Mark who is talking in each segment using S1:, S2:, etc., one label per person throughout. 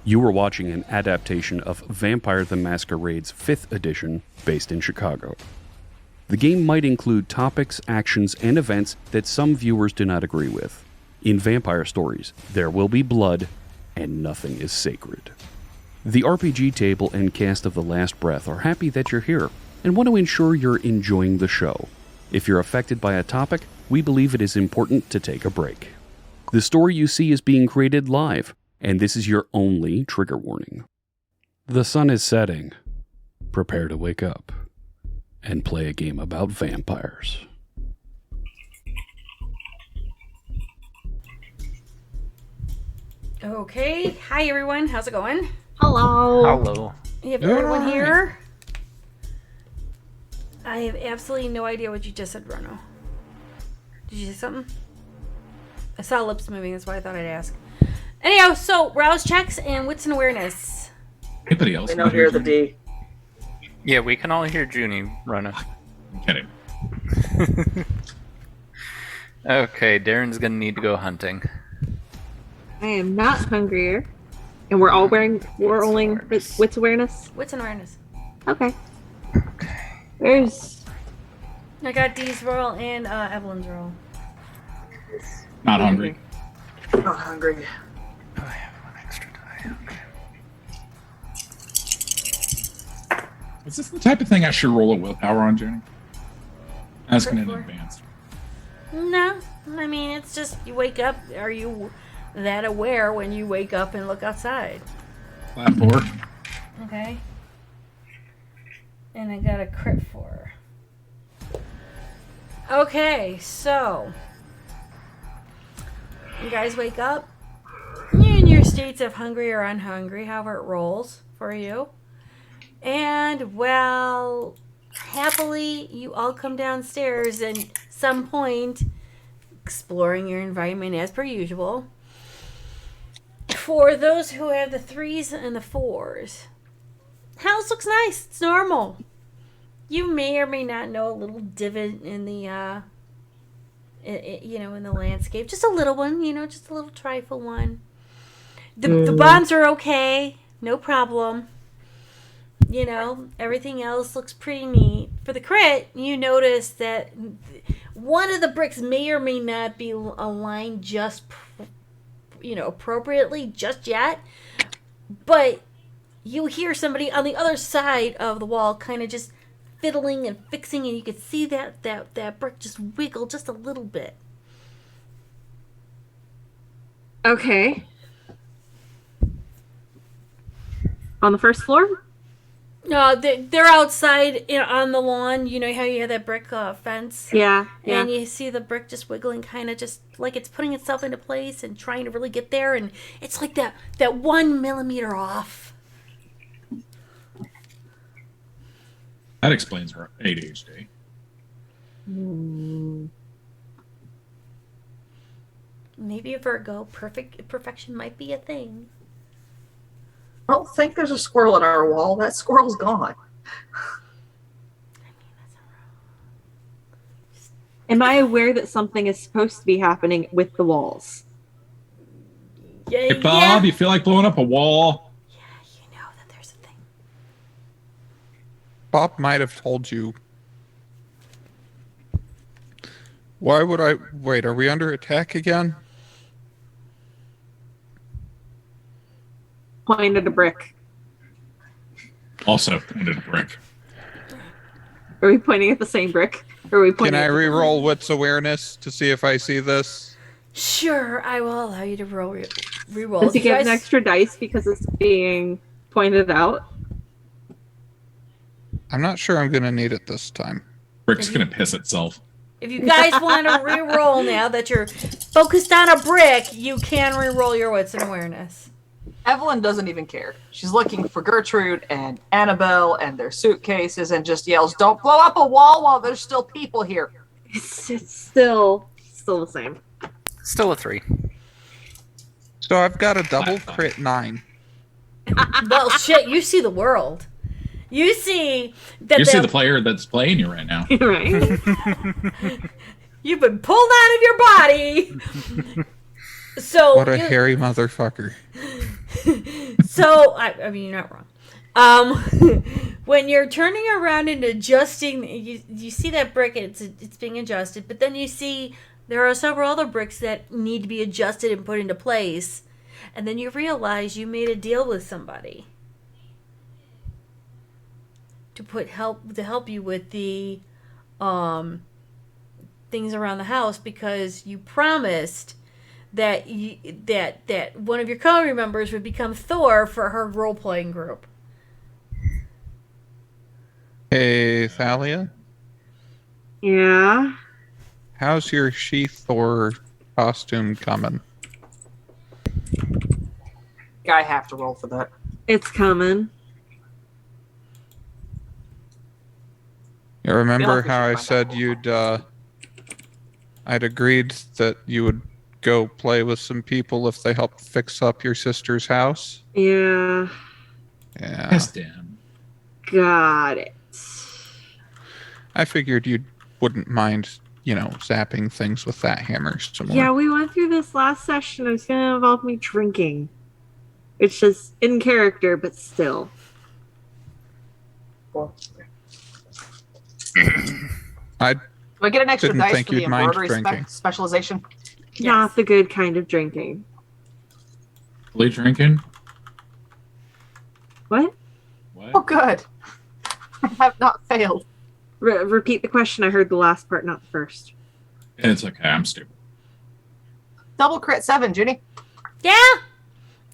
S1: You were watching an adaptation of Vampire the Masquerade's 5th edition, based in Chicago. The game might include topics, actions, and events that some viewers do not agree with. In Vampire Stories, there will be blood, and nothing is sacred. The RPG table and cast of The Last Breath are happy that you're here, and want to ensure you're enjoying the show. If you're affected by a topic, we believe it is important to take a break. The story you see is being created live, and this is your only trigger warning. The sun is setting. Prepare to wake up and play a game about vampires.
S2: Okay. Hi, everyone. How's it going?
S3: Hello.
S4: Hello.
S2: You have everyone here? I have absolutely no idea what you just said, Rono. Did you say something? I saw lips moving. That's why I thought I'd ask. Anyhow, so rouse checks and wits and awareness.
S5: Anybody else?
S3: We don't hear the D.
S4: Yeah, we can all hear Junie, Rona.
S5: I'm kidding.
S4: Okay, Darren's gonna need to go hunting.
S6: I am not hungrier. And we're all rolling wits awareness?
S2: Wits and awareness.
S6: Okay.
S4: Okay.
S6: Where's...
S2: I got Dee's roll and Evelyn's roll.
S5: Not hungry.
S3: Not hungry.
S4: Oh, I have one extra die. Okay.
S5: Is this the type of thing I should roll a willpower on, Jenny? Asking in advance.
S2: No. I mean, it's just you wake up. Are you that aware when you wake up and look outside?
S5: Flat 4.
S2: Okay. And I got a crit for her. Okay, so you guys wake up. You're in your states of hungry or unhungry, however it rolls for you. And, well, happily, you all come downstairs and at some point, exploring your environment as per usual. For those who have the 3s and the 4s, house looks nice. It's normal. You may or may not know a little divot in the, in the landscape. Just a little one, just a little trifle one. The bonds are okay. No problem. Everything else looks pretty neat. For the crit, you notice that one of the bricks may or may not be aligned just, appropriately just yet. But you hear somebody on the other side of the wall kind of just fiddling and fixing, and you could see that brick just wiggle just a little bit.
S6: Okay. On the first floor?
S2: No, they're outside on the lawn. You know how you have that brick fence?
S6: Yeah.
S2: And you see the brick just wiggling, kind of just like it's putting itself into place and trying to really get there. And it's like that 1 millimeter off.
S5: That explains her ADHD.
S2: Maybe a Virgo. Perfection might be a thing.
S3: I don't think there's a squirrel at our wall. That squirrel's gone.
S6: Am I aware that something is supposed to be happening with the walls?
S2: Yeah,
S5: Hey, Bob, you feel like blowing up a wall?
S2: Yeah, you know that there's a thing.
S7: Bob might have told you. Why would I... Wait, are we under attack again?
S6: Point at a brick.
S5: Also pointed a brick.
S6: Are we pointing at the same brick? Or are we pointing
S7: Can I
S6: at
S7: re-roll wits awareness to see if I see this?
S2: Sure, I will allow you to re-roll.
S6: Does he get an extra dice because it's being pointed out?
S7: I'm not sure I'm going to need it this time.
S5: Brick's gonna piss itself.
S2: If you guys want to re-roll now that you're focused on a brick, you can re-roll your wits and awareness.
S3: Evelyn doesn't even care. She's looking for Gertrude and Annabelle and their suitcases and just yells, "Don't blow up a wall while there's still people here."
S6: It's still the same.
S4: Still a 3.
S7: So I've got a double crit 9.
S2: Well, shit, you see the world. You see that
S5: You see the player that's playing you right now.
S6: Right?
S2: you've been pulled out of your body. So
S7: What a hairy motherfucker.
S2: So, I mean, you're not wrong. When you're turning around and adjusting, you see that brick and it's being adjusted, but then you see there are several other bricks that need to be adjusted and put into place, and then you realize you made a deal with somebody to help you with the things around the house, because you promised that that one of your co members would become Thor for her role playing group.
S7: Hey, Thalia,
S6: Yeah.
S7: how's your She-Thor costume coming?
S3: I have to roll for that.
S6: It's coming.
S7: You remember
S3: we
S7: how
S3: should
S7: I
S3: find
S7: said
S3: out.
S7: you'd, I'd agreed that you would go play with some people if they helped fix up your sister's house?
S6: Yeah.
S7: Yeah.
S5: Yes, Dan.
S6: Got it.
S7: I figured you wouldn't mind, zapping things with that hammer some more.
S6: Yeah, we went through this last session. It was going to involve me drinking. It's just in character, but still.
S7: I
S3: Do I get an extra
S7: Didn't
S3: dice
S7: think
S3: for the
S7: you'd mind
S3: embroidery
S7: drinking.
S3: specialization?
S6: Not the good kind of drinking.
S5: Fully drinking?
S6: What?
S5: What?
S3: Oh, good. I have not failed.
S6: Repeat the question. I heard the last part, not the first.
S5: It's okay. I'm stupid.
S3: Double crit 7, Ginny.
S2: Yeah,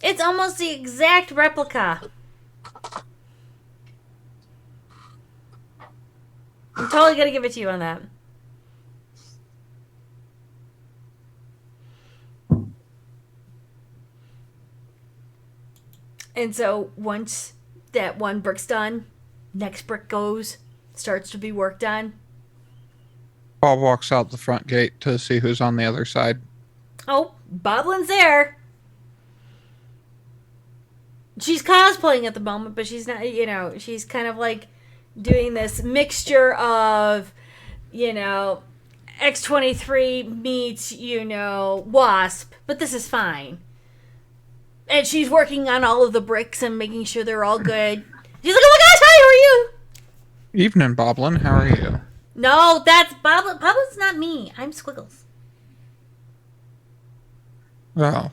S2: it's almost the exact replica. I'm totally gonna give it to you on that. And so once that one brick's done, next brick starts to be worked on.
S7: Paul walks out the front gate to see who's on the other side.
S2: Oh, Boblin's there. She's cosplaying at the moment, but she's not, she's kind of like doing this mixture of, X-23 meets, Wasp, but this is fine. And she's working on all of the bricks and making sure they're all good. She's like, oh my gosh, hi, how are you?
S7: Evening, Boblin. How are you?
S2: No, that's Boblin. Boblin's not me. I'm Squiggles.
S7: Oh,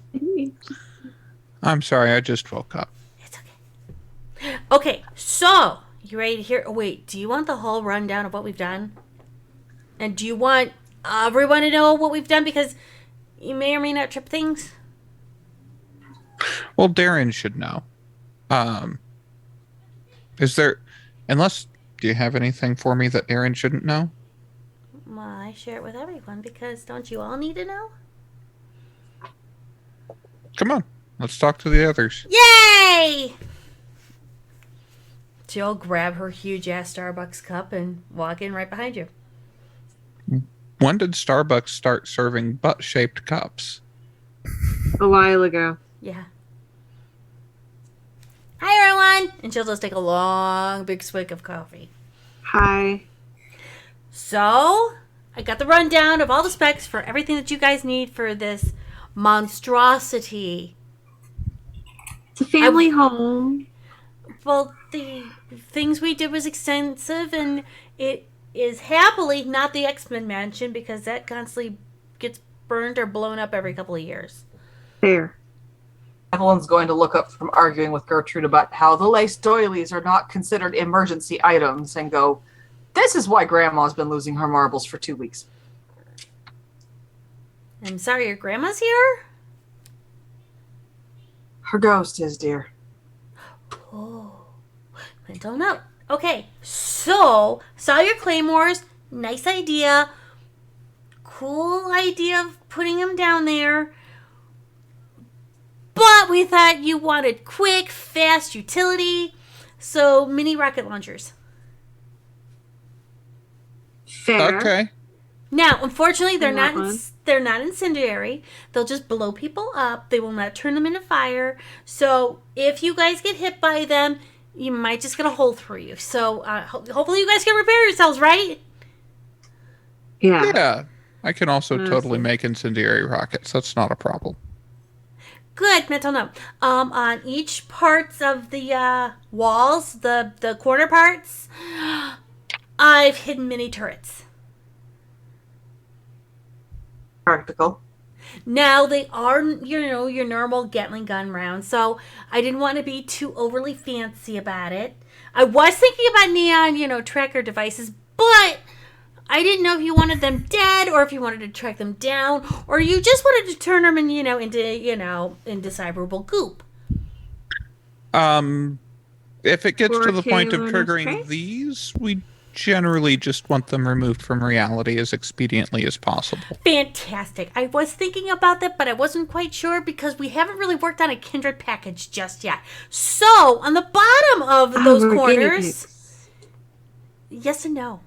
S7: I'm sorry. I just woke up.
S2: It's okay. Okay, so you ready to hear? Oh, wait, do you want the whole rundown of what we've done? And do you want everyone to know what we've done? Because you may or may not trip things.
S7: Well, Darren should know. Is there, do you have anything for me that Darren shouldn't know?
S2: Well, I share it with everyone because don't you all need to know?
S7: Come on, let's talk to the others.
S2: Yay! She'll grab her huge ass Starbucks cup and walk in right behind you.
S7: When did Starbucks start serving butt-shaped cups?
S6: A while ago.
S2: Yeah. Hi, everyone! And she'll just take a long, big swig of coffee.
S6: Hi.
S2: So, I got the rundown of all the specs for everything that you guys need for this monstrosity.
S6: It's a family home.
S2: Well, the things we did was extensive, and it is happily not the X-Men mansion because that constantly gets burned or blown up every couple of years.
S6: There.
S3: Evelyn's going to look up from arguing with Gertrude about how the lace doilies are not considered emergency items and go, this is why Grandma's been losing her marbles for 2 weeks.
S2: I'm sorry, your grandma's here?
S3: Her ghost is, dear.
S2: Oh, mental note. Okay, so, saw your claymores. Nice idea. Cool idea of putting them down there. But we thought you wanted quick, fast utility. So, mini rocket launchers.
S6: Fair.
S7: Okay.
S2: Now, unfortunately, they're
S6: Not
S2: not
S6: one.
S2: they're not incendiary. They'll just blow people up. They will not turn them into fire. So, if you guys get hit by them, you might just get a hole through you. So, hopefully, you guys can repair yourselves, right?
S6: Yeah.
S7: Yeah. I can also
S6: Honestly.
S7: totally make incendiary rockets. That's not a problem.
S2: Good mental note. On each parts of the walls, the corner parts, I've hidden mini turrets.
S3: Practical.
S2: Now they are, your normal Gatling gun rounds, so I didn't want to be too overly fancy about it. I was thinking about neon, tracker devices, but I didn't know if you wanted them dead or if you wanted to track them down or you just wanted to turn them into indecipherable goop.
S7: If it gets to the point of
S6: Luna's
S7: triggering
S6: trace?
S7: these, we generally just want them removed from reality as expediently as possible.
S2: Fantastic. I was thinking about that, but I wasn't quite sure because we haven't really worked on a Kindred package just yet. So, on the bottom of those
S6: we're guinea
S2: corners,
S6: pigs.
S2: yes and no.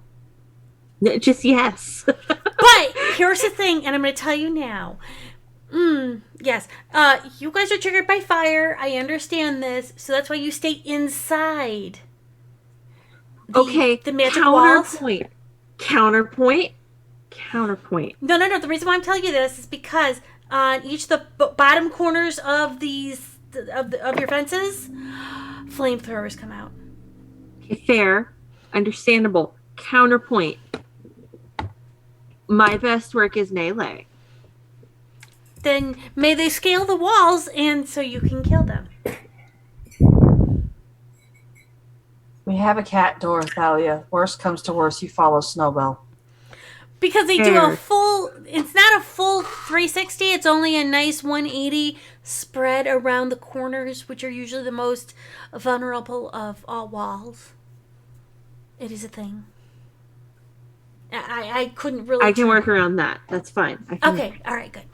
S6: No, just yes.
S2: But here's the thing, and I'm going to tell you now. Yes. You guys are triggered by fire. I understand this, so that's why you stay inside.
S6: Okay,
S2: The magic walls.
S6: Counterpoint.
S2: No. The reason why I'm telling you this is because on each of the bottom corners of these of your fences, flamethrowers come out.
S6: Okay, fair, understandable. Counterpoint. My best work is melee.
S2: Then may they scale the walls, and so you can kill them.
S3: We have a cat door, Thalia. Worst comes to worst, you follow Snowbell.
S2: Because they do a
S6: Fair.
S2: full, it's not a full 360, it's only a nice 180 spread around the corners, which are usually the most vulnerable of all walls. It is a thing. I couldn't really.
S6: I can work around that. That's fine. I can,
S2: Okay, all right, good.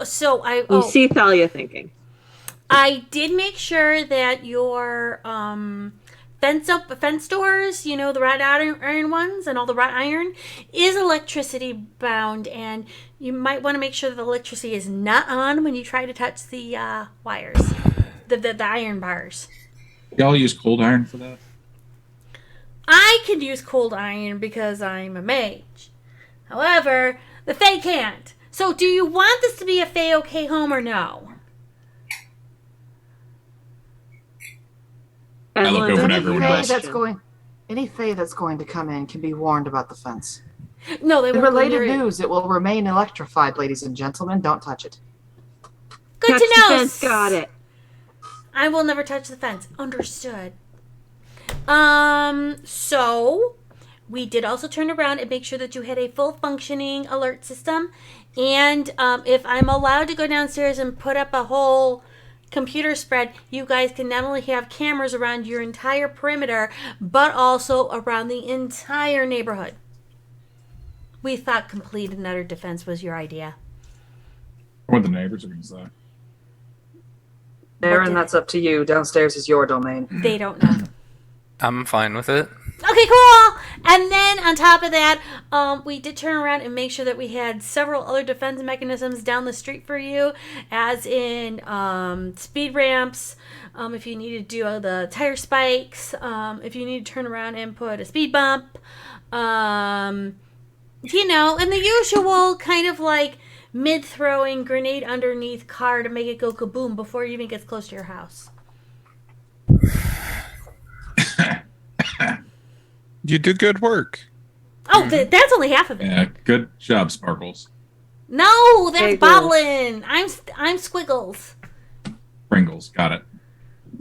S2: So
S6: You see Thalia thinking.
S2: I did make sure that your fence doors, the wrought iron ones and all the wrought iron, is electricity bound, and you might want to make sure that the electricity is not on when you try to touch the wires, the iron bars.
S5: Y'all use cold iron for that?
S2: I can use cold iron because I'm a mage. However, the Fae can't. So do you want this to be a Fae okay home or no?
S5: I look over at
S3: Any
S5: everyone
S3: Fae
S5: else.
S3: that's going to come in can be warned about the fence.
S2: No, they
S3: In
S2: won't go
S3: related
S2: near it.
S3: news, it will remain electrified, ladies and gentlemen. Don't touch it.
S2: Good
S6: Touch
S2: to
S6: the
S2: know.
S6: fence, got it.
S2: I will never touch the fence. Understood. So we did also turn around and make sure that you had a full functioning alert system. And if I'm allowed to go downstairs and put up a whole computer spread, you guys can not only have cameras around your entire perimeter, but also around the entire neighborhood. We thought complete and utter defense was your idea.
S5: What the neighbors are going to say.
S3: Aaron, that's up to you. Downstairs is your domain.
S2: They don't know.
S4: I'm fine with it.
S2: Okay, cool. And then on top of that, we did turn around and make sure that we had several other defense mechanisms down the street for you, as in speed ramps, if you need to do the tire spikes, if you need to turn around and put a speed bump, and the usual kind of like mid-throwing grenade underneath car to make it go kaboom before it even gets close to your house.
S7: You do good work.
S2: Oh, that's only half of it.
S5: Yeah, good job, Sparkles.
S2: No, that's
S6: Bagels.
S2: Boblin. I'm Squiggles.
S5: Pringles, got it.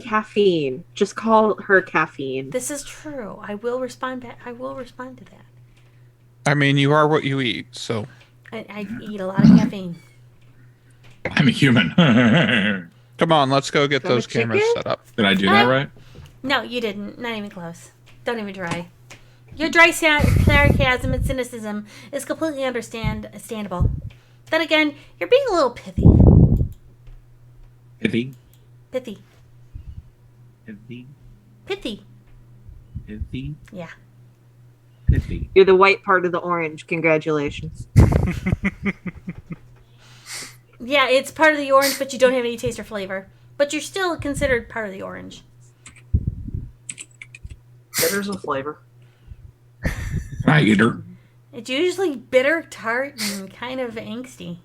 S6: Caffeine. Just call her caffeine.
S2: This is true. I will respond back. I will respond to that.
S7: I mean, you are what you eat, so.
S2: I eat a lot of caffeine.
S5: I'm a human. Did
S7: Come on, let's go get
S6: Got
S7: those
S6: a
S7: cameras
S6: chicken?
S7: set up.
S5: I do that right?
S2: No, you didn't. Not even close. Don't even try. Your dry sarcasm and cynicism is completely understandable. Then again, you're being a little pithy.
S5: Pithy.
S2: Pithy.
S5: Pithy.
S2: Pithy.
S5: Pithy.
S2: Yeah.
S5: Pithy.
S6: You're the white part of the orange. Congratulations.
S2: Yeah, it's part of the orange, but you don't have any taste or flavor. But you're still considered part of the orange.
S3: Bitters with flavor.
S5: Hi, eater.
S2: It's usually bitter, tart, and kind of angsty.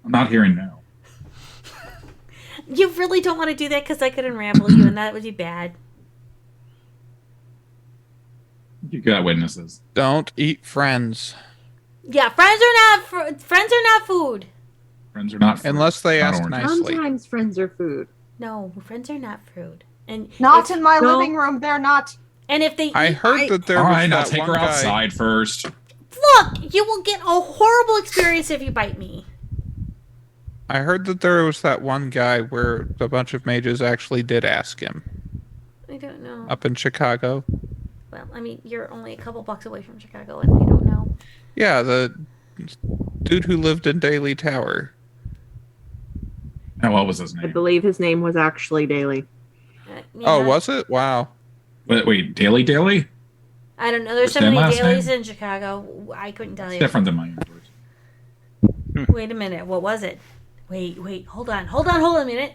S5: I'm not hearing now.
S2: You really don't want to do that because I could unravel you, and that would be bad.
S5: You got witnesses.
S7: Don't eat friends.
S2: Yeah, friends are not food.
S5: Friends are not. Fruit,
S7: Unless they
S5: not
S7: ask
S5: oranges.
S7: nicely.
S6: Sometimes friends are food.
S2: No, friends are not food. And
S3: Not
S2: if,
S3: in my
S6: No.
S3: living room. They're not.
S2: and if they
S7: I
S2: eat,
S7: heard that there
S5: All
S7: was
S5: right, now
S7: that
S5: take
S7: one
S5: her
S7: guy.
S5: outside first.
S2: look, you will get a horrible experience if you bite me.
S7: I heard that there was that one guy where a bunch of mages actually did ask him
S2: I don't know.
S7: up in Chicago.
S2: Well, I mean, you're only a couple blocks away from Chicago, and I don't know.
S7: Yeah, the dude who lived in Daly Tower.
S5: Now, what was his
S6: I
S5: name?
S6: believe his name was actually Daly.
S7: Oh,
S2: Yeah.
S7: was it? Wow.
S5: Wait, Daly?
S2: I don't know. There's so
S5: What's that
S2: many
S5: last
S2: dailies
S5: name?
S2: in Chicago. I couldn't tell
S5: It's
S2: you.
S5: different than my universe.
S2: Wait a minute. What was it? Wait. Hold on a minute.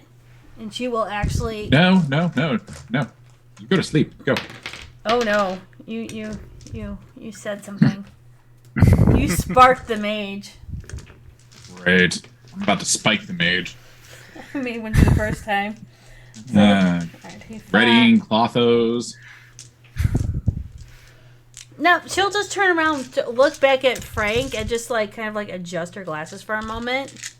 S2: And she will actually.
S5: No. You go to sleep. Go.
S2: Oh no! You said something. You sparked the mage.
S5: Great. I'm about to spike the mage.
S2: I mean, went for the first time.
S5: Uh,
S2: Alright, he's flat.
S5: readying Clothos.
S2: No, she'll just turn around, to look back at Frank, and just like kind of like adjust her glasses for a moment.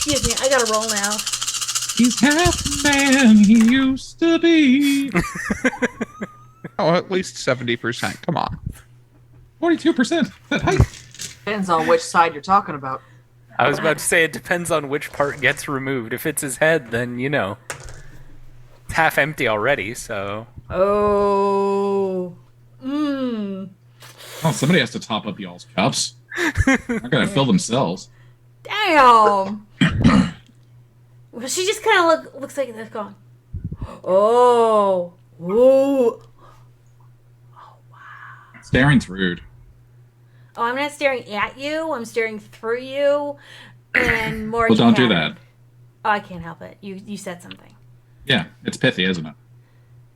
S2: Excuse me, I gotta roll now.
S5: He's half the man he used to be.
S7: Oh, at least 70%. Come on.
S5: 42%. That height.
S3: Depends on which side you're talking about.
S4: I was about to say it depends on which part gets removed. If it's his head, then it's half empty already. So
S2: Oh.
S5: Oh, somebody has to top up y'all's cups. They're not gonna fill themselves.
S2: Damn. Well, she just kind of looks like this, going, oh, ooh.
S5: Staring's rude.
S2: Oh, I'm not staring at you. I'm staring through you. And more.
S5: Well, don't do that.
S2: Oh, I can't help it. You said something.
S5: Yeah, it's pithy, isn't it?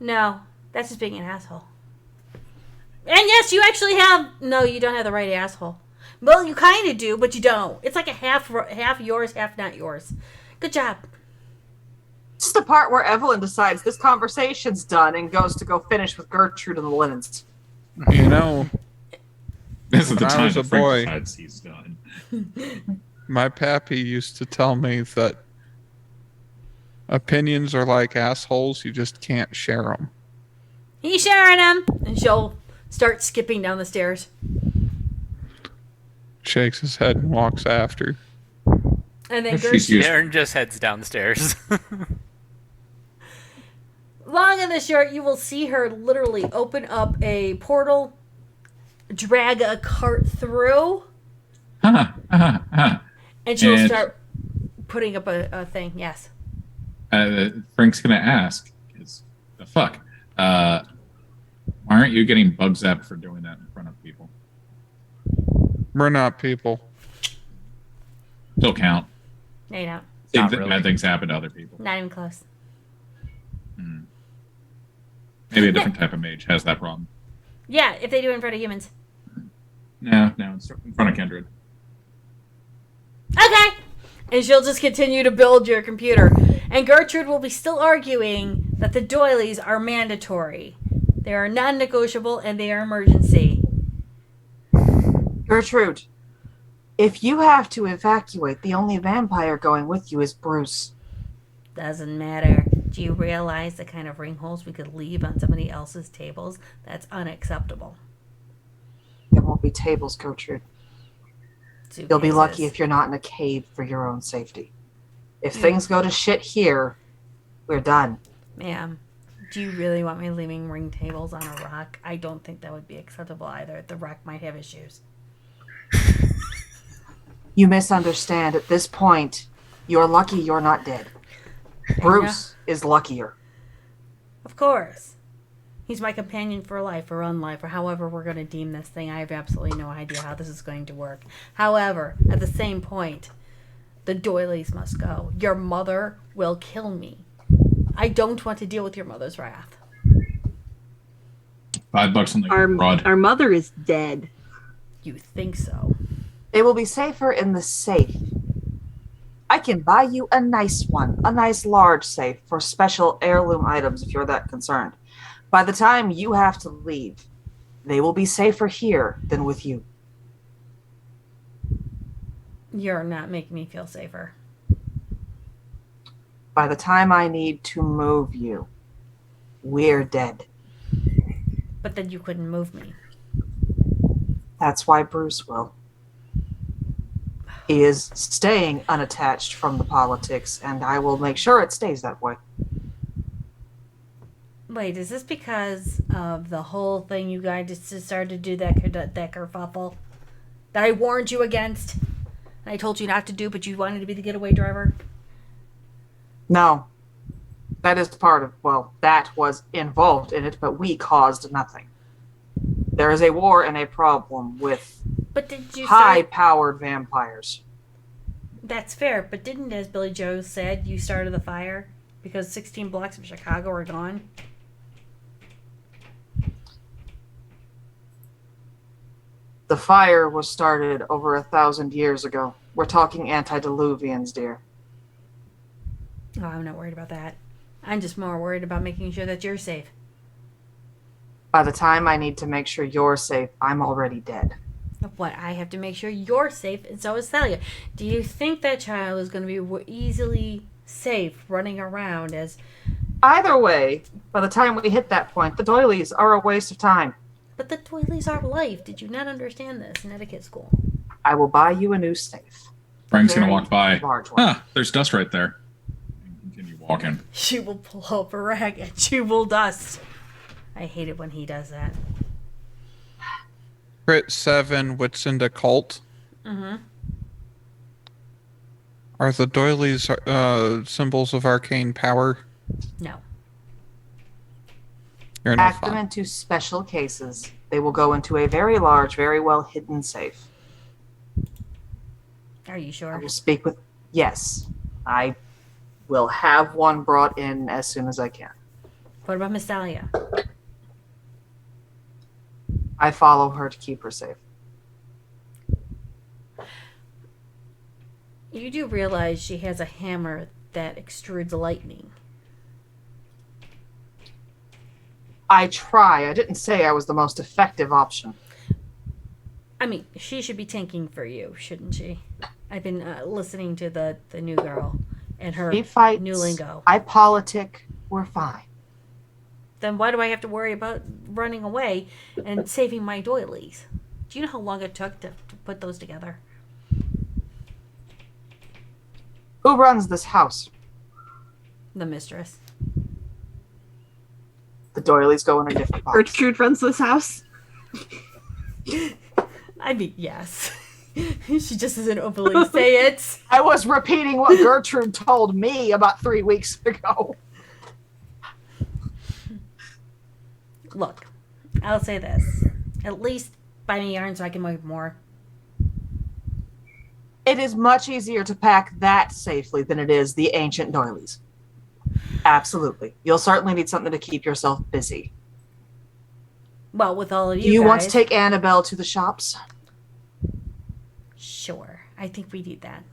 S2: No, that's just being an asshole. And yes, you actually have. No, you don't have the right asshole. Well, you kind of do, but you don't. It's like a half yours, half not yours. Good job.
S3: This is the part where Evelyn decides this conversation's done and goes to go finish with Gertrude and the linens.
S7: You know,
S5: This is the
S7: When I
S5: time
S7: was a
S5: that Frank
S7: boy-
S5: decides he's done.
S7: my pappy used to tell me that opinions are like assholes. You just can't share them.
S2: He's sharing them, and she'll start skipping down the stairs.
S7: Shakes his head and walks after.
S2: And then
S5: She's
S2: Gertrude,
S5: used-
S4: Aaron just heads downstairs.
S2: long and the short, you will see her literally open up a portal, drag a cart through, and she'll
S5: And-
S2: start putting up a thing. Yes.
S5: Frank's gonna ask, "Is the fuck? Why aren't you getting bug zapped for doing that in front of people?
S7: We're not people.
S5: Still count.
S2: No, you don't.
S4: Not
S5: Bad
S4: really.
S5: things happen to other people.
S2: Not even close.
S5: Maybe a different type of mage has that problem.
S2: Yeah, if they do it in front of humans.
S5: No, it's in front of Kindred.
S2: Okay. And she'll just continue to build your computer. And Gertrude will be still arguing that the doilies are mandatory. They are non-negotiable and they are emergency.
S3: Gertrude, if you have to evacuate, the only vampire going with you is Bruce.
S2: Doesn't matter. Do you realize the kind of ring holes we could leave on somebody else's tables? That's unacceptable.
S3: There won't be tables, Gertrude. You'll be lucky
S2: Suitcases.
S3: if you're not in a cave for your own safety. If things go to shit here, we're done.
S2: Ma'am, do you really want me leaving ring tables on a rock? I don't think that would be acceptable either. The rock might have issues.
S3: You misunderstand. At this point, you're lucky you're not dead. Bruce is luckier.
S2: Of course. He's my companion for life or unlife or however we're going to deem this thing. I have absolutely no idea how this is going to work. However, at the same point, the doilies must go. Your mother will kill me. I don't want to deal with your mother's wrath.
S5: $5 on the rod.
S6: Our mother is dead.
S2: You think so?
S3: They will be safer in the safe I can buy you a nice one, a nice large safe for special heirloom items if you're that concerned. By the time you have to leave, they will be safer here than with you.
S2: You're not making me feel safer.
S3: By the time I need to move you, we're dead.
S2: But then you couldn't move me.
S3: That's why Bruce will. He is staying unattached from the politics, and I will make sure it stays that way.
S2: Wait, is this because of the whole thing you guys just started to do, that kerfuffle that I warned you against? And I told you not to do, but you wanted to be the getaway driver?
S3: No. That is part of, well, that was involved in it, but we caused nothing. There is a war and a problem with
S2: But did you say...
S3: high-powered vampires.
S2: That's fair, but didn't, as Billy Joe said, you started the fire? Because 16 blocks of Chicago are gone?
S3: The fire was started over 1,000 years ago. We're talking antediluvians, dear.
S2: Oh, I'm not worried about that. I'm just more worried about making sure that you're safe.
S3: By the time I need to make sure you're safe, I'm already dead.
S2: What? I have to make sure you're safe, and so is Thalia. Do you think that child is going to be easily safe running around as...
S3: Either way, by the time we hit that point, the doilies are a waste of time.
S2: But the doilies are life. Did you not understand this in etiquette school?
S3: I will buy you a new safe.
S5: Frank's going to
S3: Very
S5: walk by.
S3: large one.
S5: There's dust right there. And continue walking.
S2: She will pull up a rag and she will dust. I hate it when he does that.
S7: Crit 7, wits into cult.
S2: Mm-hmm.
S7: Are the doilies symbols of arcane power?
S2: No.
S7: You're not
S3: Pack them into special cases. They will go into a very large, very well hidden safe.
S2: Are you
S3: I
S2: sure?
S3: will speak with... Yes. I will have one brought in as soon as I can.
S2: What about Miss Thalia?
S3: I follow her to keep her safe.
S2: You do realize she has a hammer that extrudes lightning.
S3: I try. I didn't say I was the most effective option.
S2: I mean, she should be tanking for you, shouldn't she? I've been listening to the new girl and her
S3: She fights.
S2: new lingo.
S3: I politic. We're fine.
S2: Then why do I have to worry about running away and saving my doilies? Do you know how long it took to put those together?
S3: Who runs this house?
S2: The mistress.
S3: The doilies go in a different box.
S6: Gertrude runs this house.
S2: I mean, yes. She just doesn't openly say it.
S3: I was repeating what Gertrude told me about 3 weeks ago.
S2: Look, I'll say this. At least buy me yarn so I can make more.
S3: It is much easier to pack that safely than it is the ancient doilies. Absolutely. You'll certainly need something to keep yourself busy.
S2: Well, with all of
S3: Do
S2: you
S3: you
S2: guys,
S3: want to take Annabelle to the shops?
S2: Sure. I think we need that.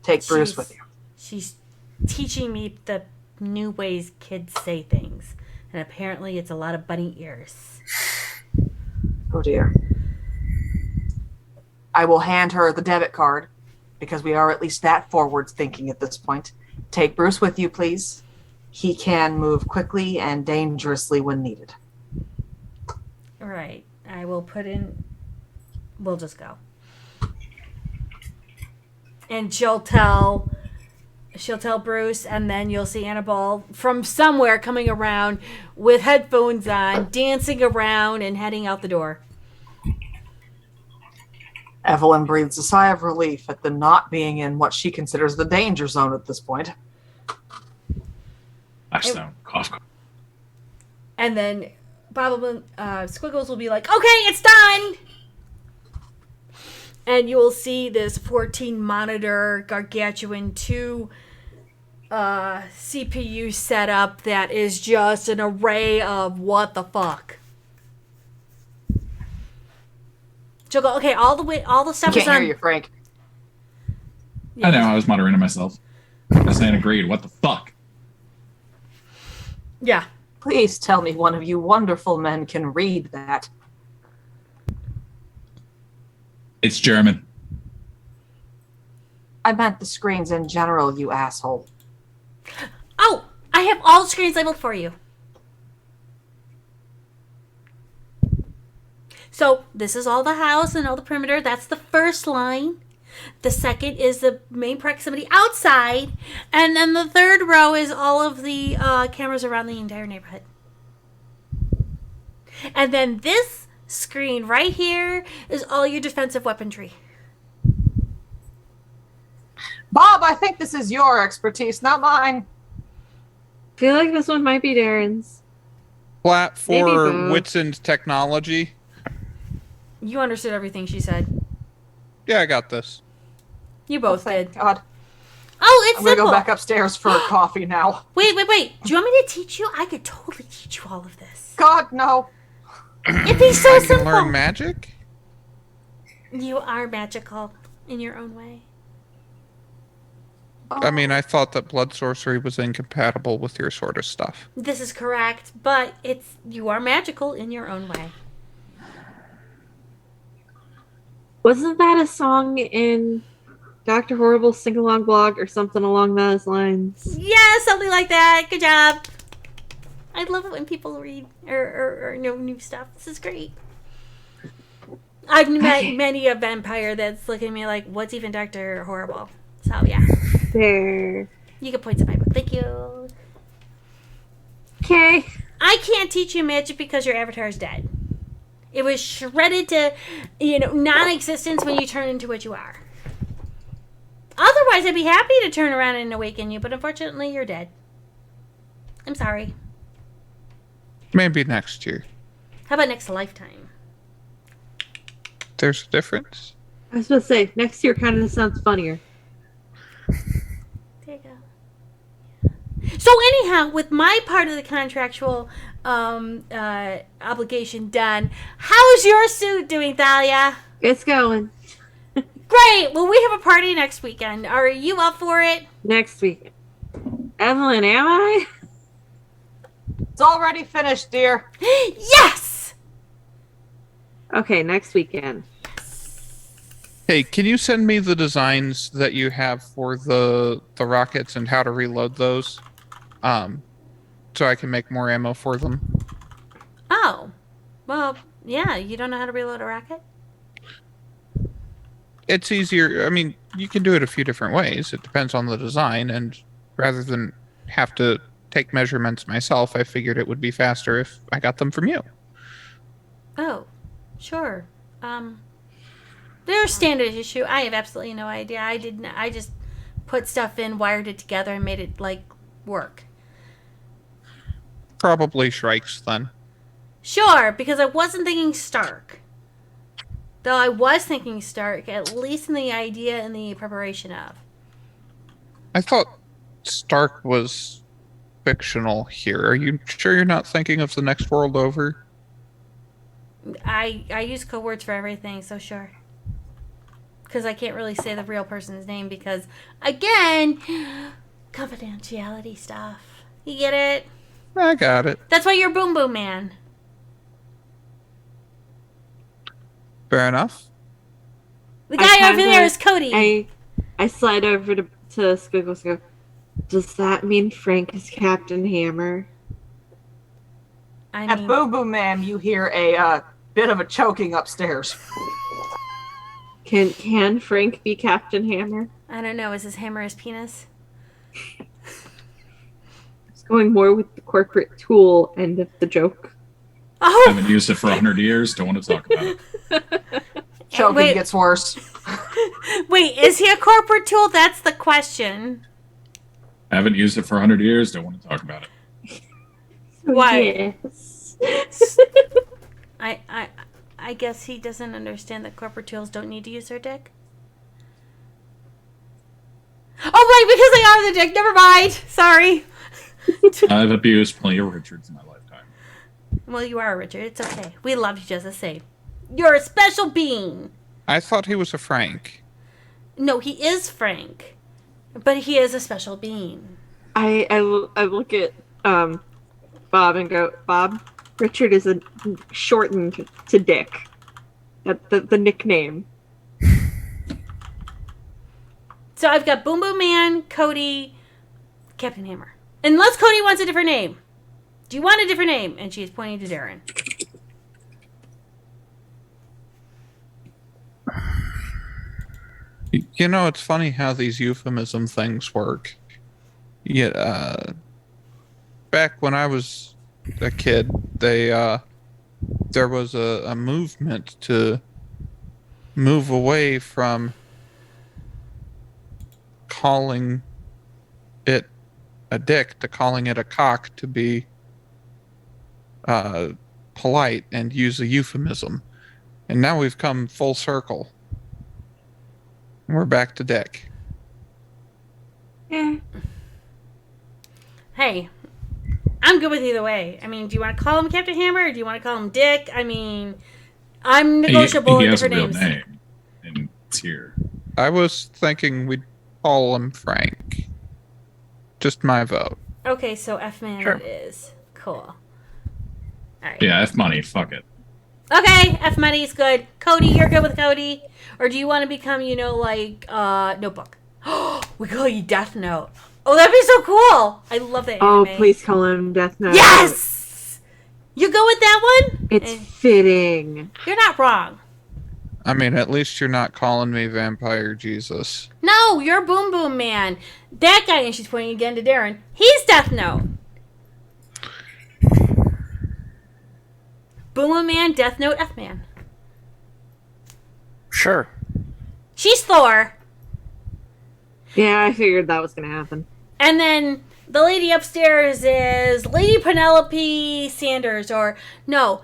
S3: Take Bruce
S2: She's-
S3: with you.
S2: She's teaching me the new ways kids say things. And apparently it's a lot of bunny ears.
S3: Oh dear. I will hand her the debit card, because we are at least that forward thinking at this point. Take Bruce with you, please. He can move quickly and dangerously when needed.
S2: Right. I will put in... We'll just go. And she'll tell Bruce, and then you'll see Annabelle from somewhere coming around with headphones on, dancing around, and heading out the door.
S3: Evelyn breathes a sigh of relief at the not being in what she considers the danger zone at this point.
S5: Last down. Cough.
S2: And then Squiggles will be like, okay, it's done! And you will see this 14-monitor gargantuan 2 CPU setup that is just an array of what the fuck. She'll go, okay, all the stuff
S3: I
S2: is
S3: can't
S2: on...
S3: hear you, Frank.
S5: I know, I was moderating myself. I saying agreed. What the fuck?
S2: Yeah.
S3: Please tell me one of you wonderful men can read that.
S5: It's German.
S3: I meant the screens in general, you asshole.
S2: Oh, I have all screens labeled for you. So this is all the house and all the perimeter. That's the first line. The second is the main proximity outside. And then the third row is all of the cameras around the entire neighborhood. And then this screen right here is all your defensive weaponry.
S3: Bob, I think this is your expertise, not mine.
S6: I feel like this one might be Darren's.
S7: Flat
S6: Maybe
S7: for
S6: both.
S7: Whitson's technology.
S2: You understood everything she said.
S7: Yeah, I got this.
S2: You both
S3: Thank
S2: did.
S3: God.
S2: Oh, it's
S3: I'm gonna
S2: simple.
S3: go back upstairs for coffee now.
S2: Wait. Do you want me to teach you? I could totally teach you all of this.
S3: God, no.
S2: It'd be so
S7: I can
S2: simple.
S7: learn magic?
S2: You are magical in your own way.
S7: I mean, I thought that blood sorcery was incompatible with your sort of stuff.
S2: This is correct, but you are magical in your own way.
S6: Wasn't that a song in Dr. Horrible's sing-along blog or something along those lines?
S2: Yeah, something like that. Good job. I love it when people read or know new stuff. This is great. I've met many a vampire that's looking at me like, what's even Dr. Horrible? So, yeah.
S6: There.
S2: You get points in my book. Thank you.
S6: Okay.
S2: I can't teach you magic because your avatar is dead. It was shredded to, non-existence when you turn into what you are. Otherwise, I'd be happy to turn around and awaken you, but unfortunately, you're dead. I'm sorry.
S7: Maybe next year.
S2: How about next lifetime?
S7: There's a difference.
S6: I was supposed to say, next year kind of sounds funnier.
S2: There you go. So anyhow, with my part of the contractual obligation done, how's your suit doing, Thalia?
S6: It's going.
S2: Great. Well, we have a party next weekend. Are you up for it?
S6: Next week. Evelyn, am I?
S3: It's already finished, dear.
S2: Yes.
S6: Okay, next weekend.
S7: Hey, can you send me the designs that you have for the rockets and how to reload those? So I can make more ammo for them.
S2: Oh. Well, yeah. You don't know how to reload a rocket?
S7: It's easier. I mean, you can do it a few different ways. It depends on the design, and rather than have to take measurements myself, I figured it would be faster if I got them from you.
S2: Oh, sure. They're a standard issue. I have absolutely no idea. I just put stuff in, wired it together, and made it work.
S7: Probably Shrikes then.
S2: Sure, because I wasn't thinking Stark. Though I was thinking Stark, at least in the idea and the preparation of.
S7: I thought Stark was fictional here. Are you sure you're not thinking of the next world over?
S2: I use code words for everything, so sure. Because I can't really say the real person's name because, again, confidentiality stuff. You get it?
S7: I got it.
S2: That's why you're Boom Boom Man.
S7: Fair enough.
S2: The guy over there
S6: kinda-
S2: is Cody.
S6: I slide over to Squiggles and go, does that mean Frank is Captain Hammer?
S2: I
S3: At
S2: mean,
S3: Boom Boom Man, you hear a bit of a choking upstairs.
S6: Can Frank be Captain Hammer?
S2: I don't know. Is his hammer his penis?
S6: It's going more with the corporate tool end of the joke.
S2: Oh,
S5: Haven't used it for 100 years. Don't want to talk about it.
S3: Choking
S2: wait.
S3: gets worse.
S2: Wait, is he a corporate tool? That's the question.
S5: Haven't used it for 100 years. Don't want to talk about it.
S2: Why?
S6: Yes.
S2: I guess he doesn't understand that corporate tools don't need to use their dick. Oh, right, because they are the dick. Never mind. Sorry.
S5: I've abused plenty of Richards in my lifetime.
S2: Well, you are, Richard. It's okay. We love you just the same. You're a special being.
S7: I thought he was a Frank.
S2: No, he is Frank, but he is a special being.
S6: I look at Bob and go, Bob, Richard is shortened to Dick. The nickname.
S2: So I've got Boom Boom Man, Cody, Captain Hammer. Unless Cody wants a different name. Do you want a different name? And she is pointing to Darren.
S7: You know, it's funny how these euphemism things work. Yeah, back when I was a kid, there was a movement to move away from calling it a dick to calling it a cock to be polite and use a euphemism. And now we've come full circle. We're back to dick.
S6: Yeah.
S2: Hey, I'm good with either way. I mean, do you want to call him Captain Hammer or do you want to call him Dick? I mean, I'm negotiable
S5: He
S2: with
S5: has a
S2: different
S5: real
S2: names.
S5: name, and it's here.
S7: I was thinking we'd call him Frank. Just my vote.
S2: Okay, so F-Man
S4: Sure.
S2: it is. Cool. Alright.
S5: Yeah, F money. Fuck it.
S2: Okay, F-Money's good. Cody, you're good with Cody? Or do you want to become, like, Notebook? We call you Death Note. Oh, that'd be so cool! I love that
S6: Oh,
S2: anime.
S6: please call him Death Note.
S2: Yes! You go with that one?
S6: It's
S2: Eh,
S6: fitting.
S2: you're not wrong.
S7: I mean, at least you're not calling me Vampire Jesus.
S2: No, you're Boom Boom Man. That guy, and she's pointing again to Darren, he's Death Note. Boom Boom Man, Death Note, F-Man.
S4: Sure.
S2: She's Thor.
S6: Yeah, I figured that was gonna happen.
S2: And then the lady upstairs is Lady Penelope Sanders, or no,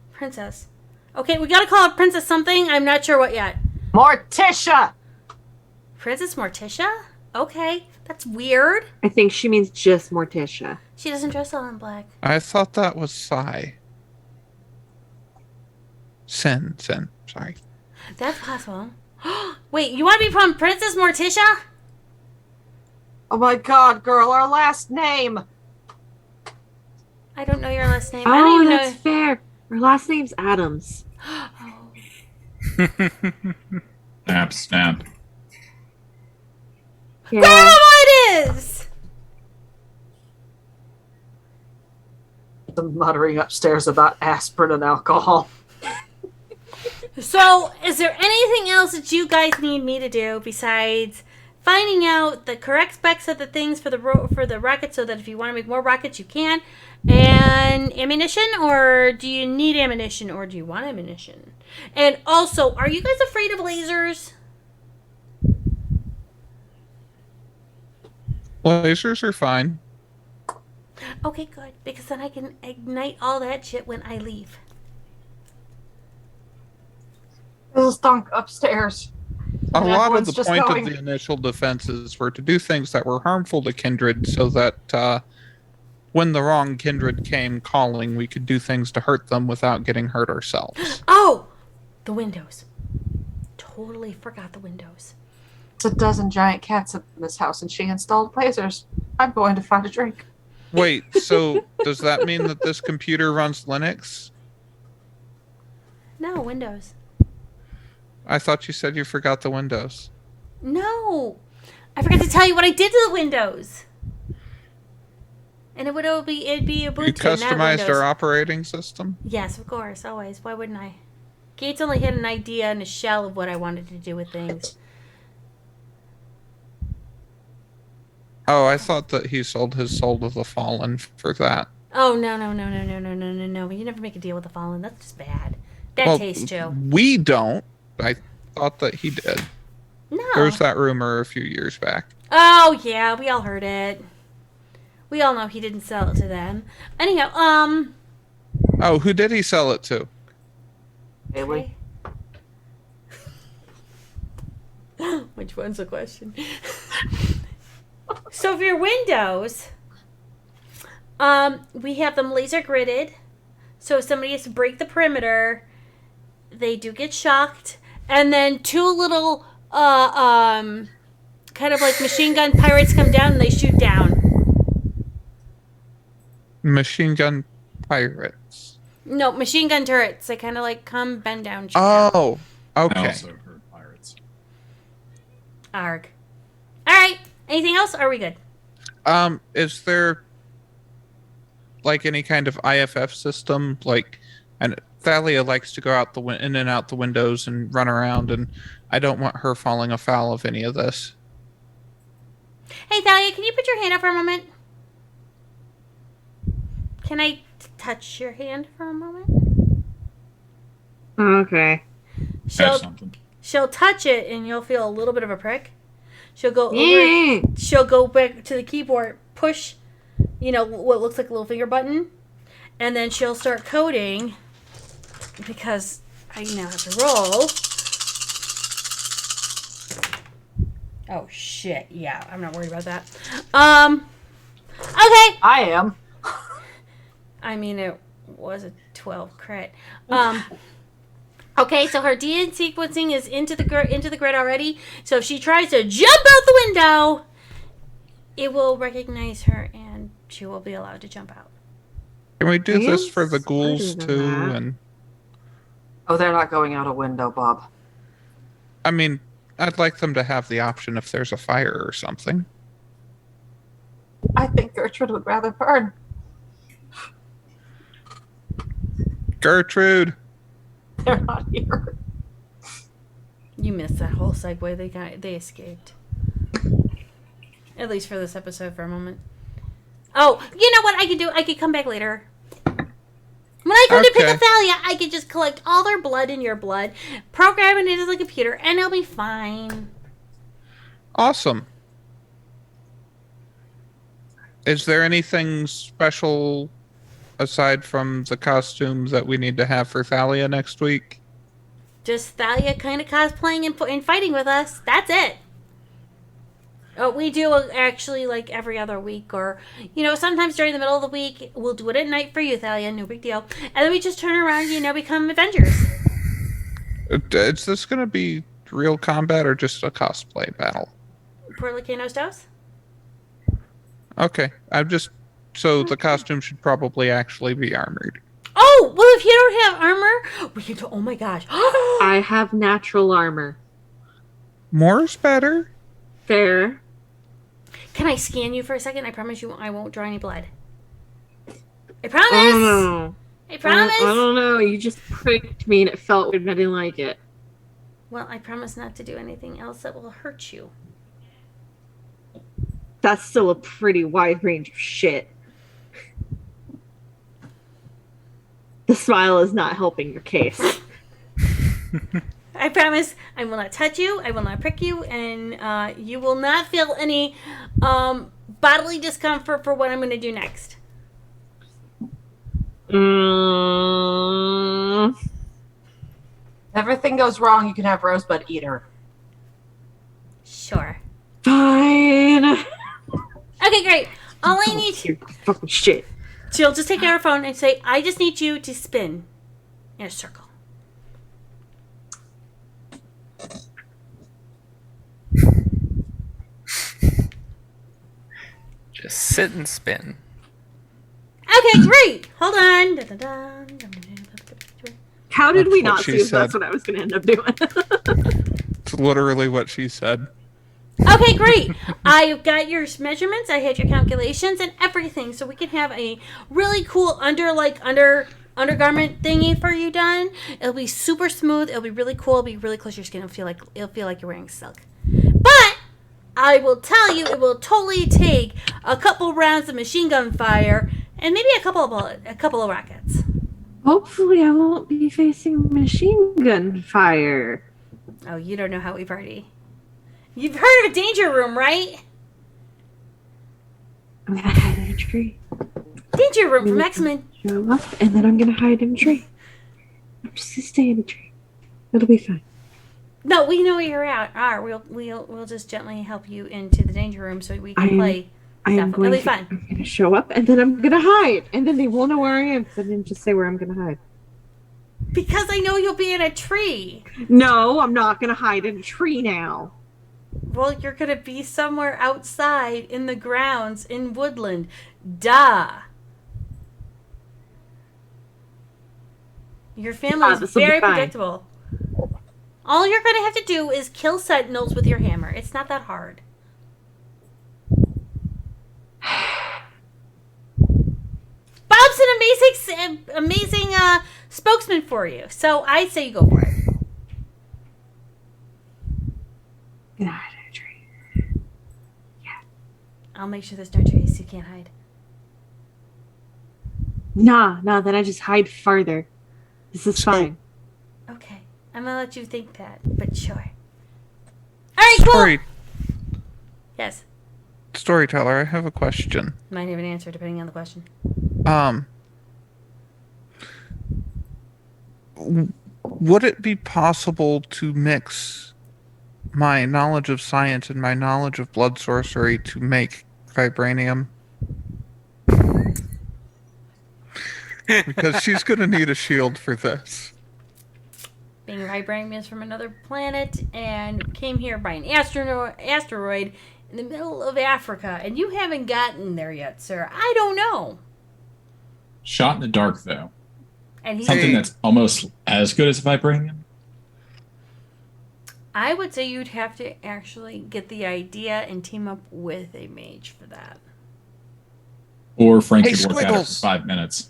S2: Princess. Okay, we gotta call her Princess something. I'm not sure what yet.
S3: Morticia!
S2: Princess Morticia? Okay, that's weird.
S6: I think she means just Morticia.
S2: She doesn't dress all in black.
S7: I thought that was Psy. Sin, sorry.
S2: That's possible. Wait, you want to become Princess Morticia?
S3: Oh my god, girl, our last name!
S2: I don't know your last name. I
S6: Oh,
S2: don't even
S6: that's fair. Her last name's Adams.
S5: Snap.
S6: Yeah.
S2: Grandma it is!
S3: The muttering upstairs about aspirin and alcohol.
S2: So, is there anything else that you guys need me to do besides finding out the correct specs of the things for the rocket, so that if you want to make more rockets, you can, and ammunition, or do you need ammunition, or do you want ammunition? And also, are you guys afraid of lasers?
S7: Lasers are fine.
S2: Okay, good, because then I can ignite all that shit when I leave.
S3: There's a stunk upstairs.
S7: A
S3: And
S7: lot of
S3: everyone's
S7: the
S3: just
S7: point
S3: going-
S7: of the initial defenses were to do things that were harmful to kindred so that when the wrong kindred came calling, we could do things to hurt them without getting hurt ourselves.
S2: Oh! The windows. Totally forgot the windows.
S3: It's a dozen giant cats in this house, and she installed lasers. I'm going to find a drink.
S7: Wait, so does that mean that this computer runs Linux?
S2: No, windows.
S7: I thought you said you forgot the Windows.
S2: No! I forgot to tell you what I did to the windows. And it'd be Ubuntu,
S7: You
S2: not
S7: customized
S2: Windows.
S7: our operating system?
S2: Yes, of course, always. Why wouldn't I? Gates only had an idea and a shell of what I wanted to do with things.
S7: Oh, I thought that he sold his soul to the Fallen for that.
S2: Oh, no. You never make a deal with the Fallen. That's just bad. Bad taste, Joe.
S7: We don't. I thought that he did.
S2: No.
S7: There was that rumor a few years back.
S2: Oh, yeah, we all heard it. We all know he didn't sell it to them. Anyhow,
S7: Oh, who did he sell it to?
S3: Haley.
S2: Which one's the question? So for your windows, we have them laser gridded. So if somebody has to break the perimeter, they do get shocked. and then two little kind of like machine gun pirates come down and they shoot down.
S7: Machine gun pirates.
S2: No, machine gun turrets. They kind of like come, bend down, shoot down.
S7: Oh,
S5: I
S7: okay.
S5: also heard pirates.
S2: Arg. All right. Anything else? Or are we good?
S7: Is there like any kind of IFF system? Like, and Thalia likes to go out in and out the windows and run around, and I don't want her falling afoul of any of this.
S2: Hey, Thalia, can you put your hand up for a moment? Can I touch your hand for a moment?
S6: Okay.
S5: Have something.
S2: She'll touch it, and you'll feel a little bit of a prick. She'll go over.
S6: Yeah.
S2: She'll go back to the keyboard, push, what looks like a little finger button, and then she'll start coding. Because I now have to roll. Oh shit! Yeah, I'm not worried about that. Okay.
S3: I am.
S2: I mean, it was a 12 crit. Okay, so her DNA sequencing is into the grid already. So if she tries to jump out the window, it will recognize her and she will be allowed to jump out.
S7: Can we do
S6: I
S7: this
S6: am
S7: for the ghouls
S6: smarter
S7: too?
S6: than that.
S7: And
S3: Oh, they're not going out a window, Bob.
S7: I mean, I'd like them to have the option if there's a fire or something.
S3: I think Gertrude would rather burn.
S7: Gertrude.
S3: They're not here.
S2: You missed that whole segue. They escaped. At least for this episode for a moment. Oh, you know what I could do? I could come back later. When I come to pick
S7: Okay.
S2: up Thalia, I could just collect all their blood in your blood, program it into the computer, and it'll be fine.
S7: Awesome. Is there anything special aside from the costumes that we need to have for Thalia next week?
S2: Just Thalia kind of cosplaying and fighting with us. That's it. Oh, we do actually like every other week, or sometimes during the middle of the week we'll do it at night for you, Thalia. No big deal. And then we just turn around, become Avengers.
S7: Is this going to be real combat or just a cosplay battle?
S2: For Lacanos Dos?
S7: Okay, so the costume should probably actually be armored.
S2: Oh, well, if you don't have armor, we can do. Oh my gosh.
S6: I have natural armor.
S7: More's better.
S6: Fair.
S2: Can I scan you for a second? I promise you I won't draw any blood. I promise.
S6: Oh no.
S2: I promise.
S6: I don't know. You just pricked me and it felt weird and I didn't like it.
S2: Well, I promise not to do anything else that will hurt you.
S6: That's still a pretty wide range of shit. The smile is not helping your case.
S2: I promise I will not touch you, I will not prick you, and you will not feel any bodily discomfort for what I'm going to do next.
S6: Mm,
S3: If everything goes wrong, you can have Rosebud eat her.
S2: Sure.
S6: fine.
S2: Okay, great. All I need
S6: Your fucking shit.
S2: She'll just take out her phone and say, I just need you to spin in a circle.
S4: Just sit and spin.
S2: Okay, great. Hold on.
S6: How did we
S7: That's what
S6: not
S7: she
S6: see if that's
S7: said.
S6: what I was going to end up doing?
S7: It's literally what she said.
S2: Okay, great. I've got your measurements. I had your calculations and everything, so we can have a really cool undergarment thingy for you done. It'll be super smooth. It'll be really cool. It'll be really close to your skin. It'll feel like you're wearing silk. But I will tell you, it will totally take a couple rounds of machine gun fire and maybe a couple of rockets.
S6: Hopefully I won't be facing machine gun fire.
S2: Oh, you don't know how we've already. You've heard of a danger room, right?
S6: I'm going to hide in a tree.
S2: Danger room from X-Men.
S6: Show up, and then I'm going to hide in a tree. I'm just going to stay in a tree. It'll be fine.
S2: No, we know where you're at. We'll just gently help you into the danger room so we can play
S6: I'm
S2: stuff. It'll
S6: going
S2: be
S6: to,
S2: fun.
S6: I'm going to show up, and then I'm going to hide. And then they won't know where I am, so I didn't just say where I'm going to hide.
S2: Because I know you'll be in a tree.
S6: No, I'm not gonna hide in a tree now.
S2: Well, you're gonna be somewhere outside in the grounds in woodland. Duh. Your family is
S6: this will be
S2: very
S6: fine.
S2: predictable. All you're gonna have to do is kill sentinels with your hammer. It's not that hard. Bob's an amazing spokesman for you. So I say you go for it.
S6: Gonna hide in a tree.
S2: I'll make sure there's no trees so you can't hide.
S6: Nah, then I just hide farther. This is fine.
S2: Okay. I'm gonna let you think that, but sure. Alright, cool!
S7: Story,
S2: Yes.
S7: storyteller, I have a question.
S2: Might have an answer depending on the question.
S7: Would it be possible to mix my knowledge of science and my knowledge of blood sorcery to make vibranium? Because she's gonna need a shield for this.
S2: Being vibranium is from another planet and came here by an asteroid in the middle of Africa, and you haven't gotten there yet, sir. I don't know.
S5: Shot in the dark, though.
S2: And he's
S5: Something that's almost as good as vibranium.
S2: I would say you'd have to actually get the idea and team up with a mage for that.
S5: Or Frank
S7: Hey,
S5: could work at it for
S7: Squiggles.
S5: 5 minutes.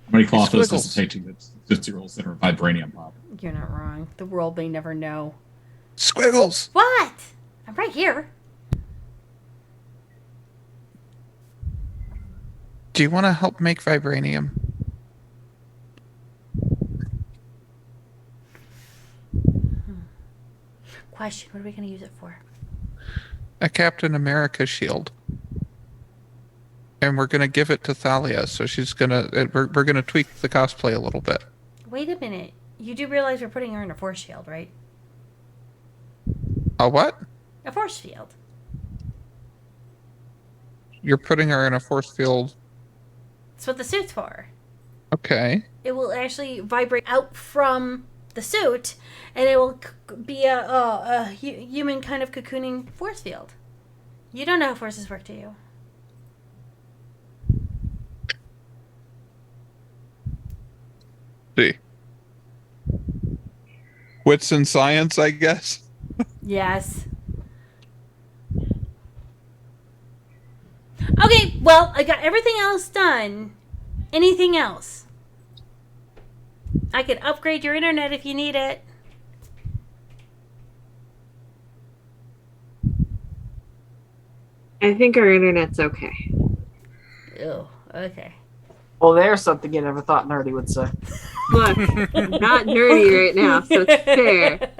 S5: How many cloth does
S7: Squiggles.
S5: it take to get 50-year-olds that are vibranium pop?
S2: You're not wrong. The world may never know.
S7: Squiggles!
S2: What? I'm right here.
S7: Do you want to help make vibranium?
S2: Question, what are we going to use it for?
S7: A Captain America shield. And we're gonna give it to Thalia, so she's gonna. We're gonna tweak the cosplay a little bit.
S2: Wait a minute. You do realize we're putting her in a force field, right?
S7: A what?
S2: A force field.
S7: You're putting her in a force field.
S2: That's what the suit's for.
S7: Okay.
S2: It will actually vibrate out from the suit, and it will be a human kind of cocooning force field. You don't know how forces work, do you?
S7: See. Wits and science, I guess.
S2: Yes. Okay, well, I got everything else done. Anything else? I could upgrade your internet if you need it.
S6: I think our internet's okay.
S2: Oh, okay.
S3: Well, there's something you never thought Nerdy would say.
S6: Look, I'm not nerdy right now, so it's fair.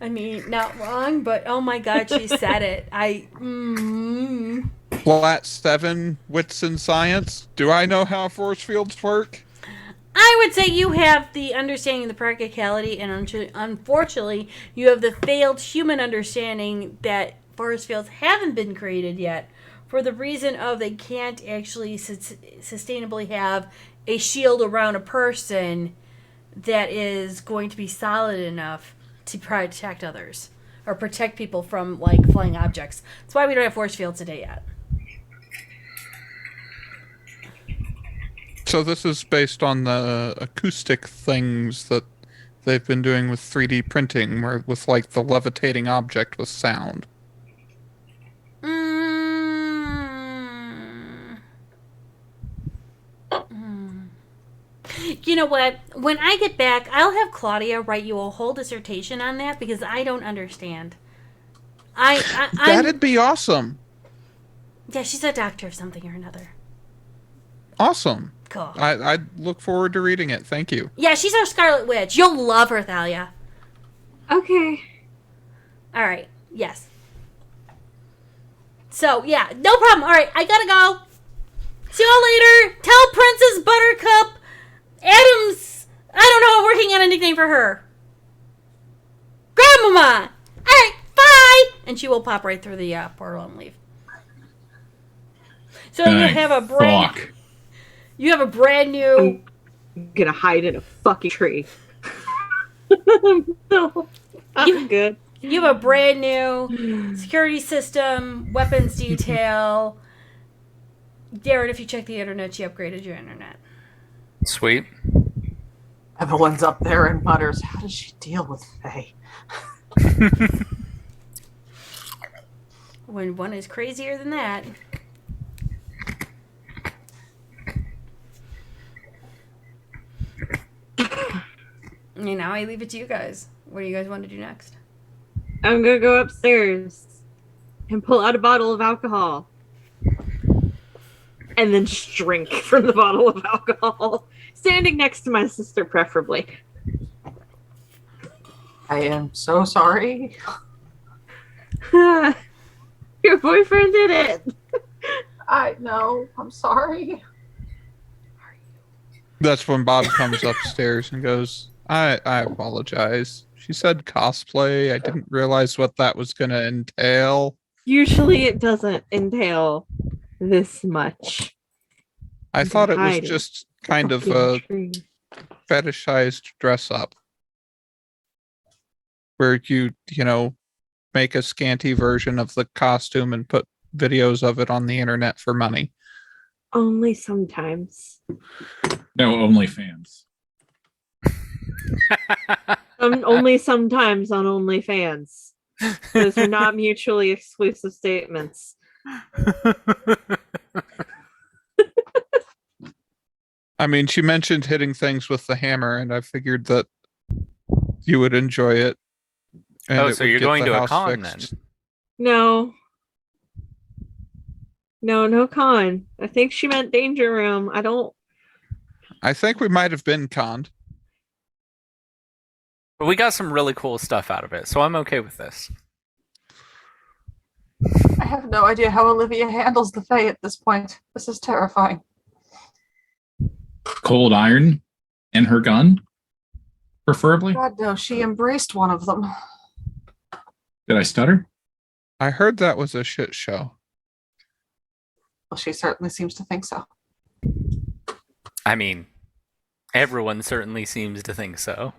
S2: I mean, not wrong, but oh my god, she said it.
S7: Flat 7, wits and science. Do I know how force fields work?
S2: I would say you have the understanding of the practicality, and unfortunately, you have the failed human understanding that force fields haven't been created yet, for the reason of they can't actually sustainably have a shield around a person that is going to be solid enough to protect others or protect people from like flying objects. That's why we don't have force fields today yet.
S7: So this is based on the acoustic things that they've been doing with 3D printing, where with like the levitating object with sound.
S2: You know what? When I get back, I'll have Claudia write you a whole dissertation on that because I don't understand.
S7: That'd be awesome.
S2: Yeah, she's a doctor of something or another.
S7: Awesome.
S2: Cool.
S7: I look forward to reading it. Thank you.
S2: Yeah, she's our Scarlet Witch. You'll love her, Thalia.
S6: Okay.
S2: All right. Yes. So, yeah, no problem. All right, I gotta go. See y'all later. Tell Princess Buttercup Adams, I don't know, I'm working on a nickname for her. Grandmama! All right, bye! And she will pop right through the portal and leave. So you
S5: Thank
S2: have a break.
S5: fuck.
S2: You have a brand new.
S6: I'm gonna hide in a fucking tree. No, I'm good.
S2: You have a brand new security system, weapons detail. Darren, if you check the internet, you upgraded your internet.
S4: Sweet.
S3: Evelyn's up there and mutters, how does she deal with Faye?
S2: When one is crazier than that. And now I leave it to you guys. What do you guys want to do next?
S6: I'm gonna go upstairs and pull out a bottle of alcohol. And then just drink from the bottle of alcohol. Standing next to my sister, preferably.
S3: I am so sorry.
S6: Your boyfriend did it.
S3: I know. I'm sorry.
S7: That's when Bob comes upstairs and goes, I apologize. She said cosplay. I didn't realize what that was going to entail.
S6: Usually it doesn't entail this much.
S7: I thought it was
S6: Hiding.
S7: just kind of
S6: Fucking
S7: a
S6: tree.
S7: fetishized dress up. Where you make a scanty version of the costume and put videos of it on the internet for money.
S6: Only sometimes.
S5: No, OnlyFans.
S6: Only sometimes on OnlyFans. Those are not mutually exclusive statements.
S7: I mean, she mentioned hitting things with the hammer, and I figured that you would enjoy it. And
S4: Oh,
S7: it
S4: so
S7: would
S4: you're
S7: get
S4: going
S7: the
S4: to a
S7: house
S4: con
S7: fixed.
S4: then?
S6: No. No con. I think she meant danger room.
S7: I think we might have been conned.
S4: But we got some really cool stuff out of it, so I'm okay with this.
S3: I have no idea how Olivia handles the Fae at this point. This is terrifying.
S5: Cold iron and her gun, preferably.
S3: God no, she embraced one of them.
S5: Did I stutter?
S7: I heard that was a shit show.
S3: Well, she certainly seems to think so.
S4: I mean, everyone certainly seems to think so.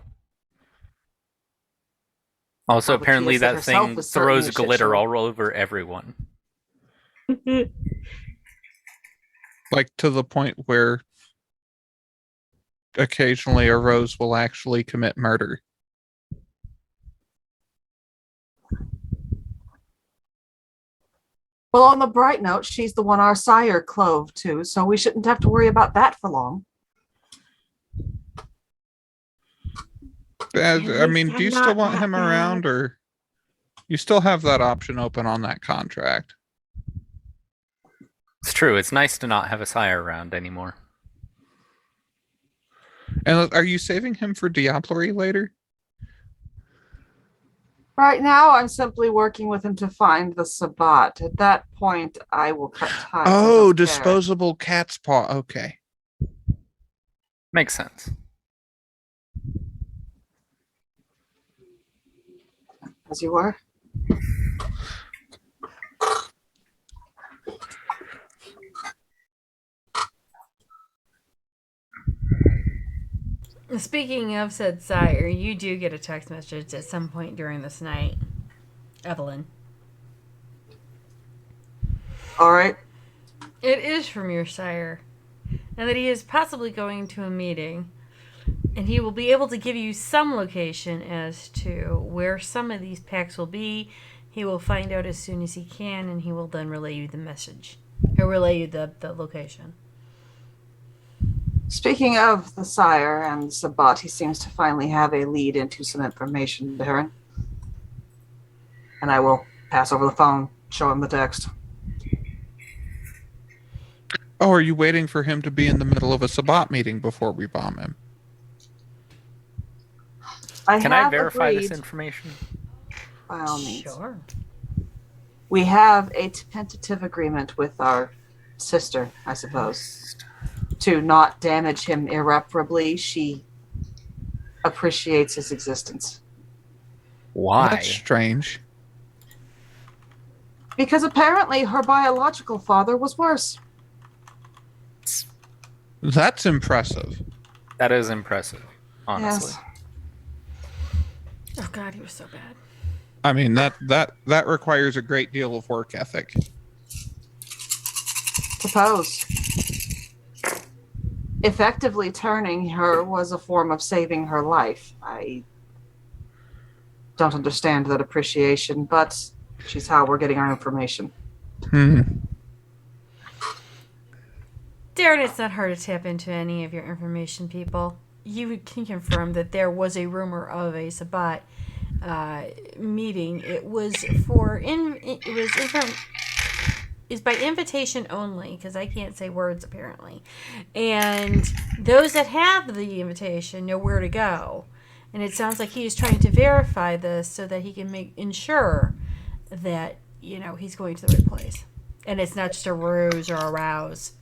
S4: Also,
S3: Well, but
S4: apparently
S3: Kia said
S4: that
S3: herself
S4: thing
S3: was certainly
S4: throws
S3: a shit
S4: glitter
S3: show.
S4: all over everyone.
S7: Like to the point where occasionally a Rose will actually commit murder.
S3: Well, on the bright note, she's the one our sire clove to, so we shouldn't have to worry about that for long.
S7: I
S6: least
S7: mean, do
S6: I'm
S7: you still
S6: not
S7: want
S6: that
S7: him
S6: bad.
S7: around, or you still have that option open on that contract?
S4: It's true, it's nice to not have a sire around anymore.
S7: And are you saving him for Diablerie later?
S3: Right now, I'm simply working with him to find the Sabbat. At that point, I will cut ties. I
S7: Oh,
S3: don't care.
S7: disposable cat's paw. Okay.
S4: Makes sense.
S3: As you were.
S2: Speaking of said sire, you do get a text message at some point during this night. Evelyn.
S3: All right.
S2: It is from your sire. And that he is possibly going to a meeting. And he will be able to give you some location as to where some of these packs will be. He will find out as soon as he can, and he will then relay you the message. He'll relay you the location.
S3: Speaking of the sire and Sabbat, he seems to finally have a lead into some information, Darren. And I will pass over the phone, show him the text.
S7: Oh, are you waiting for him to be in the middle of a Sabbat meeting before we bomb him?
S4: Can I
S3: have
S4: verify this
S3: agreed,
S4: information?
S3: by all means.
S2: Sure.
S3: We have a tentative agreement with our sister, I suppose, to not damage him irreparably. She appreciates his existence.
S4: Why?
S7: That's strange.
S3: Because apparently her biological father was worse.
S7: That's impressive.
S4: That is impressive, honestly.
S3: Yes.
S2: Oh God, he was so bad.
S7: I mean, that requires a great deal of work ethic.
S3: Suppose. Effectively turning her was a form of saving her life. I don't understand that appreciation, but she's how we're getting our information.
S2: Darren, it's not hard to tap into any of your information, people. You can confirm that there was a rumor of a Sabbat meeting. It was is by invitation only, because I can't say words apparently. And those that have the invitation know where to go. And it sounds like he is trying to verify this so that he can ensure that, he's going to the right place. And it's not just a ruse or a rouse.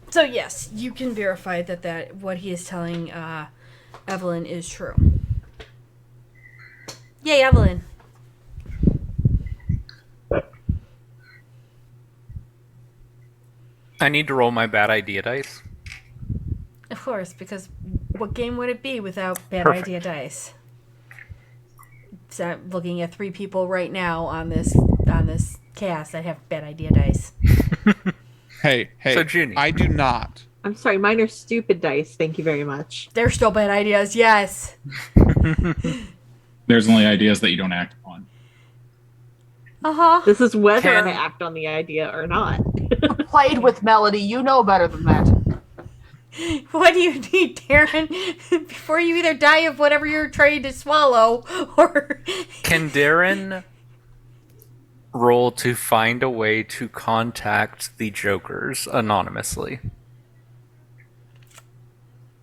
S2: So yes, you can verify that what he is telling Evelyn is true. Yay, Evelyn.
S4: I need to roll my bad idea dice.
S2: Of course, because what game would it be without bad
S4: Perfect.
S2: idea dice? So I'm looking at 3 people right now on this cast that have bad idea dice.
S7: Hey,
S4: So, Junie.
S7: I do not.
S6: I'm sorry, mine are stupid dice. Thank you very much.
S2: They're still bad ideas, yes.
S5: There's only ideas that you don't act upon.
S2: Uh-huh.
S6: This is whether
S4: Can-
S6: I act on the idea or not.
S3: Played with Melody, you know better than that.
S2: What do you need, Darren? Before you either die of whatever you're trying to swallow, or...
S4: Can Darren roll to find a way to contact the Jokers anonymously?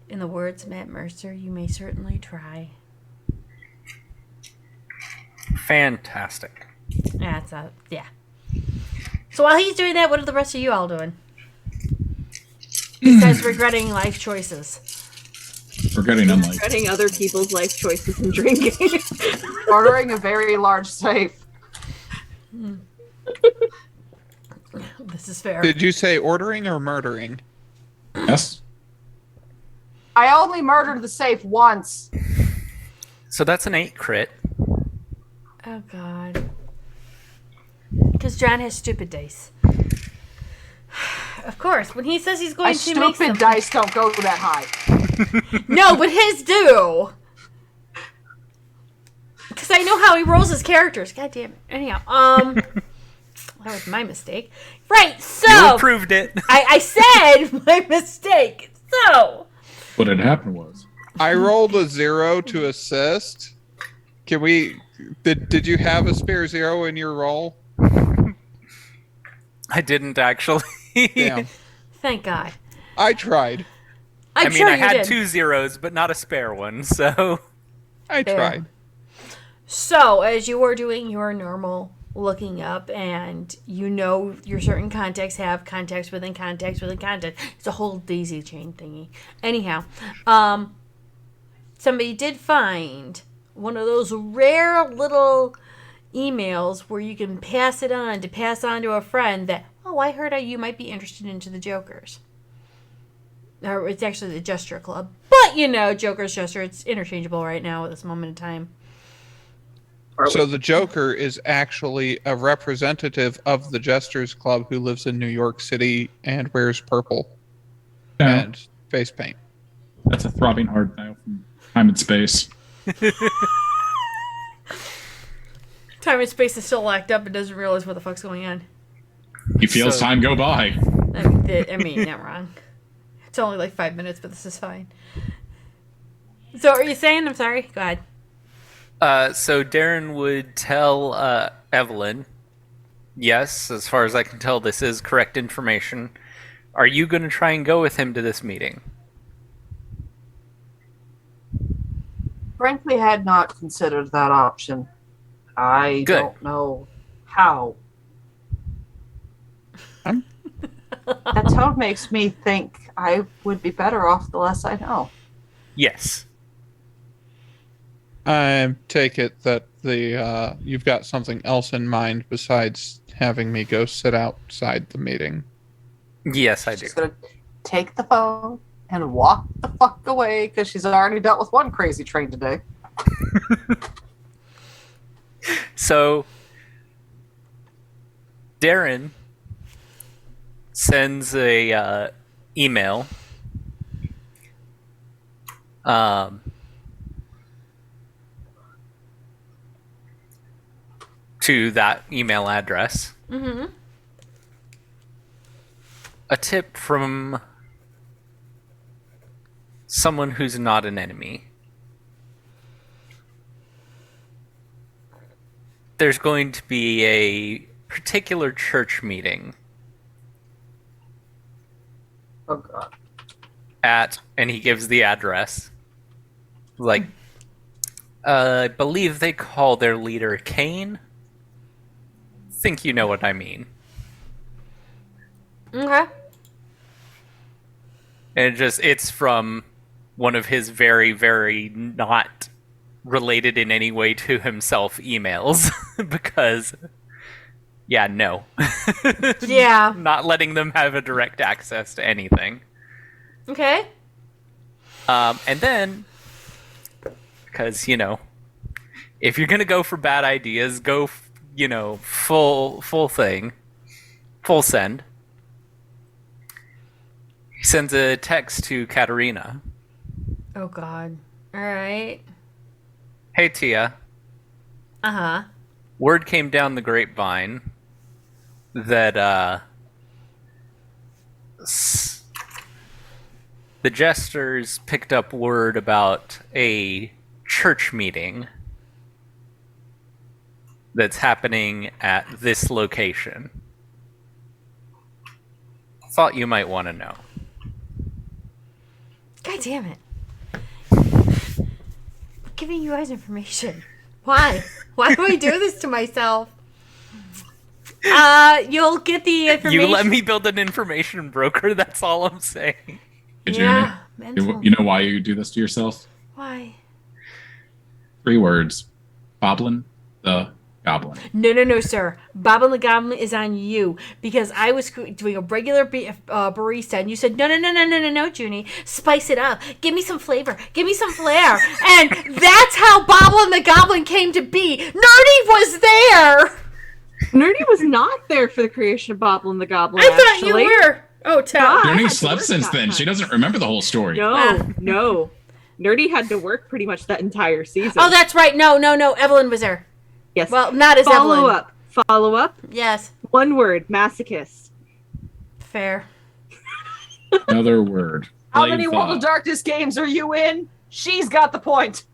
S2: In the words of Matt Mercer, you may certainly try.
S4: Fantastic.
S2: Yeah. So while he's doing that, what are the rest of you all doing? Besides regretting life choices.
S5: Forgetting unlike.
S6: Regretting other people's life choices and drinking.
S3: Ordering a very large safe.
S2: This is fair.
S7: Did you say ordering or murdering?
S5: Yes.
S3: I only murdered the safe once.
S4: So that's an 8 crit.
S2: Oh, God. Because John has stupid dice. Of course, when he says he's going
S3: My
S2: to make
S3: stupid
S2: something...
S3: dice don't go that high.
S2: No, but his do. Because I know how he rolls his characters. God damn it. Anyhow, that was my mistake. Right,
S4: You
S2: so...
S4: approved it.
S2: I said my mistake. So...
S5: What had happened was
S7: I rolled a 0 to assist. Can we? Did you have a spare 0 in your roll?
S4: I didn't actually.
S7: Damn.
S2: Thank God.
S7: I tried.
S2: I'm
S4: I mean,
S2: sure
S4: I
S2: you
S4: had
S2: did.
S4: 2 zeros, but not a spare one, so...
S7: I
S2: Fair.
S7: tried.
S2: So, as you were doing your normal looking up, and your certain contacts have contacts within contacts within contacts. It's a whole daisy chain thingy. Anyhow, somebody did find one of those rare little emails where you can pass on to a friend that, oh, I heard you might be interested into the Jokers. Or it's actually the Gesture Club. But, Joker's Gesture, it's interchangeable right now at this moment in time.
S7: So the Joker is actually a representative of the Jesters Club who lives in New York City and wears purple
S5: Yeah,
S7: and face paint.
S5: that's a throbbing hard dial from time and space.
S2: Time and space is still locked up and doesn't realize what the fuck's going on.
S5: He feels
S4: So-
S5: time go by.
S2: I mean, not wrong. It's only like 5 minutes, but this is fine. So, are you saying? I'm sorry. Go ahead.
S4: So Darren would tell Evelyn, yes, as far as I can tell, this is correct information. Are you going to try and go with him to this meeting?
S3: Frankly, had not considered that option. I
S4: Good.
S3: don't know how.
S7: I'm-
S3: That tone makes me think I would be better off the less I know.
S4: Yes.
S7: I take it that you've got something else in mind besides having me go sit outside the meeting.
S4: Yes, I do.
S3: She's gonna take the phone and walk the fuck away because she's already dealt with one crazy train today.
S4: So, Darren sends a email to that email address.
S2: Mm-hmm.
S4: A tip from someone who's not an enemy. There's going to be a particular church meeting
S3: Oh god.
S4: at, and he gives the address. Like, I believe they call their leader Kane. Think you know what I mean.
S2: Okay.
S4: And it's from one of his very, very not related in any way to himself emails. Because, yeah, no.
S2: Yeah.
S4: Not letting them have a direct access to anything.
S2: Okay.
S4: And then, because, if you're going to go for bad ideas, go, full thing. Full send. He sends a text to Katerina.
S2: Oh God. All right.
S4: Hey, Tia.
S2: Uh-huh.
S4: Word came down the grapevine that, the Jesters picked up word about a church meeting that's happening at this location. Thought you might want to know.
S2: God damn it. I'm giving you guys information. Why? Why do I do this to myself? You'll get the information.
S4: You let me build an information broker, that's all I'm saying.
S5: Hey,
S2: Yeah.
S5: Jeremy,
S2: Mental.
S5: you know why you do this to yourself?
S2: Why?
S5: 3 words. Boblin the Goblin.
S2: No, sir. Bob the Goblin is on you because I was doing a regular barista and you said, no, Junie. Spice it up. Give me some flavor. Give me some flair. And that's how Bob the Goblin came to be. Nerdy was there.
S6: Nerdy was not there for the creation of Bobble and the Goblin.
S2: I thought
S6: actually.
S2: you were. Oh, tell.
S6: God. I
S5: Journey
S6: had to
S5: slept
S6: work
S5: since
S6: that
S5: then.
S6: time.
S5: She doesn't remember the whole story.
S6: No. Nerdy had to work pretty much that entire season.
S2: Oh, that's right. No. Evelyn was there.
S6: yes.
S2: Well, not as
S6: Follow
S2: Evelyn.
S6: Follow up.
S2: Yes.
S6: One word. Masochist.
S2: Fair.
S5: Another word.
S3: How
S5: Played
S3: many World of
S5: thought.
S3: Darkness games are you in? She's got the point.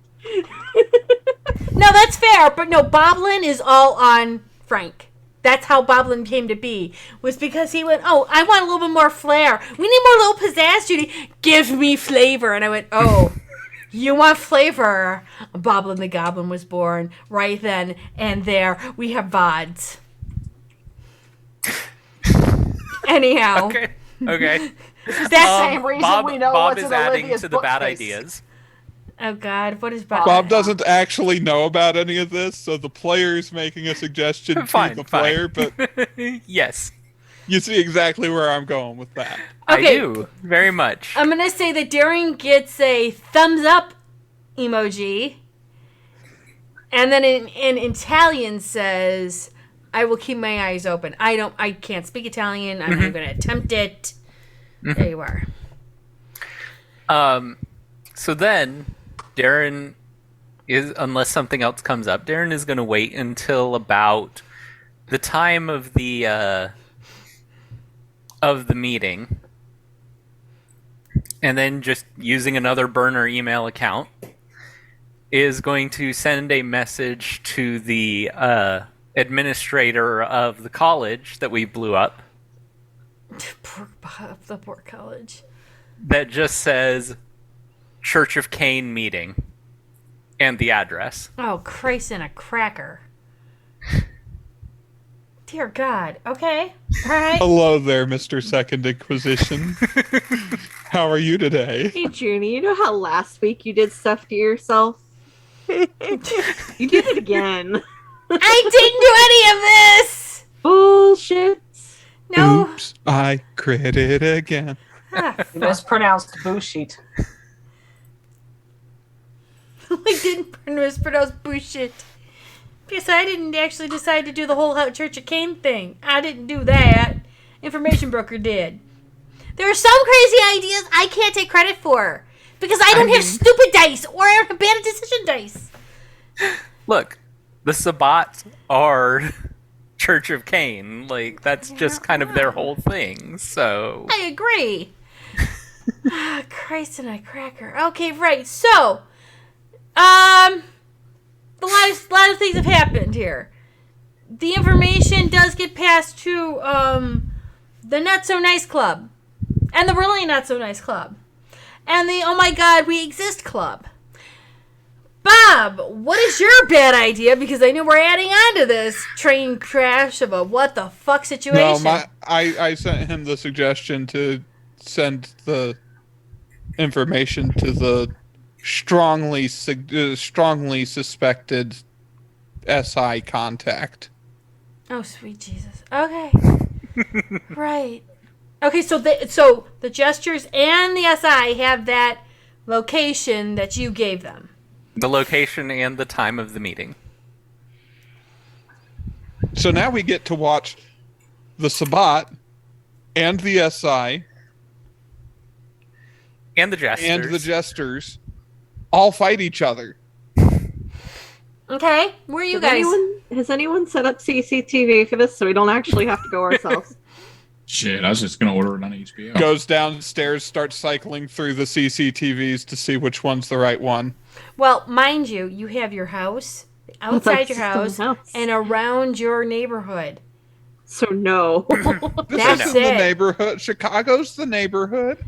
S2: No, that's fair. But no, Boblin is all on Frank. That's how Boblin came to be. Was because he went, oh, I want a little bit more flair. We need more little pizzazz, Judy. Give me flavor. And I went, oh, you want flavor? Boblin the Goblin was born right then and there. We have VODs. Anyhow.
S4: Okay.
S3: It's the same reason we know
S4: Bob
S3: what's
S4: is
S3: in
S4: adding
S3: Olivia's
S4: to the bad
S3: bookcase.
S4: ideas.
S2: Oh, God. What is Bob?
S7: Bob doesn't actually know about any of this, so the player's making a suggestion to
S4: Fine,
S7: the
S4: fine.
S7: player, but
S4: Yes,
S7: you see exactly where I'm going with that.
S2: Okay.
S4: I do very much.
S2: I'm going to say that Daring gets a thumbs up emoji. And then in Italian says, I will keep my eyes open. I can't speak Italian. I'm not going to attempt it. There you are.
S4: So then, Darren is, unless something else comes up, Darren is going to wait until about the time of the meeting, and then just using another burner email account, is going to send a message to the administrator of the college that we blew up
S2: Poor Bob, the poor college.
S4: that just says Church of Cain meeting and the address.
S2: Oh, Christ and a cracker. Dear God. Okay. All right.
S7: Hello there, Mr. Second Inquisition. How are you today?
S6: Hey, Junie, you know how last week you did stuff to yourself? You did it again.
S2: I didn't do any of this!
S6: Fool. bullshit.
S2: No.
S7: Oops, I crit it again.
S2: Ah,
S3: You mispronounced bullshit.
S2: I didn't mispronounce bullshit. Because I didn't actually decide to do the whole Church of Cain thing. I didn't do that. Information broker did. There are some crazy ideas I can't take credit for. Because I don't have stupid dice or I don't have bad decision dice.
S4: Look, the Sabbats are Church of Cain. Like, that's just kind of their whole thing, so...
S2: I agree. Christ and a cracker. Okay, right. So, a lot of things have happened here. The information does get passed to the Not So Nice Club and the Really Not So Nice Club and the Oh My God We Exist Club. Bob, what is your bad idea? Because I know we're adding on to this train crash of a what the fuck situation.
S7: No, I sent him the suggestion to send the information to the strongly suspected SI contact.
S2: Oh, sweet Jesus. Okay. Right. Okay, so the gestures and the SI have that location that you gave them.
S4: The location and the time of the meeting.
S7: So now we get to watch the Sabbat and the SI
S4: And the Jesters.
S7: all fight each other.
S2: Okay, where are you guys?
S6: Has anyone set up CCTV for this so we don't actually have to go ourselves?
S5: Shit, I was just gonna order it on HBO.
S7: Goes downstairs, starts cycling through the CCTVs to see which one's the right one.
S2: Well, mind you, you have your house, outside your
S6: System's
S2: house, and around your neighborhood.
S6: So no.
S7: This
S2: That's
S7: isn't the
S2: it.
S7: neighborhood. Chicago's the neighborhood.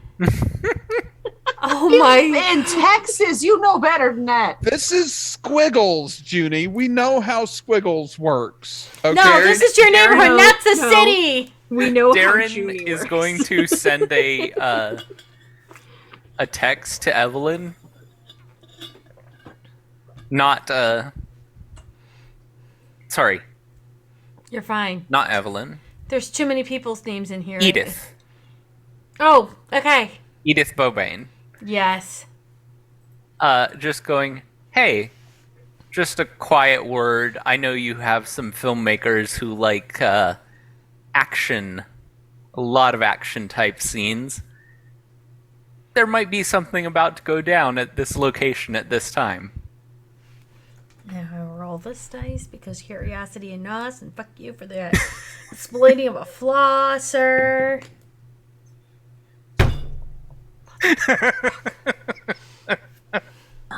S2: Oh my!
S3: In Texas, you know better than that.
S7: This is Squiggles, Junie. We know how Squiggles works. Okay?
S2: No, this is your neighborhood,
S6: No,
S2: not the
S6: no.
S2: city.
S6: We know how
S4: Darren
S6: Junie
S4: is
S6: works.
S4: going to send a text to Evelyn. Not sorry,
S2: You're fine.
S4: not Evelyn.
S2: There's too many people's names in here.
S4: Edith.
S2: Oh, okay.
S4: Edith Bobane.
S2: Yes.
S4: Just going, hey, just a quiet word. I know you have some filmmakers who like action, a lot of action type scenes. There might be something about to go down at this location at this time.
S2: Now I roll this dice because curiosity and us, and fuck you for that exploiting of a flaw, sir.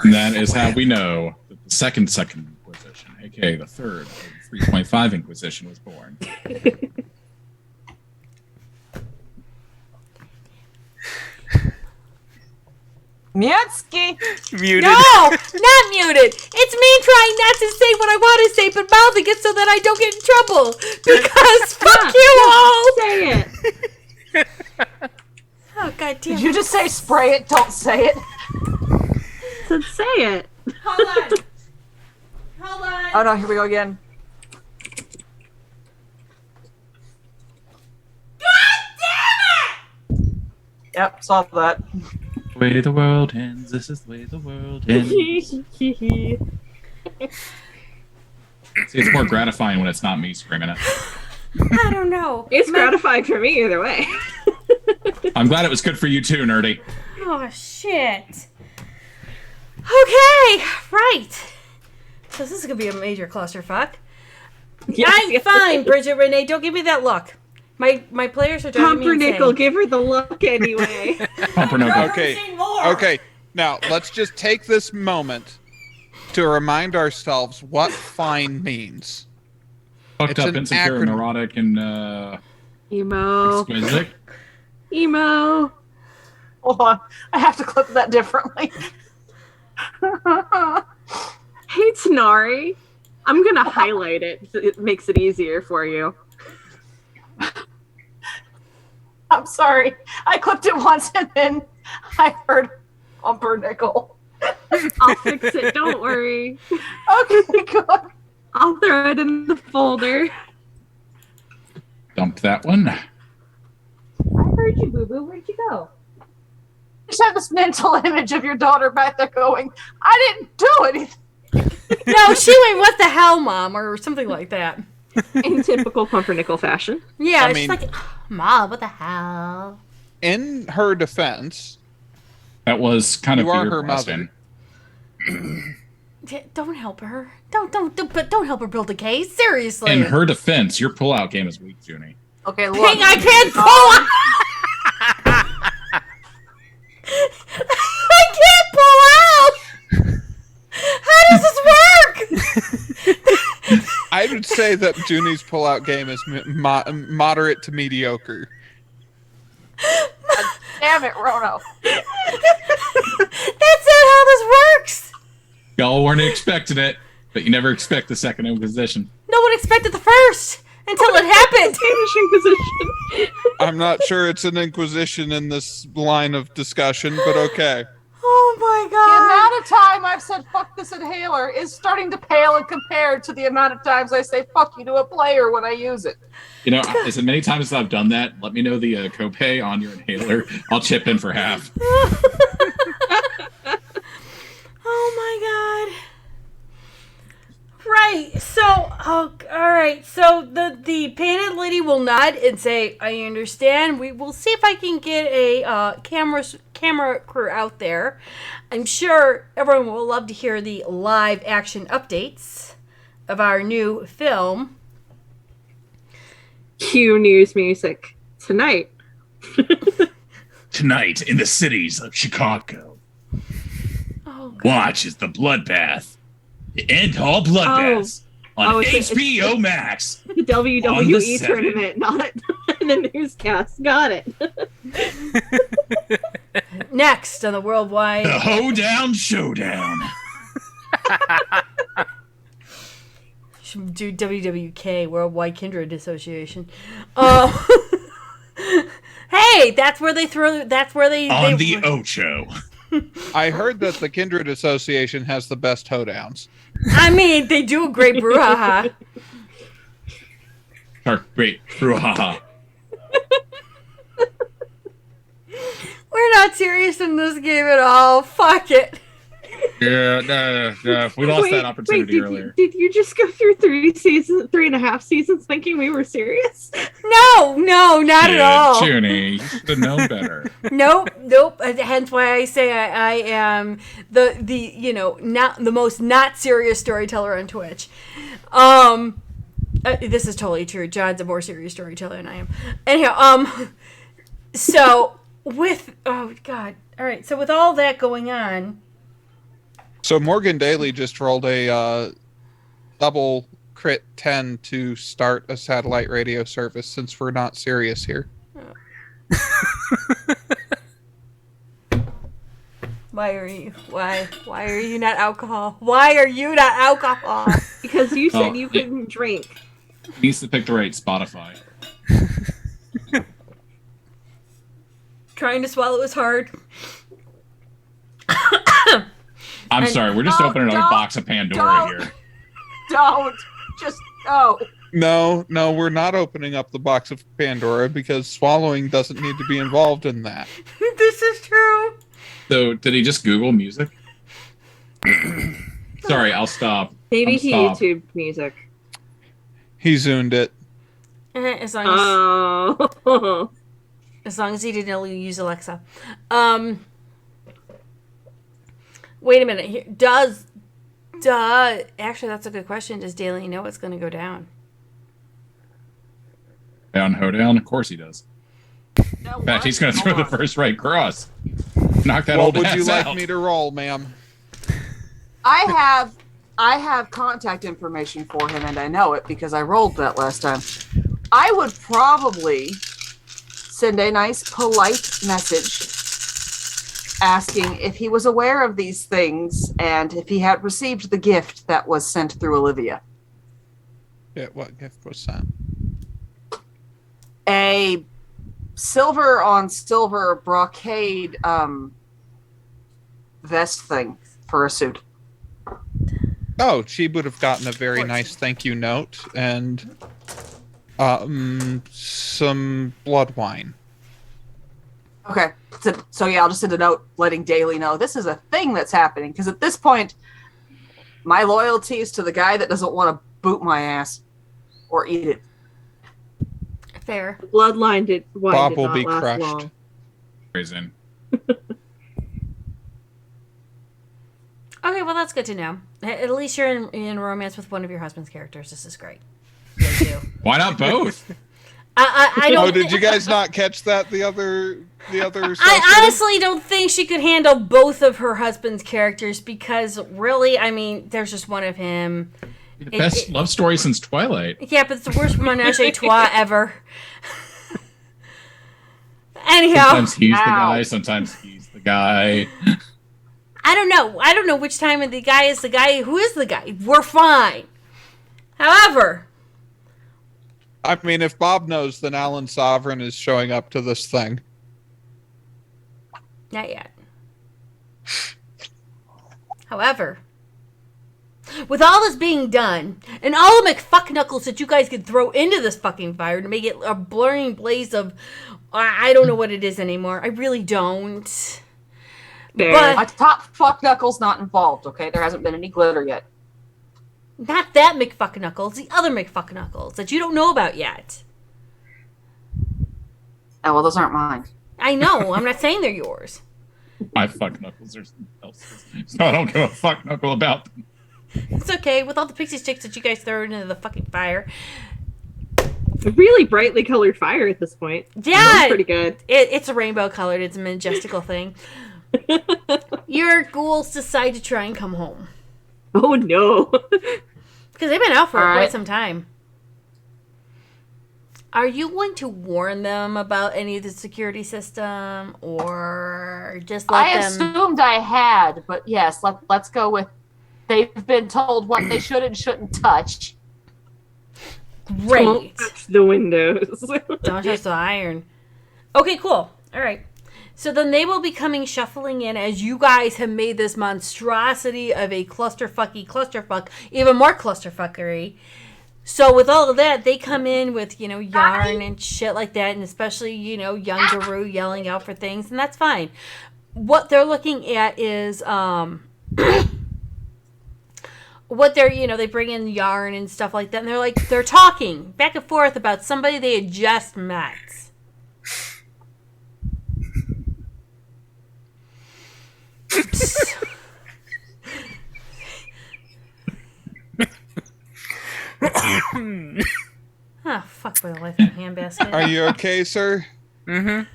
S5: And that is how we know that the second Inquisition, aka the third of the 3.5 Inquisition, was born.
S3: Mietsky.
S4: Muted.
S2: No, not muted. It's me trying not to say what I want to say, but mouthing it so that I don't get in trouble. Because fuck you all.
S6: Say it.
S2: Oh god damn.
S3: Did you just say spray it, don't say it?
S6: Said say it.
S2: Hold on. Hold on.
S3: Oh no, here we go again. Yep, saw that.
S5: The way the world ends, this is the way the world ends. See, it's more gratifying when it's not me screaming it.
S2: I don't know.
S6: It's gratifying for me either way.
S5: I'm glad it was good for you too, Nerdy.
S2: Oh shit. Okay, right. So this is gonna be a major clusterfuck. I'm fine, Bridget Renee. Don't give me that look. My players are driving me
S6: Pumpernickel,
S2: insane.
S6: give her the look anyway.
S5: Pumpernickel.
S7: Okay, now let's just take this moment to remind ourselves what fine means.
S5: Fucked
S7: It's
S5: up,
S7: an
S5: insecure,
S7: acronym.
S5: neurotic, and
S6: Emo.
S5: exquisite.
S6: Emo.
S3: Hold on, I have to clip that differently.
S6: Hey, Tanari. I'm going to highlight it. So it makes it easier for you.
S3: I'm sorry. I clipped it once and then I heard pumpernickel.
S6: I'll fix it. Don't worry.
S3: Okay, good.
S6: I'll throw it in the folder.
S5: Dump that one.
S6: I heard you, Boo Boo. Where'd you go?
S3: just have this mental image of your daughter back there going, I didn't do anything.
S2: No, she went, what the hell, Mom? Or something like that.
S6: In typical Pumpernickel fashion.
S2: Yeah,
S7: I
S2: she's
S7: mean-
S2: like, Mom, what the hell?
S7: In her defense,
S5: That was kind of
S7: You are
S5: your
S7: her
S5: question.
S2: Don't help her. Don't help her build a case. Seriously.
S5: In her defense, your pullout game is weak, Junie.
S3: Okay, look.
S2: Hang, I can't pull out. I can't pull out. How does this work?
S7: I would say that Junie's pullout game is moderate to mediocre.
S3: Damn it, Rono.
S2: That's not how this works.
S5: Y'all weren't expecting it, but you never expect the second Inquisition.
S2: No one expected the first until it happened.
S6: Spanish Inquisition.
S7: I'm not sure it's an inquisition in this line of discussion, but okay.
S2: Oh my
S3: The
S2: god.
S3: amount of time I've said fuck this inhaler is starting to pale and compared to the amount of times I say fuck you to a player when I use it.
S5: You know, as many times as I've done that, let me know the copay on your inhaler. I'll chip in for half.
S2: Oh my god. Right. So, all right. So the painted lady will nod and say, "I understand. We will see if I can get a camera crew out there. I'm sure everyone will love to hear the live action updates of our new film."
S6: Cue news music. Tonight.
S5: Tonight, in the cities of Chicago,
S2: Oh god.
S5: watch as the bloodbath. End all bloodbaths on
S6: Oh, it's-
S5: HBO Max.
S6: The WWE
S5: On the 7th.
S6: tournament, not the newscast. Got it.
S2: Next on the worldwide.
S5: The Hoedown Showdown.
S2: Should do WWK, Worldwide Kindred Association. Hey, that's where they throw. That's where they
S5: On
S2: they,
S5: the Ocho.
S7: I heard that the Kindred Association has the best hoedowns.
S2: I mean, they do a great brouhaha.
S5: Or, wait, brouhaha.
S2: We're not serious in this game at all. Fuck it.
S5: Yeah, no. We lost that opportunity
S6: did
S5: earlier.
S6: Did you just go through 3.5 seasons thinking we were serious?
S2: No, not at all.
S5: Junie, you should have known better.
S2: Nope. Hence why I say I am the not the most not serious storyteller on Twitch. This is totally true. John's a more serious storyteller than I am. Anyhow, so with oh god, all right. So with all that going on,
S7: So Morgan Daly just rolled a double crit 10 to start a satellite radio service since we're not serious here.
S2: why are you not alcohol? Why are you not alcohol?
S6: Because you said
S5: Oh,
S6: you
S5: yeah.
S6: couldn't drink.
S5: He needs to pick the right Spotify.
S2: Trying to swallow is hard.
S5: I'm sorry, we're just
S3: No,
S5: opening another
S3: don't,
S5: box of Pandora
S3: don't.
S5: here.
S3: Don't. Just go.
S7: No, we're not opening up the box of Pandora because swallowing doesn't need to be involved in that.
S2: This is true.
S5: So, did he just Google music? Sorry, I'll stop.
S6: Maybe
S5: I'm
S6: he
S5: stop.
S6: YouTube music.
S7: He zoomed it.
S2: As long
S6: Oh.
S2: as long as he didn't use Alexa. Wait a minute. Here, actually, that's a good question. Does Daly know it's going to go down?
S5: On Hoedown? Of course he does.
S3: No,
S5: In fact, he's going to throw the first right cross. Knock that
S7: What
S5: old
S7: would
S5: ass
S7: you like
S5: out.
S7: me to roll, ma'am?
S3: I have contact information for him, and I know it because I rolled that last time. I would probably send a nice, polite message asking if he was aware of these things and if he had received the gift that was sent through Olivia.
S7: Yeah, what gift was that?
S3: A silver on silver brocade vest thing for a suit.
S7: Oh, she would have gotten a very nice thank you note, and Some blood wine.
S3: Okay. So yeah, I'll just send a note letting Daly know this is a thing that's happening. Because at this point, my loyalty is to the guy that doesn't want to boot my ass or eat it.
S2: Fair.
S6: Bloodline did
S7: Bob
S6: did
S7: will
S6: not
S7: be
S6: last
S7: crushed.
S6: long.
S5: Poison.
S2: Okay, well that's good to know. At least you're in romance with one of your husband's characters. This is great. Yeah, you do.
S5: Why not both?
S2: I don't.
S7: Oh, did you guys not catch that the other
S2: I
S7: session?
S2: honestly don't think she could handle both of her husband's characters because really, I mean, there's just one of him.
S5: The best love story since Twilight.
S2: Yeah, but it's the worst menage a trois ever. Anyhow,
S5: Sometimes he's the guy, sometimes he's the guy.
S2: I don't know. I don't know which time the guy is the guy. Who is the guy? We're fine. However,
S7: I mean, if Bob knows, then Alan Sovereign is showing up to this thing.
S2: not yet. However, with all this being done, and all the McFucknuckles that you guys could throw into this fucking fire to make it a blurring blaze of, I don't know what it is anymore. I really don't.
S6: Fair.
S2: But
S3: My top fuck knuckles not involved. Okay, there hasn't been any glitter yet.
S2: not that McFucknuckles, the other McFucknuckles that you don't know about yet.
S3: Oh well, those aren't mine.
S2: I know. I'm not saying they're yours.
S5: My fuck knuckles are something else. So I don't give a fuck knuckle about them.
S2: It's okay. With all the pixie sticks that you guys throw into the fucking fire.
S6: A really brightly colored fire at this point.
S2: Yeah.
S6: That's pretty good.
S2: It's a rainbow colored. It's a majestical thing. Your ghouls decide to try and come home.
S6: Oh no.
S2: Because they've been out for
S3: All
S2: quite
S3: right.
S2: some time. Are you going to warn them about any of the security system, or just let
S3: I
S2: them?
S3: assumed I had, but yes, let's go with. They've been told what they should and shouldn't touch.
S6: Don't
S2: Great.
S6: touch the windows.
S2: Don't touch the iron. Okay, cool. All right. So then they will be coming shuffling in as you guys have made this monstrosity of a clusterfuck, even more clusterfuckery. So with all of that, they come in with, yarn and shit like that, and especially, young Guru yelling out for things, and that's fine. What they're looking at is, what they're, they bring in yarn and stuff like that, and they're talking back and forth about somebody they had just met. Ah, fuck my life in a handbasket.
S7: Are you okay, sir?
S4: Mm-hmm.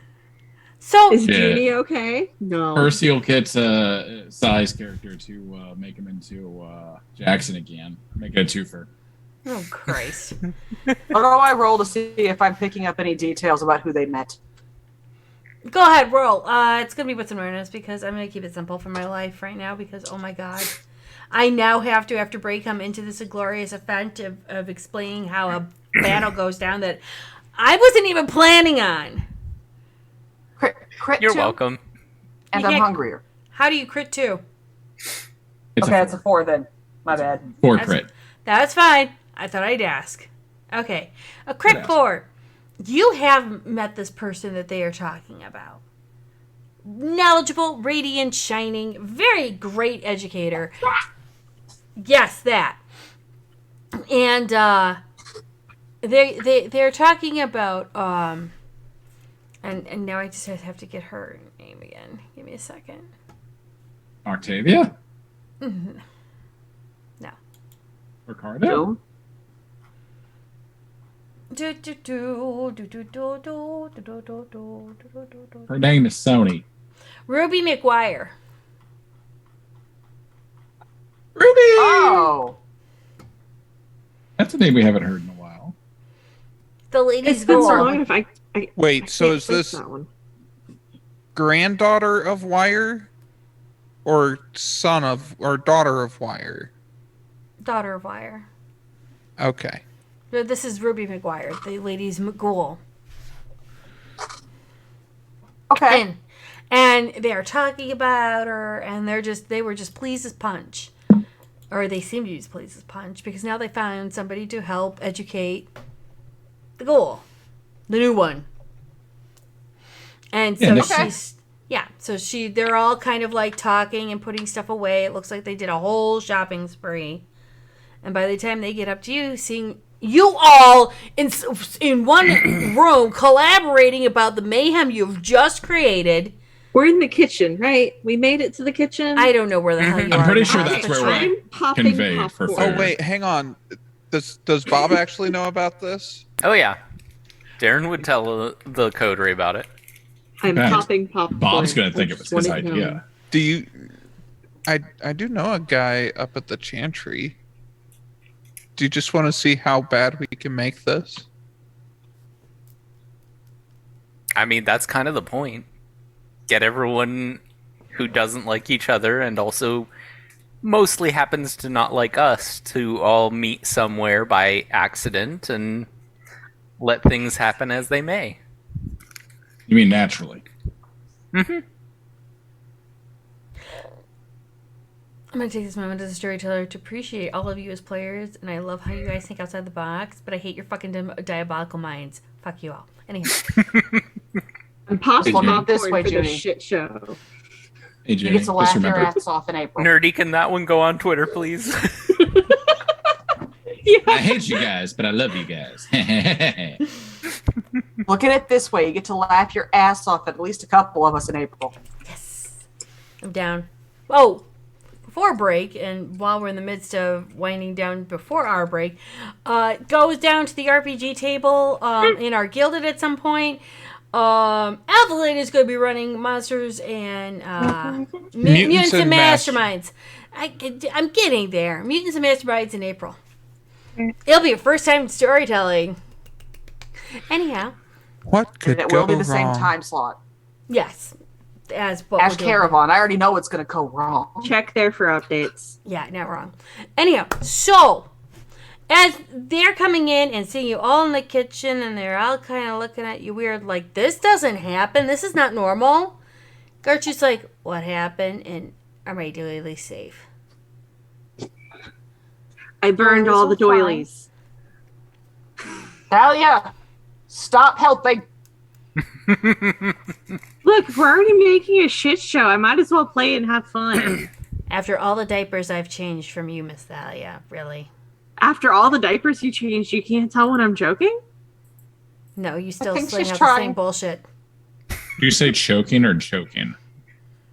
S2: So,
S6: Is
S5: Yeah.
S6: Jeannie okay? No.
S5: Percy will get Sai's character to make him into Jackson again. Make it a twofer.
S2: oh Christ.
S3: What do I roll to see if I'm picking up any details about who they met?
S2: Go ahead, roll. It's gonna be wits and awareness because I'm gonna keep it simple for my life right now because oh my god, I now have to after break come into this glorious event of explaining how a battle goes down that I wasn't even planning on.
S3: Crit
S4: You're
S3: two,
S4: welcome.
S3: And
S2: You
S3: I'm
S2: can't-
S3: hungrier.
S2: How do you crit 2?
S5: It's
S3: Okay,
S5: a
S3: that's a 4 then. My bad.
S5: 4
S2: That's-
S5: crit.
S2: That's fine. I thought I'd ask. Okay, a crit
S5: Good
S2: 4. You have met this person that they are talking about. Knowledgeable, radiant, shining, very great educator. Yes, that. And they're talking about and now I just have to get her name again. Give me a second.
S5: Octavia?
S2: No.
S5: Ricardo?
S3: Joe?
S5: Her name is Sony.
S2: Ruby McGuire.
S5: Ruby!
S3: Oh!
S5: That's a name we haven't heard in a while.
S2: The ladies
S6: It's been so
S2: go.
S6: long if I
S7: Wait, so
S6: can't
S7: is
S6: place
S7: this
S6: that one.
S7: granddaughter of Wire, or son of, or daughter of Wire?
S2: Daughter of Wire.
S7: Okay.
S2: This is Ruby McGuire, the ladies McGool.
S3: Okay.
S2: And they are talking about her, and they were just pleased as punch. Or they seem to be pleased as punch, because now they found somebody to help educate the ghoul, the new one. And so
S5: Yeah,
S3: okay.
S2: they're all kind of like talking and putting stuff away. It looks like they did a whole shopping spree. And by the time they get up to you, seeing you all in one room collaborating about the mayhem you've just created.
S6: We're in the kitchen, right? We made it to the kitchen.
S2: I don't know where the hell you are.
S5: I'm pretty
S2: in the
S5: sure
S2: house,
S5: that's
S2: but
S5: where
S2: sure.
S5: we're
S6: I'm popping
S5: conveyed for
S6: popcorn.
S5: fair.
S7: Oh wait, hang on. Does Bob actually know about this?
S4: Oh yeah, Darren would tell the coterie about it.
S6: I'm
S5: Yeah.
S6: popping popcorn.
S5: Bob's gonna
S6: I
S5: think it
S6: just
S5: was his
S6: wanted to know.
S5: idea.
S7: Do you? I do know a guy up at the Chantry. Do you just want to see how bad we can make this?
S4: I mean, that's kind of the point. Get everyone who doesn't like each other and also mostly happens to not like us to all meet somewhere by accident and let things happen as they may.
S5: You mean naturally?
S2: I'm going to take this moment as a storyteller to appreciate all of you as players, and I love how you guys think outside the box, but I hate your fucking diabolical minds. Fuck you all. Anyhow.
S6: I'm popping
S5: Look at
S6: popcorn
S3: this way,
S6: for
S3: Judy.
S6: the shit show.
S5: Hey,
S3: You
S5: Jimmy,
S3: get to
S5: just
S3: laugh your
S5: remember,
S3: ass off in April.
S4: Nerdy, can that one go on Twitter, please?
S5: I hate you guys, but I love you guys.
S3: Look at it this way: you get to laugh your ass off at least a couple of us in April.
S2: Yes. I'm down. Oh, before break, and while we're in the midst of winding down before our break, goes down to the RPG table in our Guilded at some point. Evelyn is going to be running Monsters and Mutants and Masterminds. I'm getting there. Mutants and Masterminds in April. It'll be a first time storytelling. Anyhow,
S7: What could
S3: And it
S7: go
S3: will be the
S7: wrong?
S3: same time slot.
S2: yes. As what
S3: Ash
S2: we're doing.
S3: Caravan. I already know what's going to go wrong.
S6: Check there for updates.
S2: Yeah, not wrong. Anyhow, so as they're coming in and seeing you all in the kitchen and they're all kind of looking at you weird, like, this doesn't happen. This is not normal. Gertrude's like, what happened? And am I really safe?
S6: I burned all the doilies.
S3: Thalia, stop helping.
S6: Look, we're already making a shit show. I might as well play and have fun.
S2: After all the diapers I've changed from you, Miss Thalia, really?
S6: After all the diapers you changed, you can't tell when I'm joking?
S2: No, you still
S3: think
S2: sling
S3: she's
S2: out the
S3: trying.
S2: same bullshit.
S5: Do you say choking or choking?
S3: I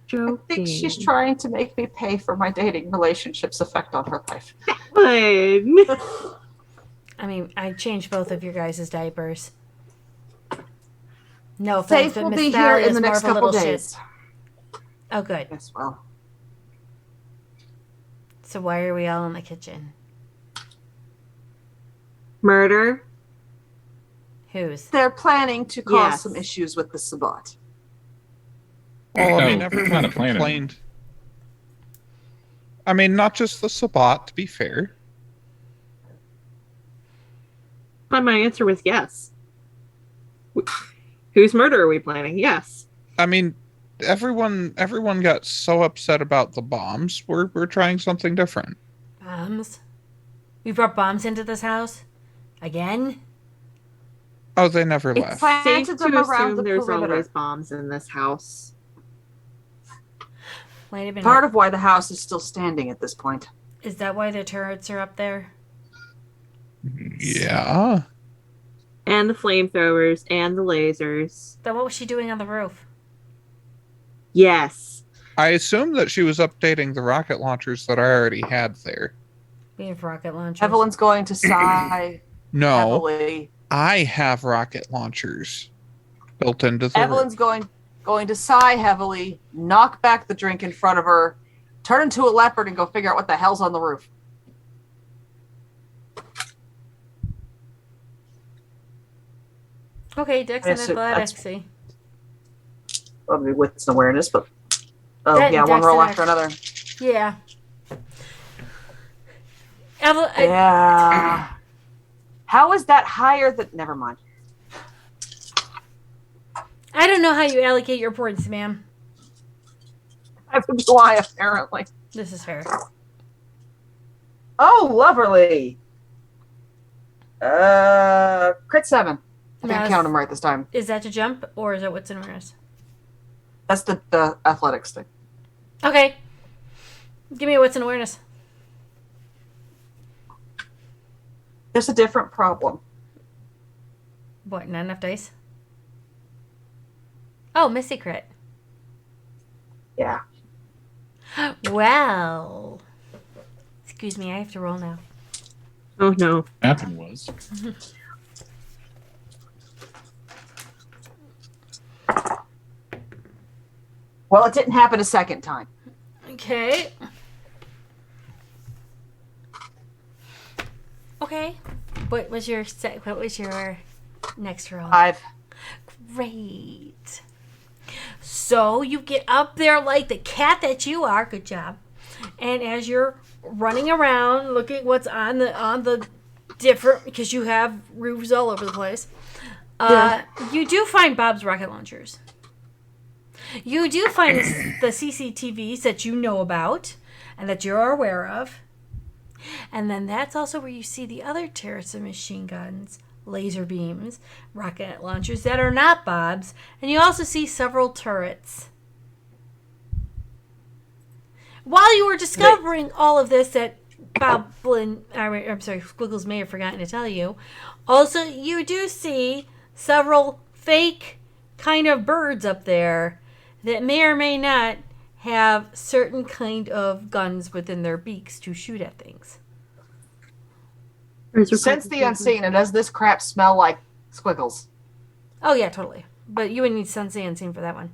S6: Joking.
S3: think she's trying to make me pay for my dating relationship's effect on her life.
S6: Fun.
S2: I mean, I changed both of your guys' diapers. No offense,
S3: Faith
S2: but
S3: will
S2: Miss
S3: be here
S2: Thalia's
S3: in the
S2: more
S3: next
S2: of a
S3: couple
S2: little
S3: days.
S2: shit. Oh, good.
S3: Yes, well,
S2: So why are we all in the kitchen?
S6: Murder.
S2: Whose?
S3: they're planning to cause
S6: Yes.
S3: some issues with the Sabbat.
S7: Well, I
S5: Oh,
S7: mean,
S5: not
S7: everyone
S5: a planet.
S7: complained. I mean, not just the Sabbat, to be fair.
S6: But my answer was yes. Whose murder are we planning? Yes.
S7: I mean, everyone got so upset about the bombs. We're trying something different.
S2: Bombs? We brought bombs into this house? Again?
S7: Oh, they never
S3: It's
S7: left.
S6: Safe
S3: planted
S6: to
S3: them around
S6: assume
S3: the
S6: there's
S3: perimeter.
S6: always bombs in this house.
S2: Might have been.
S3: Part of why the house is still standing at this point.
S2: Is that why the turrets are up there?
S7: Yeah.
S6: And the flamethrowers and the lasers.
S2: Then what was she doing on the roof?
S6: Yes.
S7: I assume that she was updating the rocket launchers that I already had there.
S2: Being for rocket launchers.
S3: Evelyn's going to sigh
S7: No,
S3: heavily.
S7: I have rocket launchers built into the
S3: Evelyn's going to sigh heavily, knock back the drink in front of her, turn into a leopard, and go figure out what the hell's on the roof.
S2: Okay, Dex and
S3: Yes, that's-
S2: athletics. See.
S3: Probably wits and awareness, but
S2: That-
S3: yeah, one
S2: Dex
S3: roll
S2: and
S3: after another.
S2: Yeah. Evelyn,
S3: Yeah. How is that higher than? Never mind.
S2: I don't know how you allocate your points, ma'am.
S3: I have to lie, apparently.
S2: This is fair.
S3: Oh, lovely. Crit 7. I think
S2: Now
S3: I counted them right this time.
S2: Is that to jump, or is it what's in awareness?
S3: That's the athletics thing.
S2: Okay. Give me a what's in awareness.
S3: There's a different problem.
S2: What, not enough dice? Oh, Missy crit.
S3: Yeah.
S2: Well. Excuse me, I have to roll now.
S6: Oh no.
S5: Happened was.
S3: Well, it didn't happen a second time.
S2: Okay. Okay. What was your next roll?
S3: 5.
S2: Great. So you get up there like the cat that you are. Good job. And as you're running around, looking what's on the different, because you have roofs all over the place. You do find Bob's rocket launchers. You do find the CCTVs that you know about and that you're aware of. And then that's also where you see the other turrets and machine guns, laser beams, rocket launchers that are not Bob's. And you also see several turrets. While you were discovering all of this that Squiggles may have forgotten to tell you, also you do see several fake kind of birds up there that may or may not have certain kind of guns within their beaks to shoot at things.
S3: Sense the unseen, and does this crap smell like squiggles?
S2: Oh yeah, totally. But you would need sense the unseen for that one.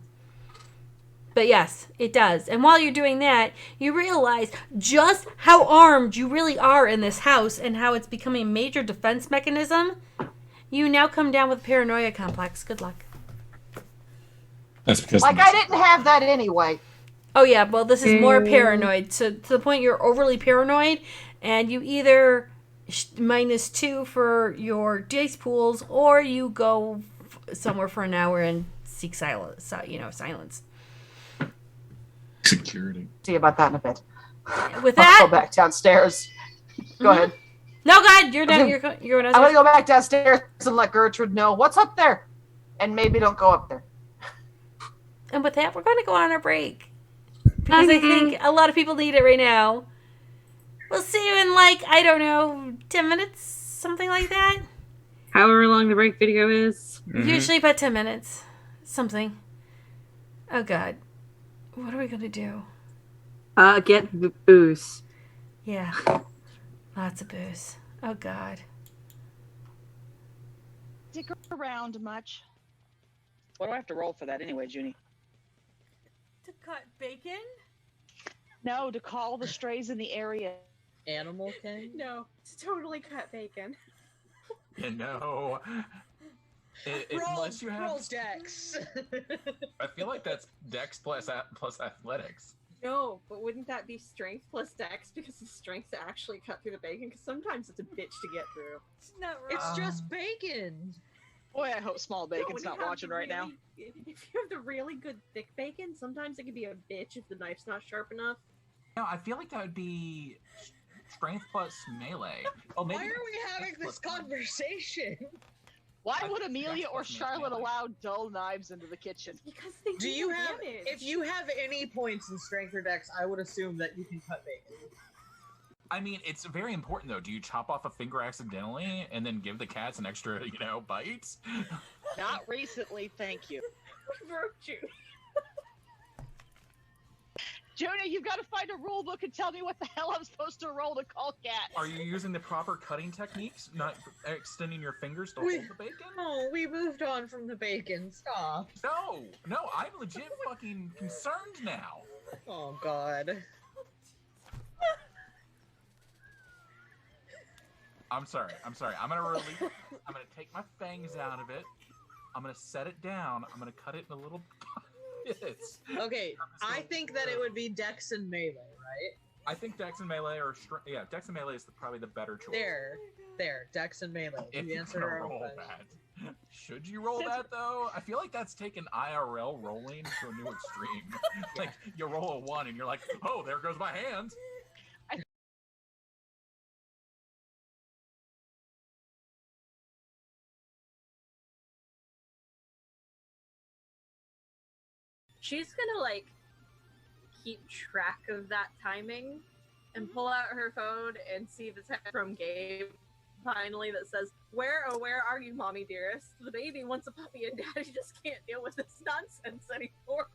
S2: But yes, it does. And while you're doing that, you realize just how armed you really are in this house and how it's becoming a major defense mechanism. You now come down with paranoia complex. Good luck.
S5: That's because
S3: Like, I didn't have that anyway.
S2: Oh yeah, well this is more paranoid. So to the point you're overly paranoid, and you either -2 for your dice pools, or you go somewhere for an hour and seek silence. Silence.
S5: security.
S3: See about that in a bit.
S2: With
S3: I'll
S2: that,
S3: go back downstairs. Go ahead.
S2: no, God, you're done. You're going
S3: I'm gonna
S2: downstairs.
S3: go back downstairs and let Gertrude know what's up there, and maybe don't go up there.
S2: And with that, we're going to go on our break because I think a lot of people need it right now. We'll see you in 10 minutes, something like that.
S6: However long the break video is.
S2: Usually about 10 minutes, something. Oh God, what are we gonna do?
S6: Get booze.
S2: Yeah, lots of booze. Oh God.
S8: Stick around much. What do I have to roll for that anyway, Junie?
S2: To cut bacon?
S8: No, to call the strays in the area.
S9: Animal King?
S10: No, to totally cut bacon.
S11: No. Unless you have
S9: roll Dex.
S11: I feel like that's Dex plus athletics.
S10: No, but wouldn't that be strength plus dex because the strength to actually cut through the bacon? Because sometimes it's a bitch to get through.
S9: It's not right. It's just bacon.
S8: Boy, I hope Small Bacon's
S10: when you
S8: not
S10: have
S8: watching
S10: the
S8: right now.
S10: If you have the really good thick bacon, sometimes it can be a bitch if the knife's not sharp enough.
S11: No, I feel like that would be strength plus melee. Oh, maybe
S9: Why are we having this conversation?
S8: Why would Amelia
S11: Dex
S8: or
S11: plus
S8: Charlotte
S11: melee.
S8: allow dull knives into the kitchen?
S10: Because they
S9: Do you have?
S10: damage.
S9: If you have any points in strength or Dex, I would assume that you can cut bacon.
S11: I mean, it's very important though. Do you chop off a finger accidentally and then give the cats an extra, bite?
S8: Not recently, thank you.
S10: We broke you.
S8: Jonah, you've got to find a rule book and tell me what the hell I'm supposed to roll to call cats.
S11: Are you using the proper cutting techniques? Not extending your fingers to hold the bacon?
S9: Oh, we moved on from the bacon. Stop.
S11: No, I'm legit fucking concerned now.
S9: Oh God.
S11: I'm sorry. I'm gonna take my fangs out of it. I'm gonna set it down. I'm gonna cut it in a little bits.
S9: Okay, I think that it would be Dex and melee, right?
S11: I think Dex and melee Dex and melee is probably the better choice.
S9: There, Dex and melee.
S11: If
S9: You
S11: you're
S9: answered
S11: gonna
S9: our own
S11: roll
S9: question.
S11: that. Should you roll that though? I feel like that's taken IRL rolling to a new extreme. Like you roll a 1 and you're like, oh, there goes my hand.
S10: she's gonna like keep track of that timing and pull out her phone and see if it's from Gabe finally that says, where are you, mommy dearest? The baby wants a puppy and daddy just can't deal with this nonsense anymore.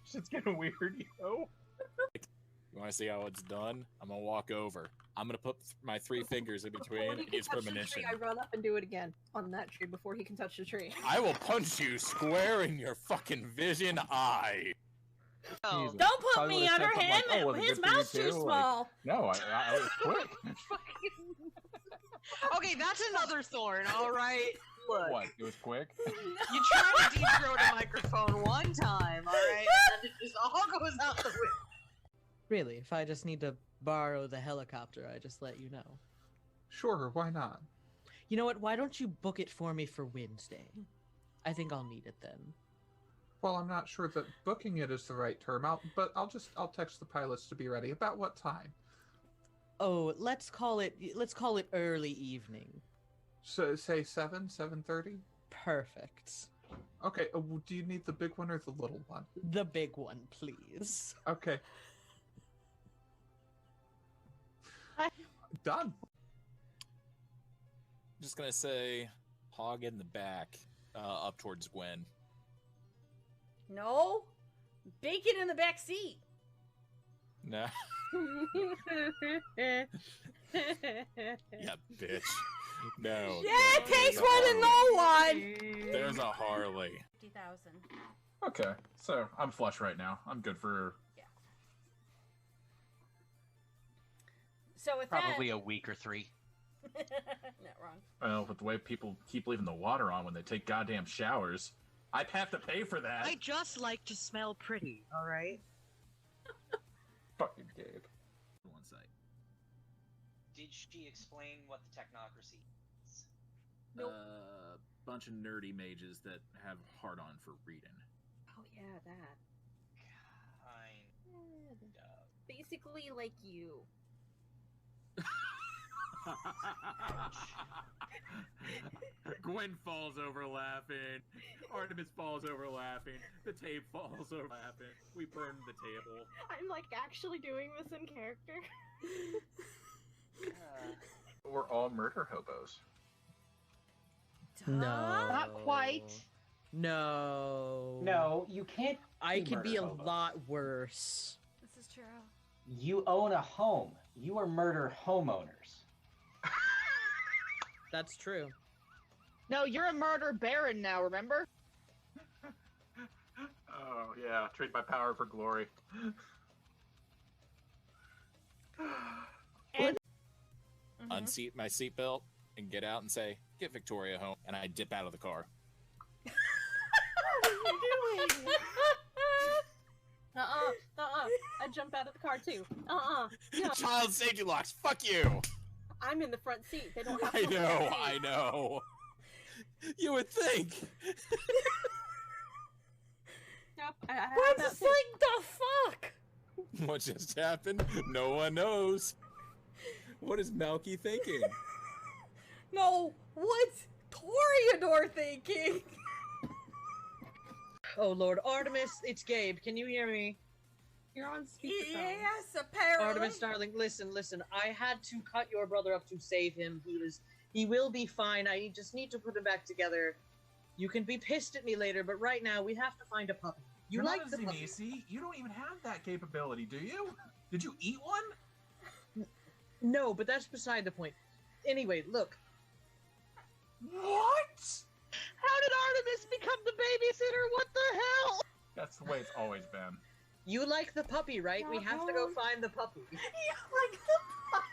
S11: Shit's getting weird, yo.
S12: You want to see how it's done? I'm gonna walk over. I'm gonna put my 3 fingers in
S6: Before
S12: between
S6: he
S12: and
S6: can
S12: use
S6: touch the
S12: premonition.
S6: tree, I run up and do it again on that tree before he can touch the tree.
S12: I will punch you square in your fucking vision eye.
S2: Don't put
S11: Probably
S2: me
S11: would've
S2: under
S11: said something
S2: him.
S11: like, "Oh, was it
S2: His
S11: good for you
S2: mouth's too
S11: too?"
S2: small.
S11: No, I was quick.
S9: Okay, that's another thorn. All right, look.
S11: What? It was quick.
S9: You try to deep throat a microphone one time, all right, and then it just all goes out the window.
S13: Really, if I just need to borrow the helicopter, I just let you know.
S7: Sure, why not?
S13: You know what? Why don't you book it for me for Wednesday? I think I'll need it then.
S7: Well, I'm not sure that booking it is the right term. I'll text the pilots to be ready. About what time?
S13: Oh, let's call it early evening.
S7: So say 7:30.
S13: Perfect.
S7: Okay. Do you need the big one or the little one?
S13: The big one, please.
S7: Okay. Done.
S12: Just gonna say, hog in the back, up towards Gwen.
S2: No, bacon in the back seat.
S12: No. Yeah, bitch. No.
S2: Yeah, it takes one to know one.
S12: There's a Harley.
S2: 50,000.
S11: Okay, so I'm flush right now. I'm good for
S2: So with
S14: probably a week or 3.
S2: that, not wrong.
S11: well, with the way people keep leaving the water on when they take goddamn showers, I'd have to pay for that.
S9: I just like to smell pretty, all right?
S11: Fucking Gabe.
S14: One site. Did she explain what the technocracy is?
S10: Nope.
S14: Bunch of nerdy mages that have hard on for reading.
S10: Oh yeah, that.
S14: Kind of.
S10: Basically like you.
S14: Gwen falls over laughing. Artemis falls over laughing. The tape falls over laughing. We burn the table.
S6: I'm like actually doing this in character.
S11: We're all murder hobos.
S13: No.
S8: Not quite.
S13: No.
S15: No, you can't.
S13: I could be a
S15: murder hobo.
S13: lot worse.
S2: This is true.
S15: You own a home. You are murder homeowners.
S13: That's true.
S8: No, you're a murder baron now, remember?
S11: Oh, yeah. Trade my power for glory.
S12: Unseat my seatbelt and get out and say, "Get Victoria home," and I dip out of the car.
S6: What are you doing? I jump out of the car too. No.
S12: Child safety locks. Fuck you.
S6: I'm in the front seat. They don't have
S12: I
S6: to
S12: know. I know. You would think.
S6: Yep,
S2: We're just like, the fuck?
S12: What just happened? No one knows. What is Malky thinking?
S2: No, what's Toreador thinking?
S13: Oh Lord, Artemis, it's Gabe. Can you hear me?
S6: You're on speakerphone.
S2: Yes, apparently.
S13: Artemis, darling, listen. I had to cut your brother up to save him. He will be fine. I just need to put him back together. You can be pissed at me later, but right now we have to find a puppy.
S11: You're
S13: like
S11: not a
S13: the puppy?
S11: Zenisi. You don't even have that capability, do you? Did you eat one?
S13: No, but that's beside the point. Anyway, look.
S11: What?
S8: How did Artemis become the babysitter? What the hell?
S11: That's the way it's always been.
S13: You like the puppy, right? We have to go find the puppy.
S2: You like the puppy?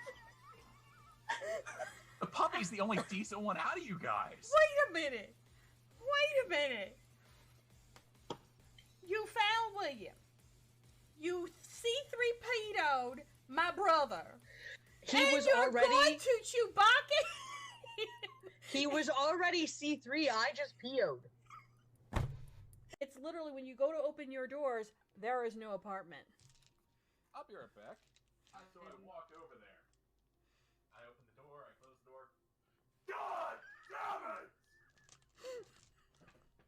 S11: The puppy's the only decent one out of you guys.
S2: Wait a minute. You found William. You C3PO'd my brother.
S13: He was
S2: you're
S13: already.
S2: going to Chewbacca?
S13: He was already C3. I just PO'd.
S2: It's literally when you go to open your doors, there is no apartment.
S11: I'll be right back. So I walked over there. I opened the door, I closed the door.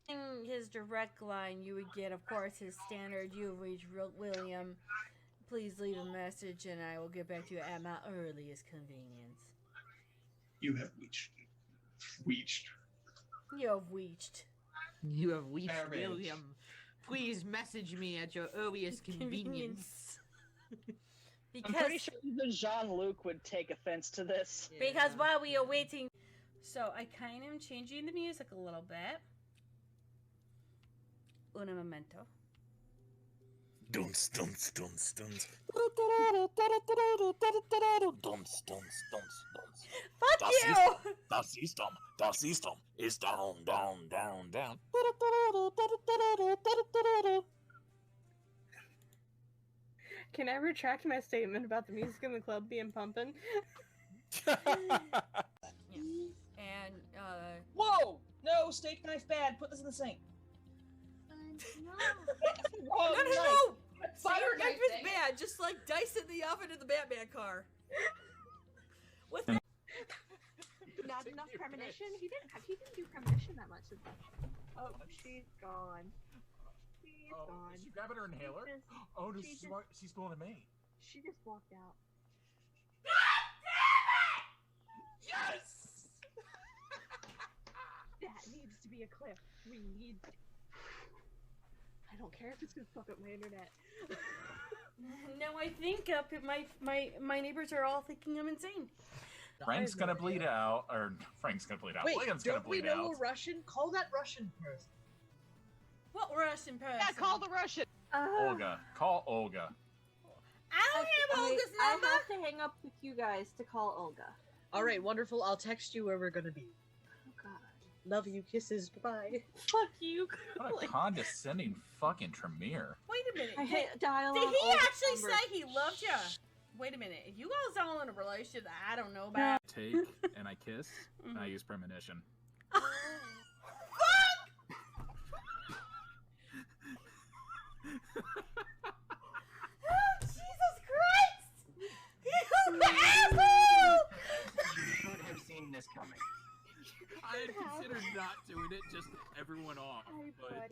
S2: In his direct line, you would get, of course, his standard, "You have reached William. Please leave a message and I will get back to you at my earliest convenience."
S16: You have reached.
S2: You have reached.
S17: You have reached
S16: Marriage.
S17: William. Please message me at your earliest convenience.
S8: I'm pretty sure even Jean-Luc would take offense to this.
S2: Because while we are waiting... So, I kind of am changing the music a little bit. Un momento.
S12: Dunce, dunce, dunce, dunce. Dunce, dunce, dunce, dunce.
S2: Fuck you!
S12: Das System is down, down, down, down.
S6: Can I retract my statement about the music in the club being pumping?
S2: And,
S9: Whoa! No, steak knife bad. Put this in the sink.
S18: No.
S9: Wrong
S18: No, no,
S9: knife.
S18: no!
S9: Fire
S18: Fire
S9: knife
S18: knife is
S9: thing.
S18: bad, just like dice in the oven in the Batman car. With
S6: Not enough premonition? He didn't do premonition that much. Oh, she's gone. She's gone.
S11: Is she grabbing her inhaler? Oh, no, she's going to me.
S6: She just walked out.
S9: Yes!
S6: That needs to be a clip. We need. I don't care if it's gonna fuck up my internet.
S2: now I think my neighbors are all thinking I'm insane.
S11: Frank's gonna bleed out, or Frank's gonna bleed out.
S13: Wait,
S11: William's gonna
S13: don't we
S11: bleed
S13: know
S11: out.
S13: a Russian? Call that Russian person.
S2: What Russian person?
S8: Yeah, call the Russian.
S11: Olga, call Olga.
S2: I don't have Olga's number.
S6: I have to hang up with you guys to call Olga.
S13: All right, wonderful. I'll text you where we're gonna be.
S6: Oh God.
S13: Love you. Kisses. Bye.
S6: Fuck you.
S11: What a condescending fucking Tremere.
S2: Wait a minute.
S6: I hate dial.
S2: Did
S6: on
S2: he
S6: Olga's
S2: actually
S6: number.
S2: say he loved you? Wait a minute. If you guys all in a relationship that I don't know about.
S14: Take and I kiss and I use premonition.
S2: Oh, Jesus Christ! You asshole!
S16: You should have seen this coming.
S14: I had considered not doing it, just everyone off. But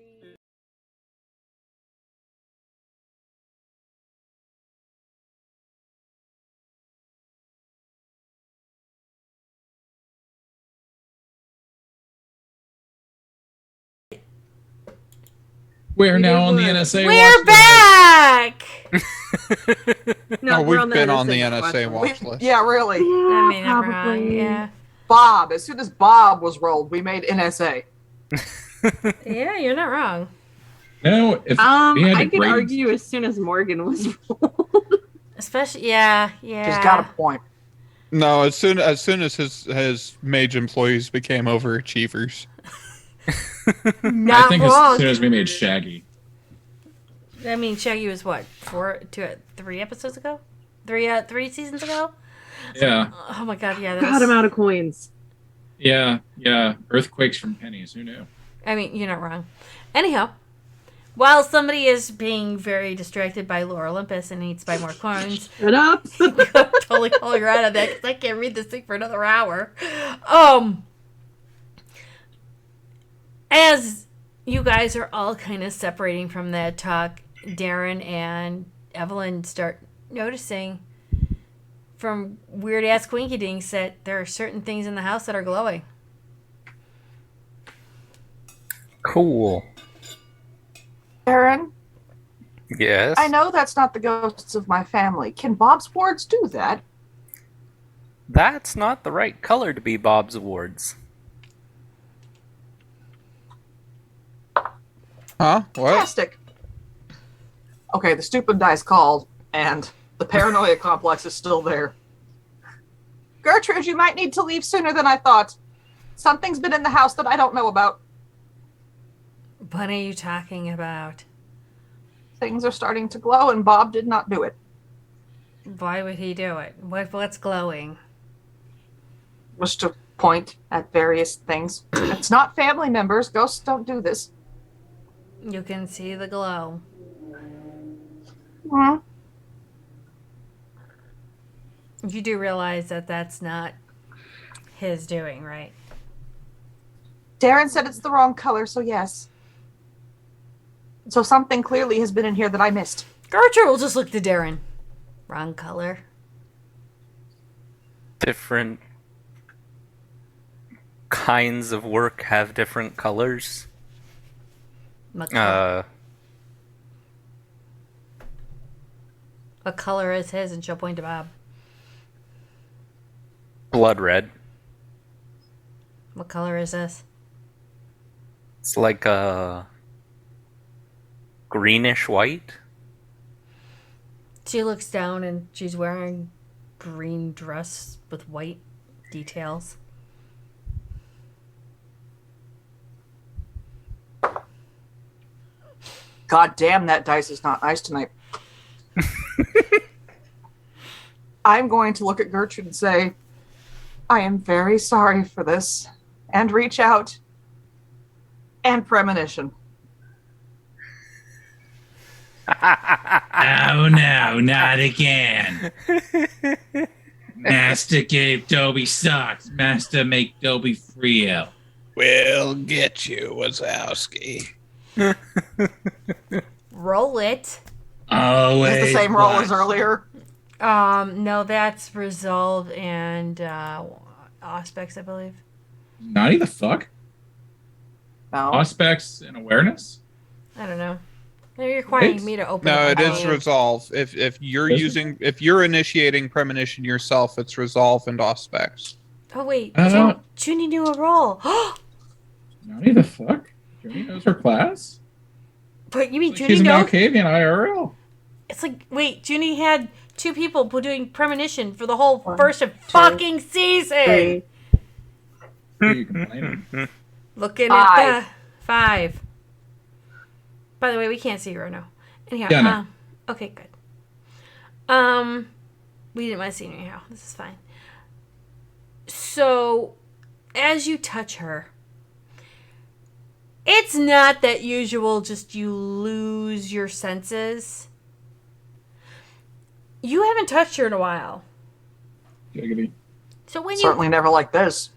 S5: We're now on the NSA
S2: We're
S5: watch
S2: back!
S7: No,
S6: we're
S7: we've been on the
S6: NSA
S7: NSA watch
S3: We-
S7: list.
S3: yeah, really.
S2: I mean, I'm wrong, yeah.
S3: Bob. As soon as Bob was rolled, we made NSA.
S2: Yeah, you're not wrong.
S5: No, if we had
S6: I
S5: to
S6: could
S5: grade-
S6: argue as soon as Morgan was
S2: Especially, yeah.
S3: She's got a point.
S7: No, as soon as his mage employees became overachievers.
S2: Not
S5: I think
S2: wrong.
S5: as soon as we made Shaggy.
S2: I mean, Shaggy was what, 3 episodes ago? 3 seasons ago?
S5: Yeah.
S2: Oh my God, yeah.
S6: God, I'm out of coins.
S5: Yeah. Earthquakes from pennies. Who knew?
S2: I mean, you're not wrong. Anyhow, while somebody is being very distracted by Lore Olympus and needs to buy more coins,
S6: Shut up.
S2: totally calling her out on that because I can't read this thing for another hour. As you guys are all kind of separating from that talk, Darren and Evelyn start noticing from weird ass Quinky Dinks that there are certain things in the house that are glowing.
S4: Cool.
S3: Aaron,
S4: Yes.
S3: I know that's not the ghosts of my family. Can Bob's wards do that?
S4: That's not the right color to be Bob's Awards.
S7: Huh? What?
S3: Fantastic. Okay, the stupid dice called, and the paranoia complex is still there. Gertrude, you might need to leave sooner than I thought. Something's been in the house that I don't know about.
S2: What are you talking about?
S3: Things are starting to glow, and Bob did not do it.
S2: Why would he do it? What's glowing?
S3: Was to point at various things. It's not family members. Ghosts don't do this.
S2: You can see the glow.
S3: Hmm.
S2: You do realize that that's not his doing, right?
S3: Darren said it's the wrong color, so yes. So something clearly has been in here that I missed.
S2: Gertrude will just look to Darren. Wrong color.
S4: Different kinds of work have different colors.
S2: What
S4: Uh,
S2: color is his? And she'll point to Bob.
S4: blood red.
S2: What color is this?
S4: It's like a greenish white.
S2: She looks down and she's wearing green dress with white details.
S3: God damn, that dice is not nice tonight. I'm going to look at Gertrude and say, I am very sorry for this, and reach out and premonition.
S19: Oh no, not again. Master gave Dobie socks. Master make Dobie Frio.
S7: We'll get you, Wazowski.
S2: Roll it.
S19: Always.
S3: It's the same roll as earlier.
S2: No, that's resolve and aspects, I believe.
S5: Naughty the fuck?
S3: No.
S5: Aspects and awareness?
S2: I don't know. They're requiring me to open.
S7: No,
S2: up
S7: it
S2: a
S7: is
S2: menu.
S7: resolve. If you're initiating premonition yourself, it's resolve and aspects.
S2: Oh wait,
S5: Uh,
S2: Junie knew a roll.
S5: Naughty the fuck? Junie knows her class?
S2: But you mean
S5: She's
S2: Junie
S5: an
S2: knows?
S5: Malkavian IRL.
S2: It's like, wait, Junie had 2 people doing premonition for the whole first of fucking season. Looking at the 5. By the way, we can't see her now. Anyhow,
S5: Yeah, no.
S2: okay, good. We didn't want to see her anyhow. This is fine. So, as you touch her, it's not that usual, just you lose your senses. You haven't touched her in a while.
S5: Giggity.
S2: So when
S3: Certainly never like this.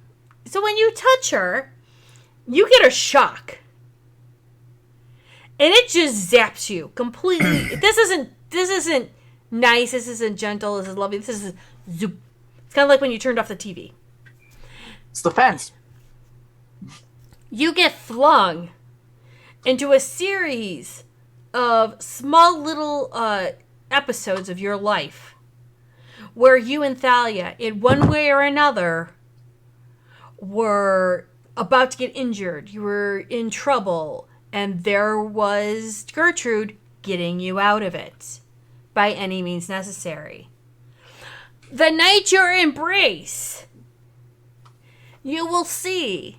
S2: So when you touch her, you get a shock. And it just zaps you completely. This isn't nice, this isn't gentle, this is lovely. This is zoop. It's kind of like when you turned off the TV.
S3: It's the fence.
S2: You get flung into a series of small little episodes of your life where you and Thalia, in one way or another, were about to get injured. You were in trouble, and there was Gertrude getting you out of it by any means necessary. The night your embrace, you will see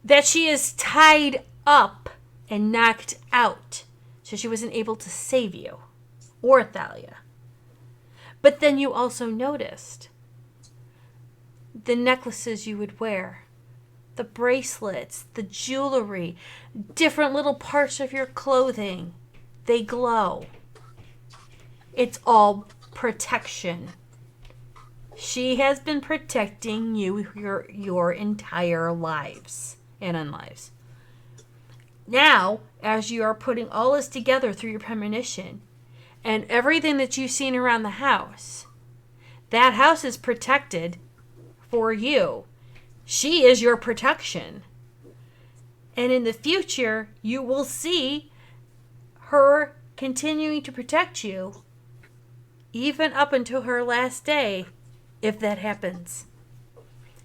S2: that she is tied up and knocked out, so she wasn't able to save you or Thalia. But then you also noticed the necklaces you would wear, the bracelets, the jewelry, different little parts of your clothing. They glow. It's all protection. She has been protecting you your entire lives and unlives. Now, as you are putting all this together through your premonition and everything that you've seen around the house, that house is protected for you. She is your protection. And in the future, you will see her continuing to protect you even up until her last day, if that happens.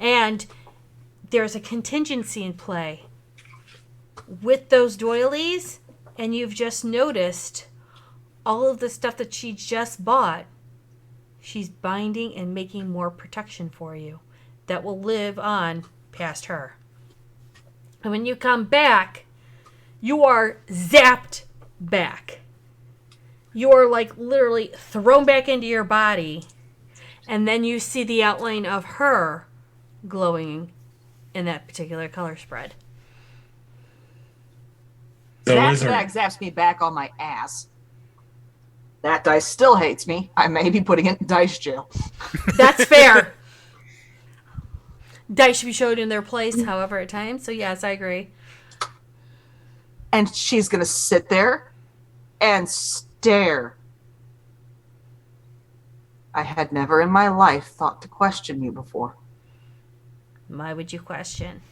S2: And there's a contingency in play with those doilies, and you've just noticed all of the stuff that she just bought. She's binding and making more protection for you that will live on past her. And when you come back, you are zapped back. You're like literally thrown back into your body, and then you see the outline of her glowing in that particular color spread.
S3: Zap zaps me back on my ass. That dice still hates me. I may be putting it in dice jail.
S2: That's fair. Dice should be showed in their place, however, at times. So, yes, I agree.
S3: And she's going to sit there and stare. I had never in my life thought to question you before.
S2: Why would you question?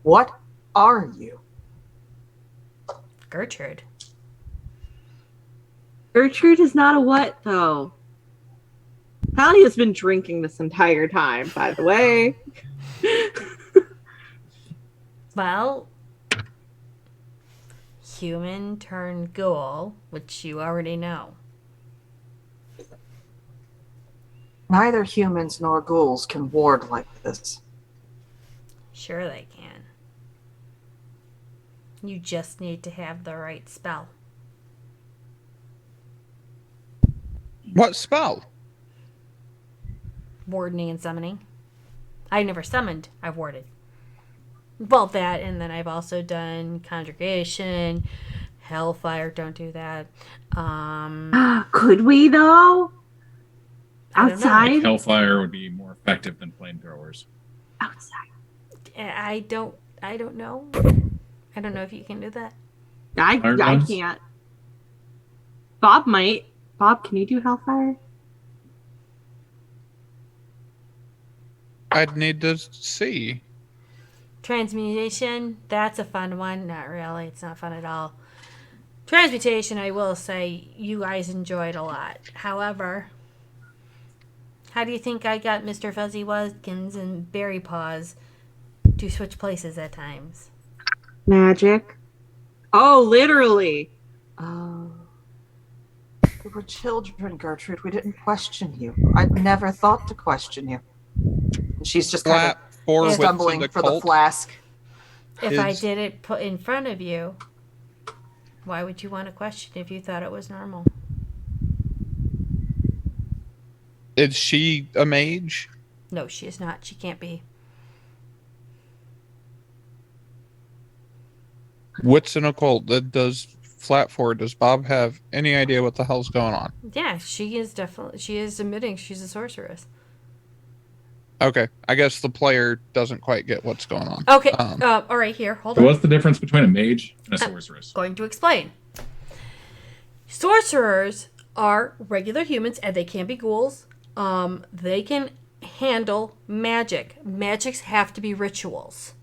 S3: What are you?
S2: Gertrude.
S6: Gertrude is not a what, though? Talia's been drinking this entire time, by the way.
S2: Well, human turned ghoul, which you already know.
S3: Neither humans nor ghouls can ward like this.
S2: Sure they can. You just need to have the right spell.
S7: What spell?
S2: Wardening and summoning. I never summoned, I've warded. Well, that, and then I've also done Conjugation, Hellfire, don't do that.
S6: Could we, though?
S2: I don't know.
S6: Outside?
S5: Hellfire would be more effective than flamethrowers.
S6: Outside.
S2: I don't know. I don't know if you can do that.
S6: I
S5: Fireguns?
S6: can't. Bob might. Bob, can you do Hellfire?
S7: I'd need to see.
S2: Transmutation, that's a fun one. Not really. It's not fun at all. Transmutation, I will say, you guys enjoyed a lot. However, how do you think I got Mr. Fuzzy Wuzzkins and Berry Paws to switch places at times?
S6: Magic. Oh, literally.
S3: Oh. We were children, Gertrude. We didn't question you. I'd never thought to question you. She's just kind of stumbling for the flask.
S2: If I did it put in front of you, why would you want to question if you thought it was normal?
S7: Is she a mage?
S2: No, she is not. She can't be.
S7: What's an occult? Does Bob have any idea what the hell's going on?
S2: Yeah, she is definitely. She is admitting she's a sorceress.
S7: Okay, I guess the player doesn't quite get what's going on.
S2: Okay, all right, here, hold
S5: So
S2: on.
S5: what's the difference between a mage and a sorceress?
S2: Going to explain. Sorcerers are regular humans, and they can be ghouls. They can handle magic. Magics have to be rituals.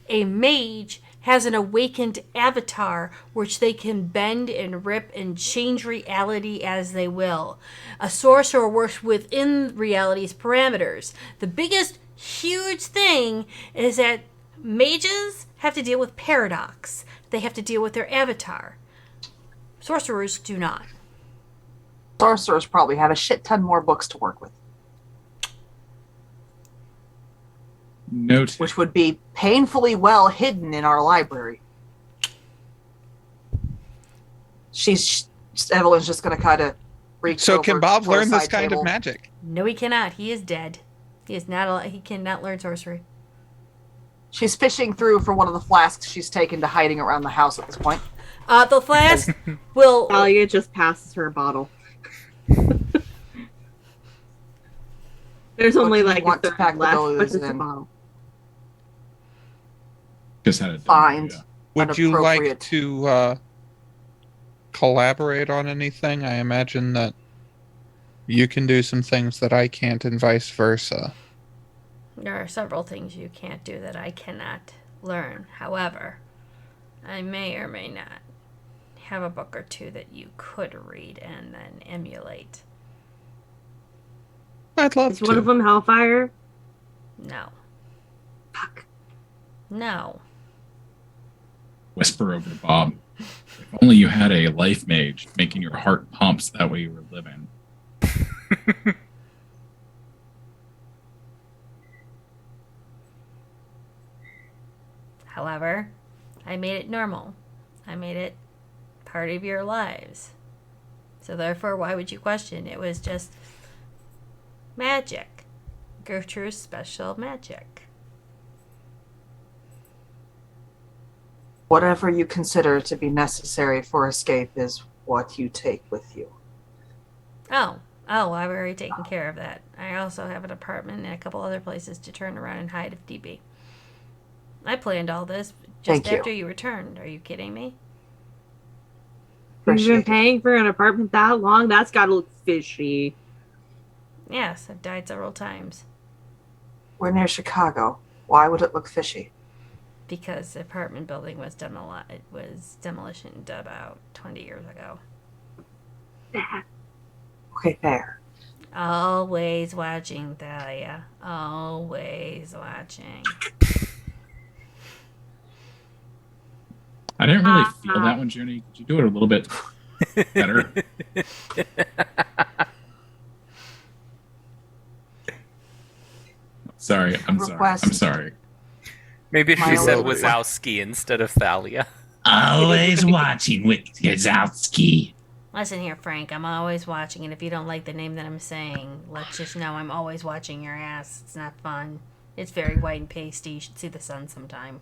S2: A mage has an awakened avatar which they can bend and rip and change reality as they will. A sorcerer works within reality's parameters. The biggest, huge thing is that mages have to deal with paradox. They have to deal with their avatar. Sorcerers do not.
S3: Sorcerers probably have a shit ton more books to work with.
S5: Note.
S3: Which would be painfully well hidden in our library. Evelyn's just going to kind of reach
S7: So
S3: over
S7: can Bob
S3: to a
S7: learn this
S3: side
S7: kind
S3: table.
S7: of magic?
S2: No, he cannot. He is dead. He is not. He cannot learn sorcery.
S3: She's fishing through for one of the flasks she's taken to hiding around the house at this point.
S2: The flask will.
S6: Talia just passes her a bottle. There's
S3: What
S6: only
S3: do you
S6: like a
S3: want to
S6: third
S3: pack the
S6: left, but
S3: booze
S6: it's a
S3: in?
S6: bottle.
S5: Just had it.
S3: Find
S7: Would you like
S3: appropriate-
S7: to collaborate on anything? I imagine that you can do some things that I can't, and vice versa.
S2: There are several things you can't do that I cannot learn. However, I may or may not have a book or two that you could read and then emulate.
S7: I'd love
S6: Is
S7: to.
S6: one of them Hellfire?
S2: No. Fuck. No.
S5: Whisper over to Bob. If only you had a life mage making your heart pumps, that way you were living.
S2: However, I made it normal. I made it part of your lives. So therefore, why would you question? It was just magic. Gertrude's special magic.
S3: Whatever you consider to be necessary for escape is what you take with you.
S2: Oh, Oh, I've already taken care of that. I also have an apartment and a couple other places to turn around and hide if need be. I planned all this just
S3: Thank you.
S2: after you returned. Are you kidding me?
S6: You've been paying for an apartment that long? That's gotta look fishy.
S2: Yes, I've died several times.
S3: We're near Chicago. Why would it look fishy?
S2: Because the apartment building was demolitioned about 20 years ago.
S3: Okay, fair.
S2: Always watching, Thalia. Always watching.
S5: I didn't really feel that one, Junie. Could you do it a little bit better? Sorry, I'm sorry.
S4: Maybe
S5: My
S4: she said
S5: lord.
S4: Wazowski instead of Thalia.
S19: Always watching Wazowski.
S2: Listen here, Frank. I'm always watching, and if you don't like the name that I'm saying, let's just know I'm always watching your ass. It's not fun. It's very white and pasty. You should see the sun sometime.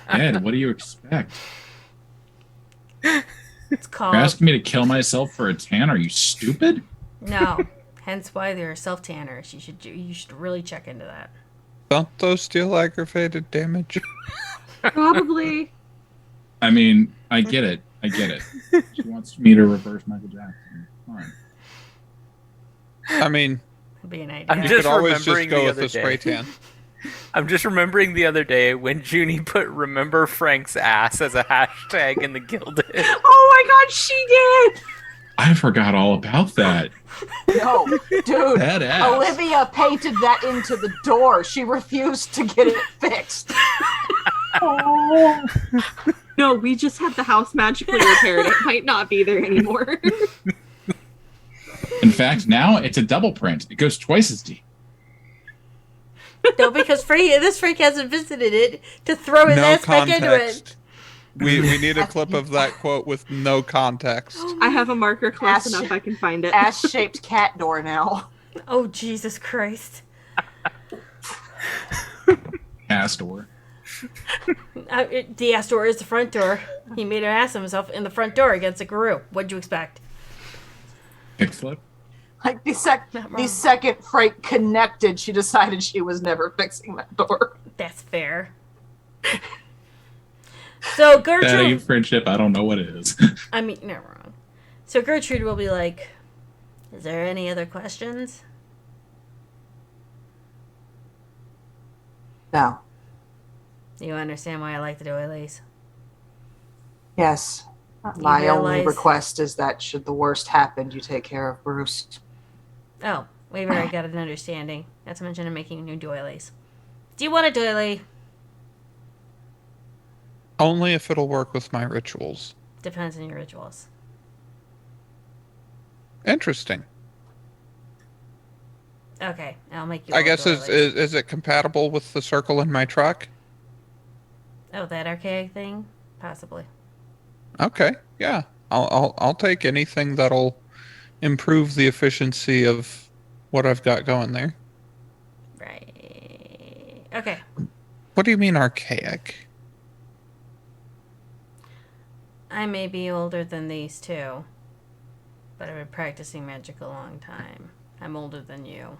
S5: Ed, what do you expect?
S2: It's called...
S5: You're asking me to kill myself for a tan? Are you stupid?
S2: No. Hence why there are self-tanners. You should really check into that.
S7: Don't those deal aggravated damage?
S6: Probably.
S5: I mean, I get it. She wants me to reverse Michael Jackson. Fine.
S7: I mean,
S2: Could be an idea.
S4: I'm
S7: you
S4: just
S7: could always
S4: remembering
S7: just go
S4: the
S7: with
S4: other
S7: the spray
S4: day.
S7: tan.
S4: I'm just remembering the other day when Junie put "Remember Frank's ass" as a hashtag in the Gilded.
S6: Oh my god, she did!
S5: I forgot all about that.
S3: No, dude.
S5: That ass.
S3: Olivia painted that into the door. She refused to get it fixed.
S6: No, we just had the house magically repaired. It might not be there anymore.
S5: In fact, now it's a double print. It goes twice as deep.
S2: No, because this freak hasn't visited it to throw his
S7: No
S2: ass back into it.
S7: context. We need a clip of that quote with no context.
S6: I have a marker close enough I can find it.
S3: Ass-shaped cat door now.
S2: Oh, Jesus Christ.
S5: Ass door.
S2: The ass door is the front door. He made an ass of himself in the front door against a guru. What'd you expect?
S5: Kickflip.
S3: Like the second Frank connected, she decided she was never fixing that door.
S2: That's fair. So
S5: That ain't
S2: Gertrude...
S5: friendship. I don't know what it is.
S2: I mean, no, wrong. So Gertrude will be like, is there any other questions?
S3: No.
S2: You understand why I like the doilies?
S3: Yes.
S2: You
S3: My only
S2: realize-
S3: request is that should the worst happen, you take care of Bruce.
S2: Oh, we've already got an understanding. Not to mention I'm making new doilies. Do you want a doily?
S7: Only if it'll work with my rituals.
S2: Depends on your rituals.
S7: Interesting.
S2: Okay, I'll make you
S7: I
S2: all
S7: guess
S2: doilies.
S7: is it compatible with the circle in my truck?
S2: Oh, that archaic thing? Possibly.
S7: Okay, yeah. I'll take anything that'll improve the efficiency of what I've got going there.
S2: Right. Okay.
S7: What do you mean archaic?
S2: I may be older than these two, but I've been practicing magic a long time. I'm older than you.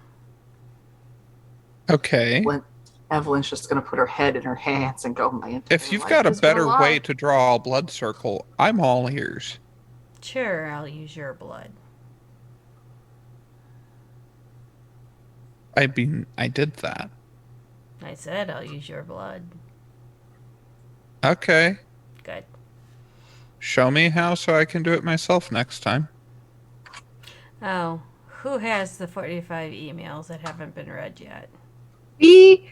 S7: Okay.
S3: Evelyn's just going to put her head in her hands and go, my
S7: If you've
S3: life
S7: got a
S3: has been
S7: better
S3: lie."
S7: way to draw a blood circle, I'm all ears.
S2: Sure, I'll use your blood.
S7: I mean, I did that.
S2: I said I'll use your blood.
S7: Okay.
S2: Good.
S7: Show me how so I can do it myself next time.
S2: Oh, who has the 45 emails that haven't been read yet?
S6: Me?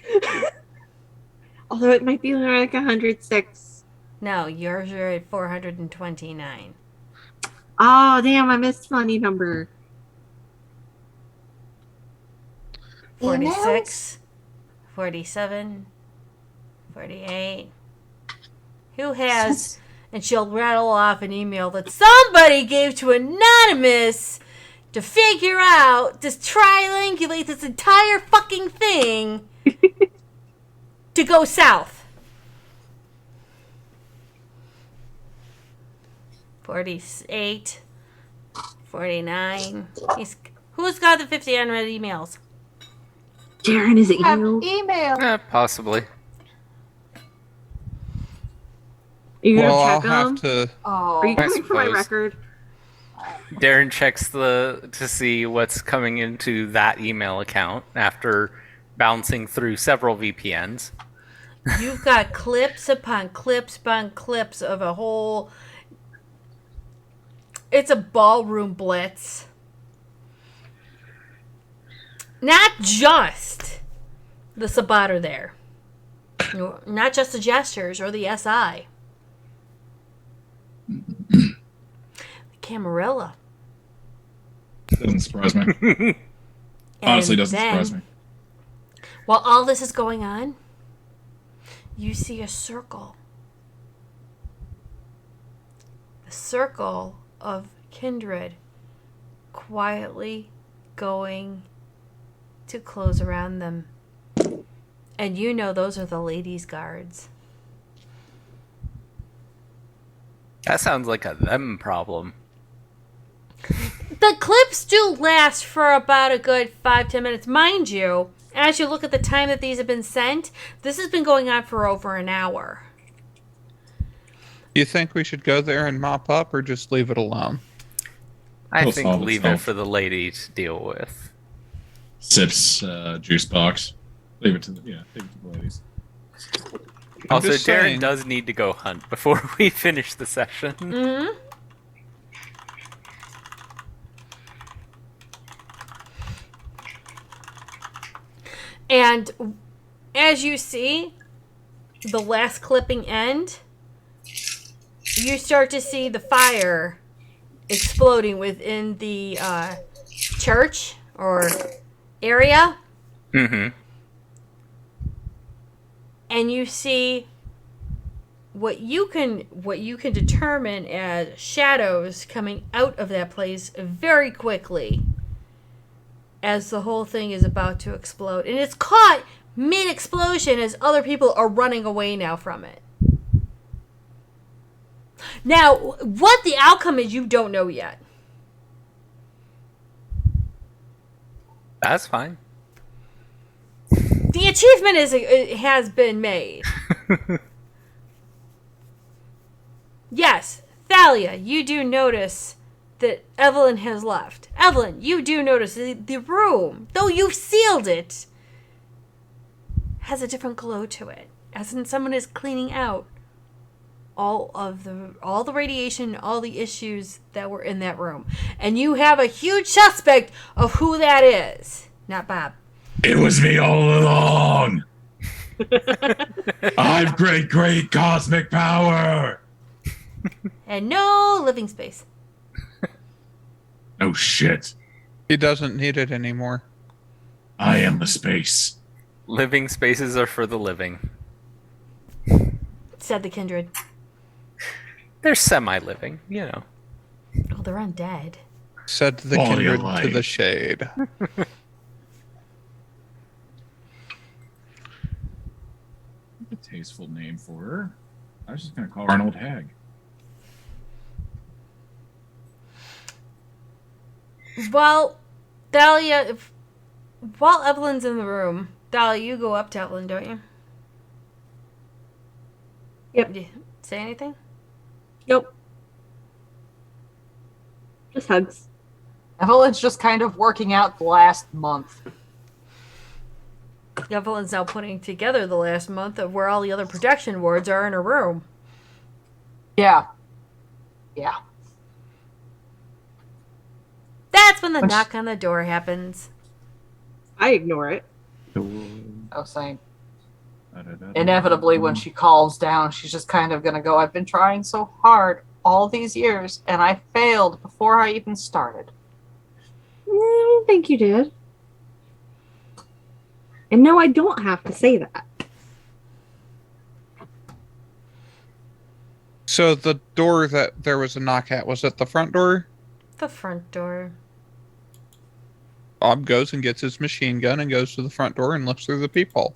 S6: Although it might be like 106.
S2: No, yours are at 429.
S6: Oh, damn, I missed funny number.
S2: 46, 47, 48. Who has, and she'll rattle off an email that somebody gave to Anonymous to figure out, to triangulate this entire fucking thing to go south. 48, 49. Who's got the 50 unread emails?
S6: Darren, is it
S3: Have
S6: you?
S3: email.
S4: Possibly.
S6: Are you
S7: Well,
S6: gonna
S7: I'll
S6: check
S7: have
S6: them?
S7: to.
S6: Are you
S4: I
S6: coming for my
S4: suppose.
S6: record?
S4: Darren checks to see what's coming into that email account after bouncing through several VPNs.
S2: You've got clips upon clips upon clips of a whole. It's a ballroom blitz. Not just the Sabater there. Not just the Jesters or the SI. The Camarilla.
S5: Doesn't surprise me. Honestly, doesn't surprise me.
S2: While all this is going on, you see a circle. The circle of kindred quietly going to close around them. And you know those are the ladies' guards.
S4: That sounds like a them problem.
S2: The clips do last for about a good 5-10 minutes. Mind you, as you look at the time that these have been sent, this has been going on for over an hour.
S7: You think we should go there and mop up, or just leave it alone?
S4: I
S5: It'll
S4: think
S5: solve
S4: leave it
S5: itself.
S4: for the lady to deal with.
S5: Sips juice box. Leave it to the ladies.
S4: Also,
S7: just
S4: Darren
S7: saying.
S4: does need to go hunt before we finish the session.
S2: Mm-hmm. And as you see the last clipping end, you start to see the fire exploding within the church or area.
S4: Mm-hmm.
S2: And you see what you can determine as shadows coming out of that place very quickly as the whole thing is about to explode. And it's caught mid-explosion as other people are running away now from it. Now, what the outcome is, you don't know yet.
S4: That's fine.
S2: The achievement has been made. Yes, Thalia, you do notice that Evelyn has left. Evelyn, you do notice the room, though you've sealed it, has a different glow to it. As in someone is cleaning out all the radiation, all the issues that were in that room. And you have a huge suspect of who that is. Not Bob.
S19: It was me all along. I've great cosmic power.
S2: And no living space.
S19: Oh shit.
S7: He doesn't need it anymore.
S19: I am the space.
S4: Living spaces are for the living.
S2: Said the kindred.
S4: They're semi-living, you know.
S2: Oh, they're undead.
S7: Said the
S19: All your
S7: kindred to
S19: life.
S7: the shade.
S5: A tasteful name for her. I was just going to call her an old hag.
S2: While Dahlia, while Evelyn's in the room, Dahlia, you go up to Evelyn, don't you?
S6: Yep.
S2: Do you say anything?
S6: Nope. Just hugs.
S3: Evelyn's just kind of working out the last month.
S2: Evelyn's now putting together the last month of where all the other protection wards are in her room.
S3: Yeah. Yeah.
S2: That's when the knock on the door happens.
S6: I ignore it.
S3: Oh, same. Inevitably, when she calms down, she's just kind of going to go, I've been trying so hard all these years, and I failed before I even started.
S6: I don't think you did. And no, I don't have to say that.
S7: So the door that there was a knock at, was it the front door?
S2: The front door.
S7: Bob goes and gets his machine gun and goes to the front door and looks through the peephole.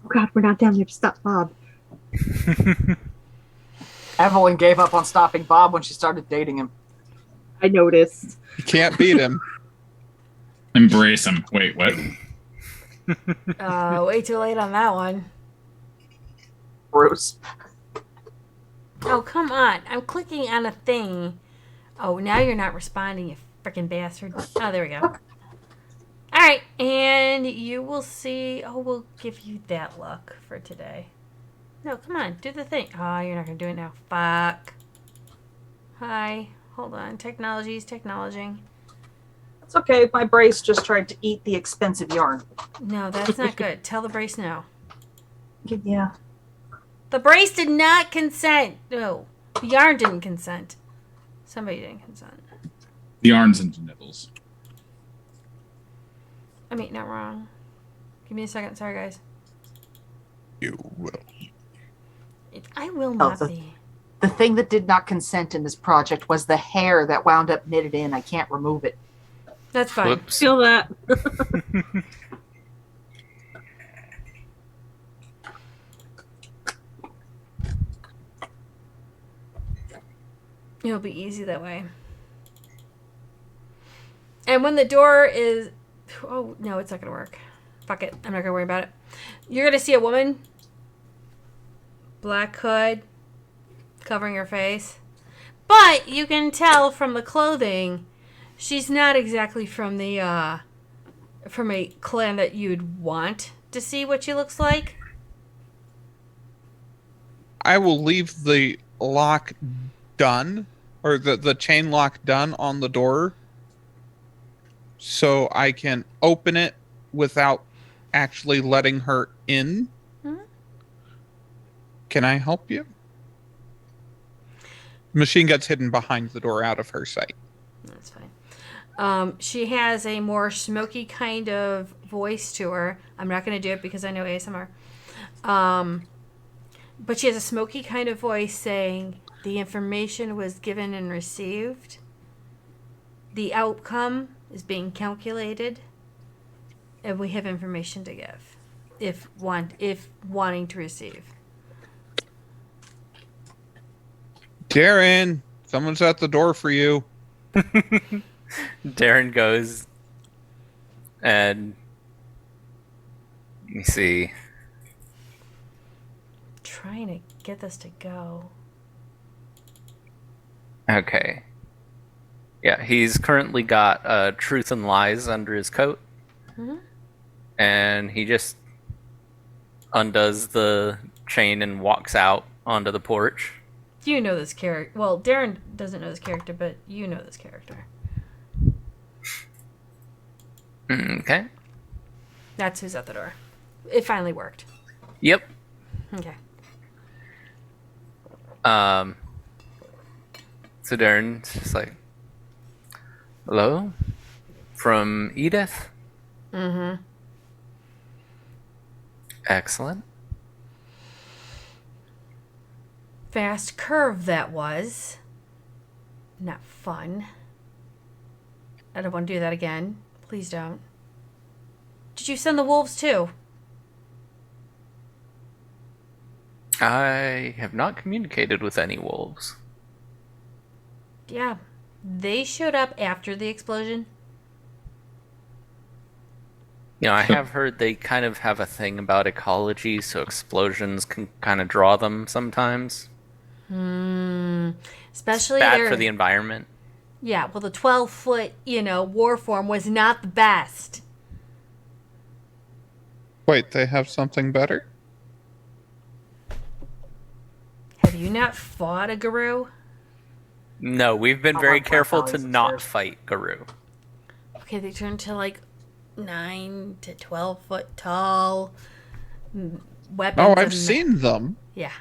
S6: Oh God, we're not down there to stop Bob.
S3: Evelyn gave up on stopping Bob when she started dating him.
S6: I noticed.
S7: You can't beat him.
S5: Embrace him. Wait, what?
S2: Way too late on that one.
S3: Bruce.
S2: Oh, come on. I'm clicking on a thing. Oh, now you're not responding, you freaking bastard. Oh, there we go. Alright, and you will see... Oh, we'll give you that luck for today. No, come on. Do the thing. Oh, you're not going to do it now. Fuck. Hi. Hold on. Technology's technologing.
S3: It's okay. My brace just tried to eat the expensive yarn.
S2: No, that's not good. Tell the brace no.
S3: Yeah.
S2: The brace did not consent. No. The yarn didn't consent. Somebody didn't consent.
S5: The yarn's into nibbles.
S2: I mean, not wrong. Give me a second. Sorry, guys.
S7: You will.
S2: I will not be.
S3: The thing that did not consent in this project was the hair that wound up knitted in. I can't remove it.
S2: That's fine.
S4: Whoops.
S6: Feel that.
S2: It'll be easy that way. And when the door is... Oh, no, it's not going to work. Fuck it. I'm not going to worry about it. You're going to see a woman. Black hood. Covering her face. But you can tell from the clothing, she's not exactly from the, from a clan that you'd want to see what she looks like.
S7: I will leave the lock done, or the chain lock done on the door, so I can open it without actually letting her in.
S2: Mm-hmm.
S7: Can I help you? Machine gets hidden behind the door out of her sight.
S2: That's fine. She has a more smoky kind of voice to her. I'm not going to do it because I know ASMR. But she has a smoky kind of voice saying, the information was given and received. The outcome is being calculated. And we have information to give. If wanting to receive.
S7: Darren, someone's at the door for you.
S4: Darren goes and let me see.
S2: Trying to get this to go.
S4: Okay. Yeah, he's currently got Truth and Lies under his coat.
S2: Mm-hmm.
S4: And he just undoes the chain and walks out onto the porch.
S2: You know this character. Well, Darren doesn't know this character, but you know this character.
S4: Okay.
S2: That's who's at the door. It finally worked.
S4: Yep.
S2: Okay.
S4: So Darren's just like, hello? From Edith?
S2: Mm-hmm.
S4: Excellent.
S2: Fast curve that was. Not fun. I don't want to do that again. Please don't. Did you send the wolves too?
S4: I have not communicated with any wolves.
S2: Yeah. They showed up after the explosion.
S4: You know, I have heard they kind of have a thing about ecology, so explosions can kind of draw them sometimes.
S2: Especially
S4: Bad for the environment.
S2: Yeah, well, the 12-foot, war form was not the best.
S7: Wait, they have something better?
S2: Have you not fought a Garou?
S4: No, we've been very careful to not fight Garou.
S2: Okay, they turn to like 9 to 12 foot tall weapons.
S7: Oh, I've seen them.
S2: Yeah.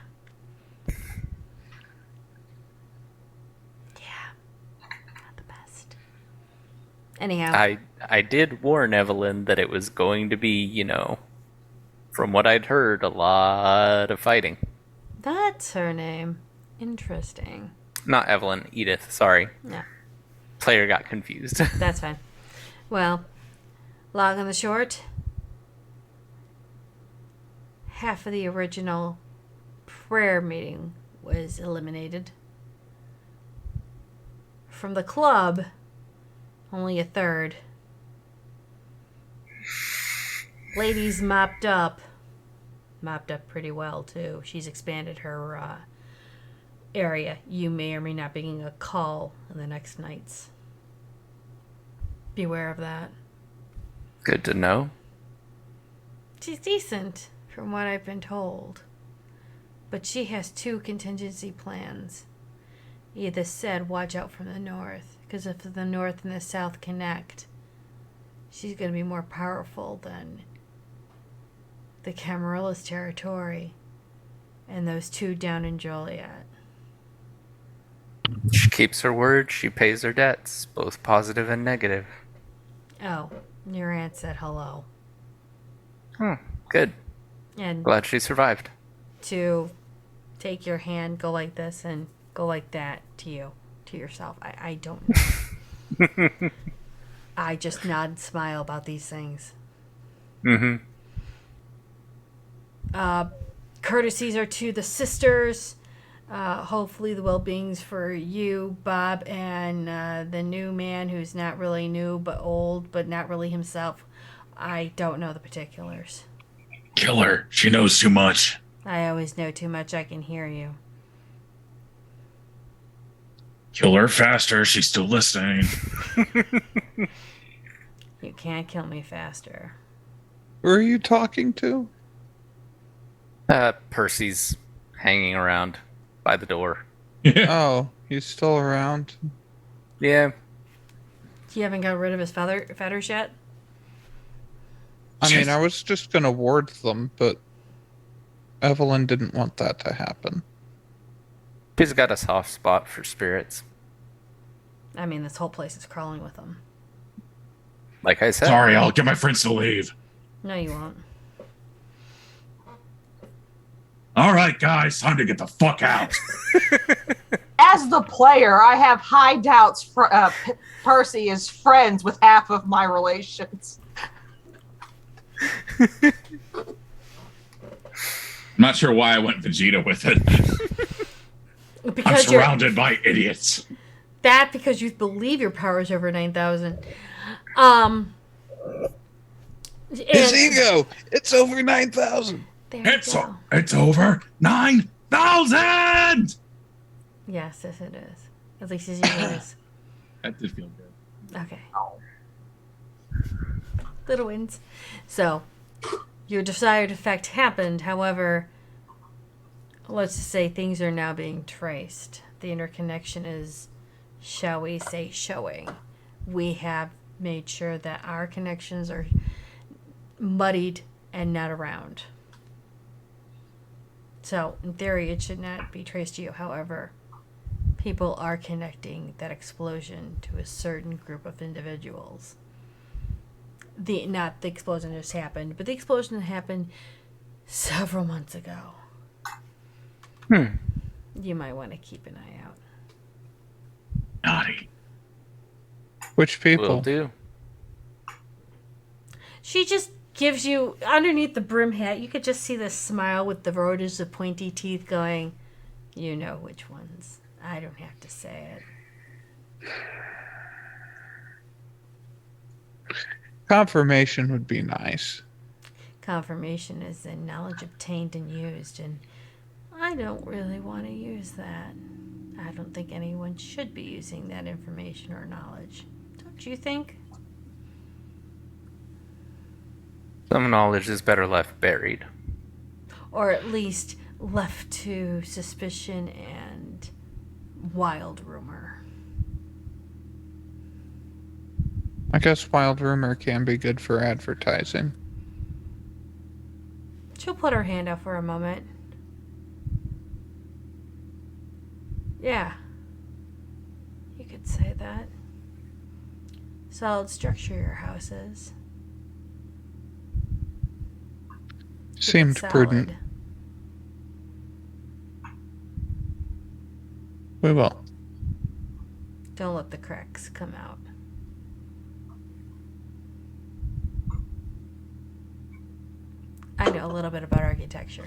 S2: Anyhow.
S4: I did warn Evelyn that it was going to be, from what I'd heard, a lot of fighting.
S2: That's her name. Interesting.
S4: Not Evelyn, Edith, sorry.
S2: Yeah.
S4: Player got confused.
S2: That's fine. Well, long and the short, half of the original prayer meeting was eliminated from the club, only a third. Lady's mopped up pretty well too. She's expanded her area. You may or may not be getting a call in the next nights. Beware of that.
S4: Good to know.
S2: She's decent, from what I've been told. But she has 2 contingency plans. Either said, watch out from the north, because if the north and the south connect, she's going to be more powerful than the Camarillas territory and those 2 down in Joliet.
S4: She keeps her word, she pays her debts, both positive and negative.
S2: Oh, your aunt said hello.
S4: Good.
S2: And
S4: Glad she survived.
S2: to take your hand, go like this, and go like that to you, to yourself. I don't know. I just nod and smile about these things.
S4: Mm-hmm.
S2: Courtesies are to the sisters. Hopefully the well-being's for you, Bob, and the new man who's not really new but old, but not really himself. I don't know the particulars.
S19: Kill her. She knows too much.
S2: I always know too much. I can hear you.
S19: Kill her faster. She's still listening.
S2: You can't kill me faster.
S7: Who are you talking to?
S4: Percy's hanging around by the door.
S7: Oh, he's still around.
S4: Yeah.
S2: You haven't got rid of his feathers yet?
S7: I mean, I was just going to ward them, but Evelyn didn't want that to happen.
S4: She's got a soft spot for spirits.
S2: I mean, this whole place is crawling with them.
S4: Like I said.
S19: Sorry, I'll get my friends to leave.
S2: No, you won't.
S19: All right, guys, time to get the fuck out.
S3: As the player, I have high doubts Percy is friends with half of my relations.
S5: I'm not sure why I went Vegeta with it.
S3: Because
S5: I'm surrounded by idiots.
S2: That because you believe your power is over 9,000.
S7: His ego! It's over 9,000.
S19: It's over 9,000!
S2: Yes, it is. At least his ego is.
S5: That did feel good.
S2: Okay. Little wins. So, your desired effect happened. However, let's just say things are now being traced. The interconnection is, shall we say, showing. We have made sure that our connections are muddied and not around. So, in theory, it should not be traced to you. However, people are connecting that explosion to a certain group of individuals. Not the explosion just happened, but the explosion happened several months ago. You might want to keep an eye out.
S19: Naughty.
S7: Which people?
S4: Will do.
S2: She just gives you, underneath the brim hat, you could just see the smile with the rows of pointy teeth going, you know which ones. I don't have to say it.
S7: Confirmation would be nice.
S2: Confirmation is the knowledge obtained and used, and I don't really want to use that. I don't think anyone should be using that information or knowledge. Don't you think?
S4: Some knowledge is better left buried.
S2: Or at least left to suspicion and wild rumor.
S7: I guess wild rumor can be good for advertising.
S2: She'll put her hand out for a moment. Yeah. You could say that. Solid structure your house is.
S7: Seemed
S2: Solid.
S7: prudent. We will.
S2: Don't let the cracks come out. I know a little bit about architecture.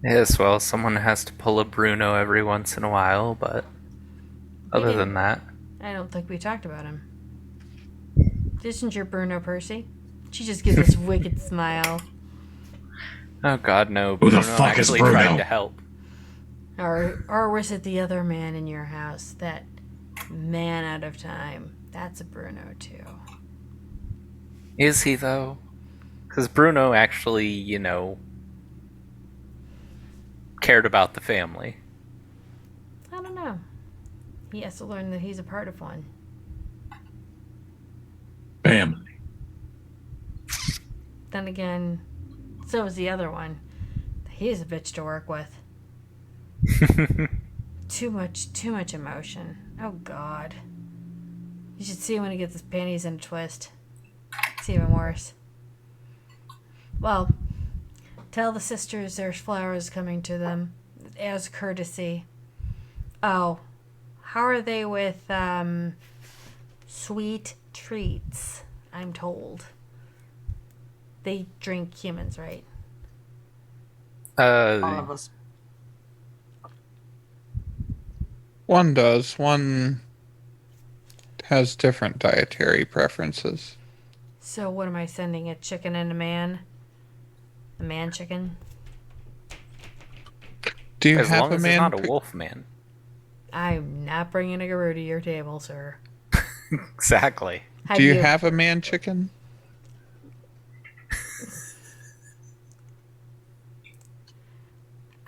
S4: Yes, well, someone has to pull a Bruno every once in a while, but other than that,
S2: I don't think we talked about him. This isn't your Bruno Percy. She just gives this wicked smile.
S4: oh god, no.
S5: Who the
S4: Bruno
S5: fuck is
S4: actually
S5: Bruno?
S4: tried to help.
S2: Or was it the other man in your house? That man out of time. That's a Bruno too.
S4: Is he though? Because Bruno actually, cared about the family.
S2: I don't know. He has to learn that he's a part of one.
S5: Family.
S2: Then again, so is the other one. He's a bitch to work with. Too much emotion. Oh God. You should see when he gets his panties in a twist. It's even worse. Well, tell the sisters there's flowers coming to them as courtesy. Oh, how are they with sweet treats? I'm told. They drink humans, right?
S3: All of us.
S7: One does. One has different dietary preferences.
S2: So what am I sending? A chicken and a man? A man chicken?
S7: Do you
S4: as
S7: have
S4: long
S7: a
S4: as
S7: man?
S4: it's not a wolf man.
S2: I'm not bringing a guru to your table, sir.
S4: Exactly.
S7: Do you have a man chicken?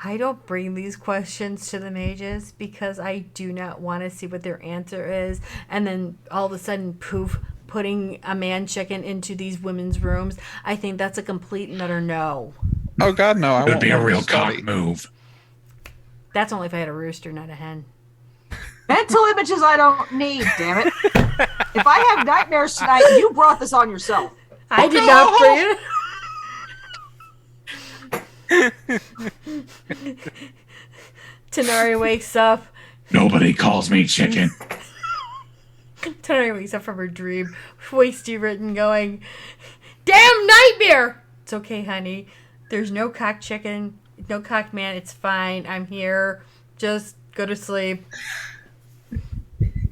S2: I don't bring these questions to the mages because I do not want to see what their answer is, and then all of a sudden, poof, putting a man chicken into these women's rooms. I think that's a complete and utter no.
S7: Oh God, no! I
S5: It would
S7: won't
S5: be a
S7: want to
S5: real
S7: study.
S5: cock move.
S2: That's only if I had a rooster, not a hen.
S3: Mental images I don't need, damn it. If I have nightmares tonight, you brought this on yourself.
S2: I did not bring it. Tanari wakes up.
S5: Nobody calls me chicken.
S2: Tanari wakes up from her dream, wasty written, going, "Damn nightmare!" It's okay, honey. There's no cock chicken, no cock man. It's fine. I'm here. Just go to sleep.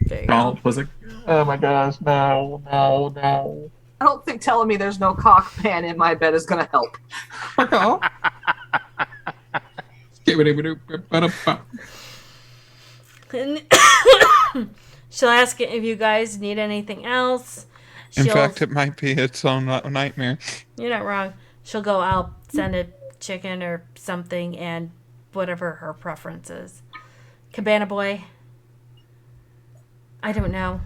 S2: There you go.
S5: Was it? Oh my gosh! No!
S3: I don't think telling me there's no cock man in my bed is going to help.
S2: And she'll ask if you guys need anything else.
S7: In fact, it might be its own nightmare.
S2: You're not wrong. She'll go out, send a chicken or something, and whatever her preference is. Cabana Boy. I don't know.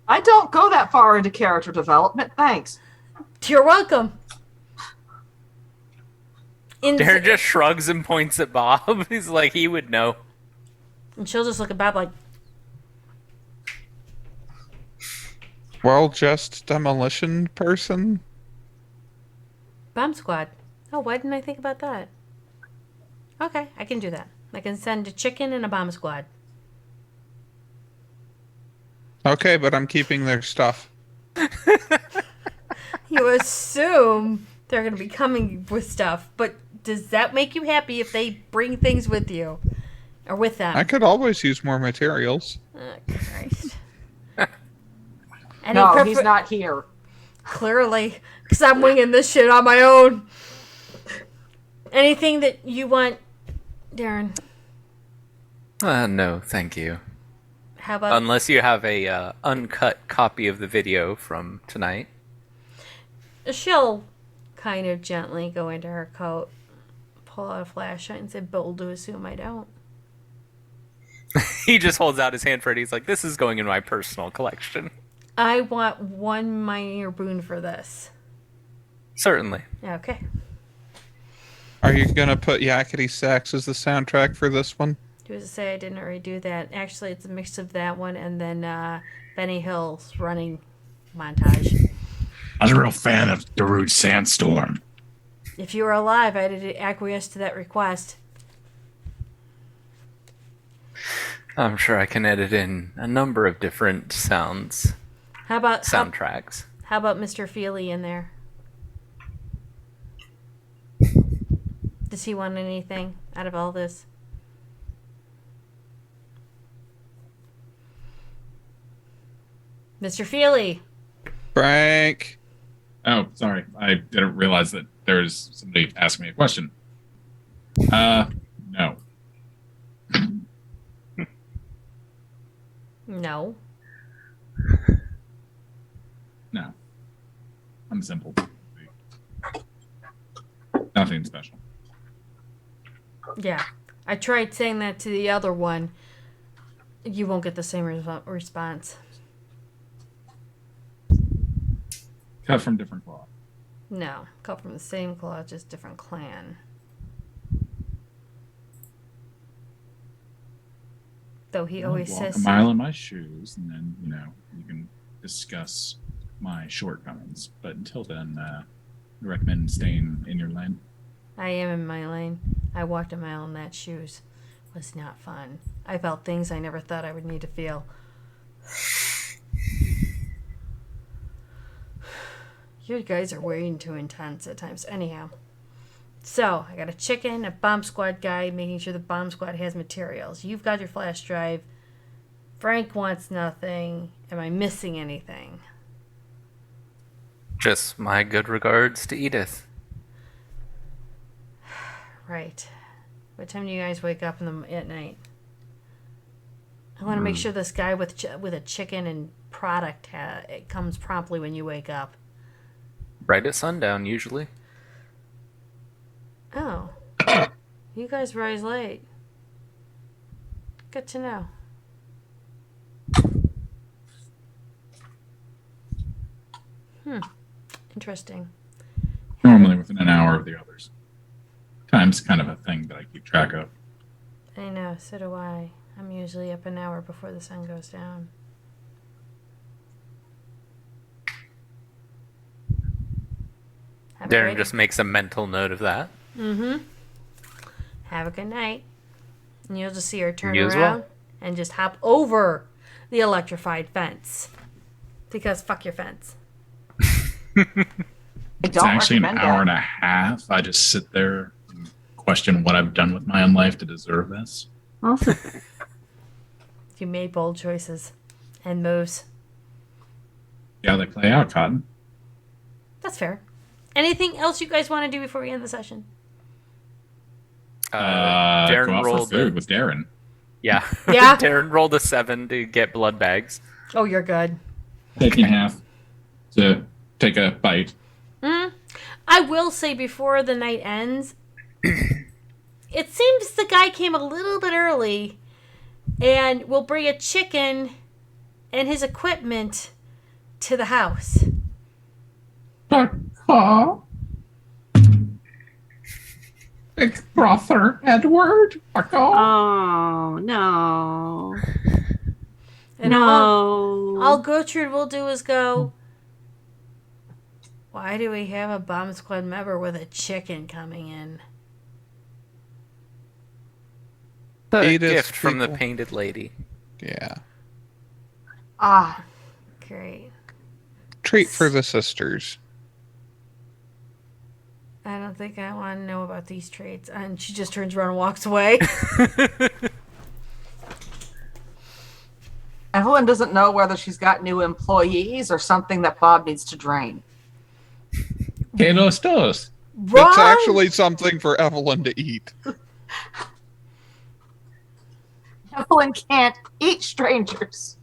S3: I don't go that far into character development, thanks.
S2: You're welcome.
S4: Darren just shrugs and points at Bob. He's like, he would know.
S2: And she'll just look at Bob like,
S7: Well, just demolition person.
S2: Bomb Squad. Oh, why didn't I think about that? Okay, I can do that. I can send a chicken and a bomb squad.
S7: Okay, but I'm keeping their stuff.
S2: You assume they're going to be coming with stuff, but does that make you happy if they bring things with you? Or with them?
S7: I could always use more materials.
S2: Oh, Christ.
S3: No, he's not here.
S2: Clearly, because I'm winging this shit on my own. Anything that you want, Darren?
S4: No, thank you.
S2: How about...
S4: Unless you have a uncut copy of the video from tonight.
S2: She'll kind of gently go into her coat, pull out a flashlight, and say, bold to assume I don't.
S4: He just holds out his hand for it. He's like, this is going in my personal collection.
S2: I want one minor boon for this.
S4: Certainly.
S2: Okay.
S7: Are you gonna put Yakety Sax as the soundtrack for this one?
S2: Do as I say, I didn't already do that. Actually, it's a mix of that one and then Benny Hill's running montage.
S5: I was a real fan of Darude Sandstorm.
S2: If you were alive, I'd acquiesce to that request.
S4: I'm sure I can edit in a number of different sounds.
S2: How about
S4: soundtracks?
S2: How about Mr. Feely in there? Does he want anything out of all this? Mr. Feely.
S7: Frank.
S5: Oh, sorry. I didn't realize that there's somebody asking me a question. No.
S2: No.
S5: No. I'm simple. Nothing special.
S2: Yeah. I tried saying that to the other one. You won't get the same response.
S5: Cut from different cloth.
S2: No. Cut from the same cloth, just different clan. Though he always
S5: Walk
S2: says
S5: a mile in my shoes, and then, you can discuss my shortcomings. But until then, I recommend staying in your lane.
S2: I am in my lane. I walked a mile in that shoes. It was not fun. I felt things I never thought I would need to feel. You guys are way too intense at times. Anyhow. So, I got a chicken, a bomb squad guy, making sure the bomb squad has materials. You've got your flash drive. Frank wants nothing. Am I missing anything?
S4: Just my good regards to Edith.
S2: Right. What time do you guys wake up at night? I want to make sure this guy with a chicken and product it comes promptly when you wake up.
S4: Right at sundown, usually.
S2: Oh. You guys rise late. Good to know. Interesting.
S5: Normally within an hour of the others. Time's kind of a thing that I keep track of.
S2: I know, so do I. I'm usually up an hour before the sun goes down.
S4: Darren just makes a mental note of that.
S2: Mm-hmm. Have a good night. And you'll just see her turn
S4: You as
S2: around
S4: well.
S2: and just hop over the electrified fence. Because fuck your fence.
S5: It's actually an hour and a half. I just sit there and question what I've done with my own life to deserve this.
S6: Also,
S2: You made bold choices and moves.
S5: See how they play out, Cotton.
S2: That's fair. Anything else you guys want to do before we end the session?
S5: Go
S4: Darren
S5: out for
S4: rolled
S5: food with Darren.
S4: Yeah.
S2: Yeah.
S4: Darren rolled a 7 to get blood bags.
S2: Oh, you're good.
S5: Taking half to take a bite.
S2: I will say before the night ends, it seems the guy came a little bit early and will bring a chicken and his equipment to the house.
S19: Big brother Edward.
S6: oh no.
S2: And
S6: No.
S2: all Gertrude will do is go, why do we have a bomb squad member with a chicken coming in?
S4: The
S7: Edith
S4: gift from the
S7: people.
S4: painted lady.
S7: Yeah.
S3: Ah,
S2: Great.
S7: Treat for the sisters.
S2: I don't think I want to know about these traits. And she just turns around and walks away.
S3: Evelyn doesn't know whether she's got new employees or something that Bob needs to drain.
S19: Que los dos.
S7: It's actually something for Evelyn to eat.
S3: Evelyn can't eat strangers.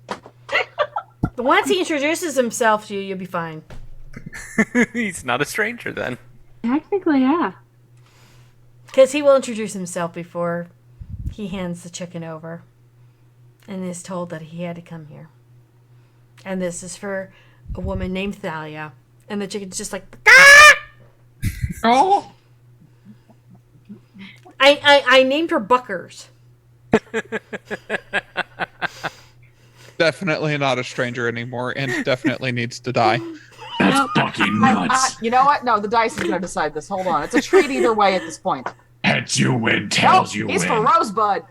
S2: Once he introduces himself to you, you'll be fine.
S4: He's not a stranger then.
S6: Technically, yeah.
S2: Because he will introduce himself before he hands the chicken over. And is told that he had to come here. And this is for a woman named Thalia. And the chicken's just like, ah!
S19: Oh.
S2: I named her Buckers.
S7: Definitely not a stranger anymore and definitely needs to die.
S19: That's fucking nuts.
S3: You know what? No, the dice is going to decide this. Hold on. It's a treat either way at this point.
S19: Heads you win, tails
S3: Nope,
S19: you
S3: he's
S19: win.
S3: for Rosebud.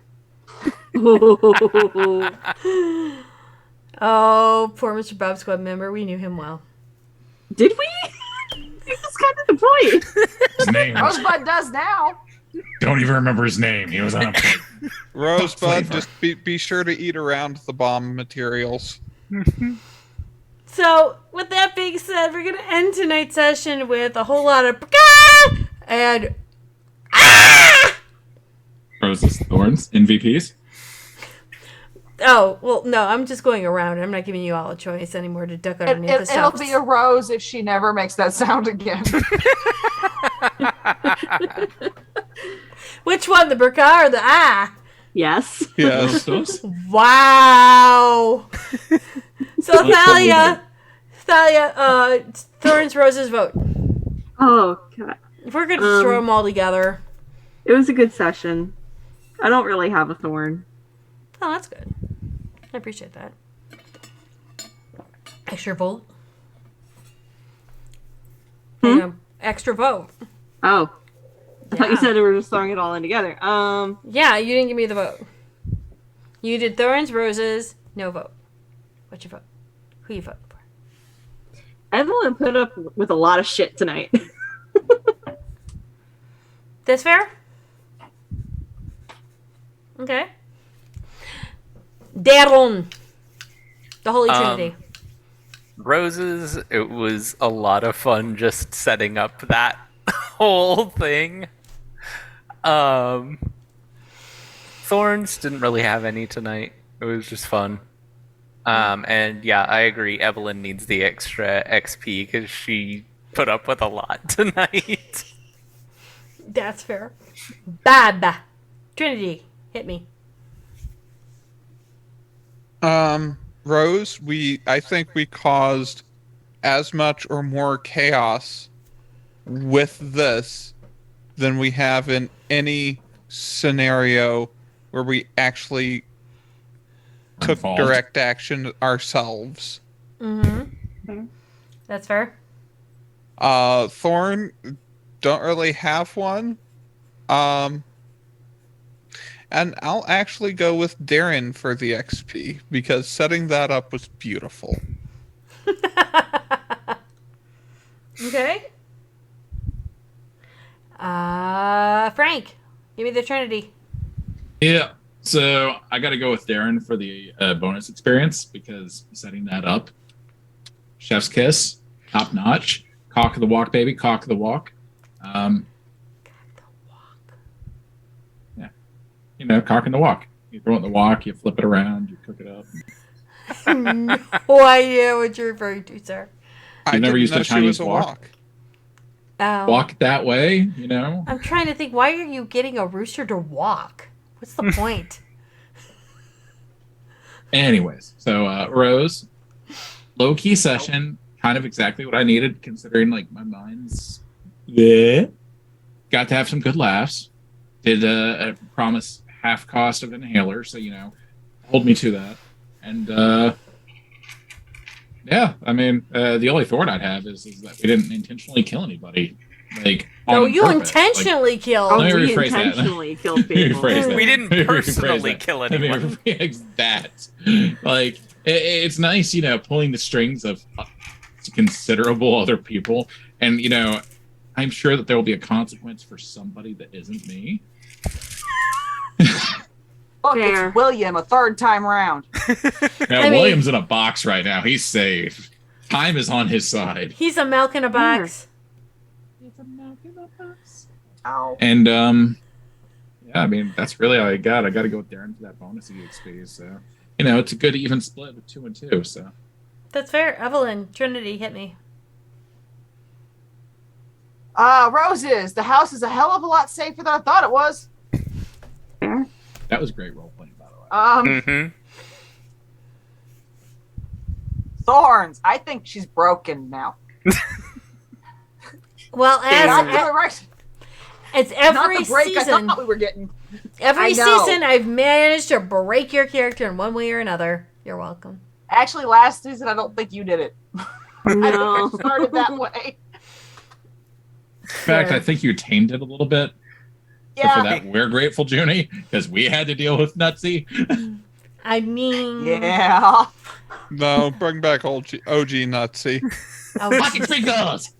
S2: Oh, poor Mr. Bob Squad member. We knew him well.
S6: Did we? That's kind of the point.
S19: His name is
S3: Rosebud does now.
S5: Don't even remember his name. He was on a
S7: Rosebud,
S5: flavor.
S7: just be sure to eat around the bomb materials.
S2: So, with that being said, we're going to end tonight's session with a whole lot of and
S5: Roses, thorns, MVPs.
S2: oh, well, no, I'm just going around. I'm not giving you all a choice anymore to duck underneath the
S3: It'll
S2: stuff.
S3: be a rose if she never makes that sound again.
S2: Which one, the burqa or the ah?
S6: Yes.
S7: Yes.
S2: Wow. So Thalia, Thorns, Roses, vote.
S6: Oh god.
S2: We're gonna just throw them all together.
S6: It was a good session. I don't really have a thorn.
S2: Oh, that's good. I appreciate that. Extra vote. Extra vote.
S6: Oh. I thought you said we were just throwing it all in together.
S2: Yeah, you didn't give me the vote. You did Thorns, Roses, no vote. What's your vote? Who you vote for?
S6: Evelyn put up with a lot of shit tonight.
S2: That's fair? Okay. Darren. The Holy Trinity.
S4: Roses, it was a lot of fun just setting up that whole thing. Thorns didn't really have any tonight. It was just fun. And yeah, I agree. Evelyn needs the extra XP because she put up with a lot tonight.
S2: That's fair. Bab. Trinity, hit me.
S7: Rose, I think we caused as much or more chaos with this than we have in any scenario where we actually took
S5: Involved.
S7: direct action ourselves.
S2: Mm-hmm. That's fair.
S7: Thorn, don't really have one. And I'll actually go with Darren for the XP because setting that up was beautiful.
S2: Okay. Frank, give me the Trinity.
S5: Yeah. So I got to go with Darren for the bonus experience because setting that up, chef's kiss, top notch, cock of the walk, baby, cock of the walk. Yeah, you know, cock in the walk. You throw it in the walk, you flip it around, you cook it up.
S2: No idea what you're referring to, sir.
S5: You never used a Chinese walk. Walk that way, you know.
S2: I'm trying to think. Why are you getting a rooster to walk? What's the point?
S5: Anyways, so Rose, low key session, kind of exactly what I needed, considering like my mind's got to have some good laughs. Did promise half cost of inhaler, so you know, hold me to that. And yeah, I mean, the only thorn I'd have is that we didn't intentionally kill anybody. Like,
S2: No,
S5: on
S2: you
S5: purpose.
S2: intentionally killed.
S5: Let me rephrase that.
S6: intentionally killed people.
S5: Rephrase that.
S4: We didn't
S5: Let me rephrase
S4: personally
S5: that.
S4: kill
S5: Let me
S4: anyone.
S5: rephrase that. Like, it's nice, you know, pulling the strings of considerable other people, and you know, I'm sure that there will be a consequence for somebody that isn't me.
S3: Look, it's William a third time round.
S5: Now, William's in a box right now. He's safe. Time is on his side.
S2: He's a milk in a box.
S3: Ow.
S5: And yeah, I mean, that's really all I got. I got to go with Darren for that bonus EXP. So, you know, it's a good even split with 2 and 2. So,
S2: That's fair. Evelyn, Trinity, hit me.
S3: Roses, the house is a hell of a lot safer than I thought it was.
S5: that was great role playing, by the way.
S4: Mm-hmm.
S3: Thorns, I think she's broken now.
S2: Well,
S3: Not
S2: as
S3: the right-
S2: it's
S3: not
S2: every
S3: the break I
S2: season.
S3: thought we were getting.
S2: Every
S3: I know.
S2: season, I've managed to break your character in one way or another. You're welcome.
S3: Actually, last season I don't think you did it. I think I started that way.
S5: In fact, I think you tamed it a little bit. So
S3: Yeah.
S5: for that, we're grateful, Junie, because we had to deal with Nutsy.
S2: I mean,
S3: Yeah.
S7: No, bring back OG Nutsy.
S2: Oh,
S5: Fucking sprinkles!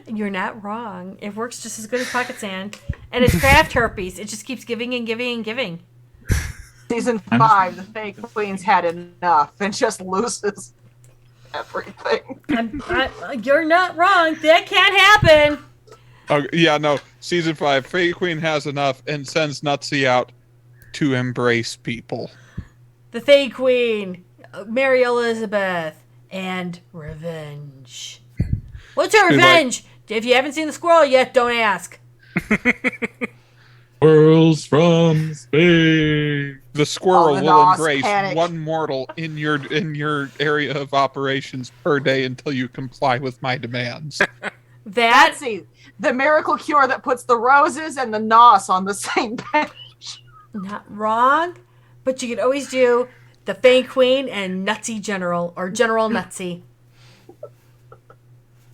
S2: You're not wrong. It works just as good as pocket sand. And it's craft herpes. It just keeps giving and giving and giving.
S3: Season 5, the fake queen's had enough and just loses everything.
S2: You're not wrong. That can't happen.
S7: Oh, yeah, no. Season 5, Fairy Queen has enough and sends Nutsy out to embrace people.
S2: The Fae Queen, Mary Elizabeth, and revenge. What's your
S7: She's
S2: revenge? If you haven't seen the squirrel yet, don't ask.
S5: Squirrels from space.
S7: The squirrel
S3: the
S7: will
S3: Nos
S7: embrace
S3: panic.
S7: one mortal in your area of operations per day until you comply with my demands.
S2: That
S3: the miracle cure that puts the roses and the nos on the same page.
S2: Not wrong, but you could always do the Fae Queen and Nutsy General, or General Nutsy.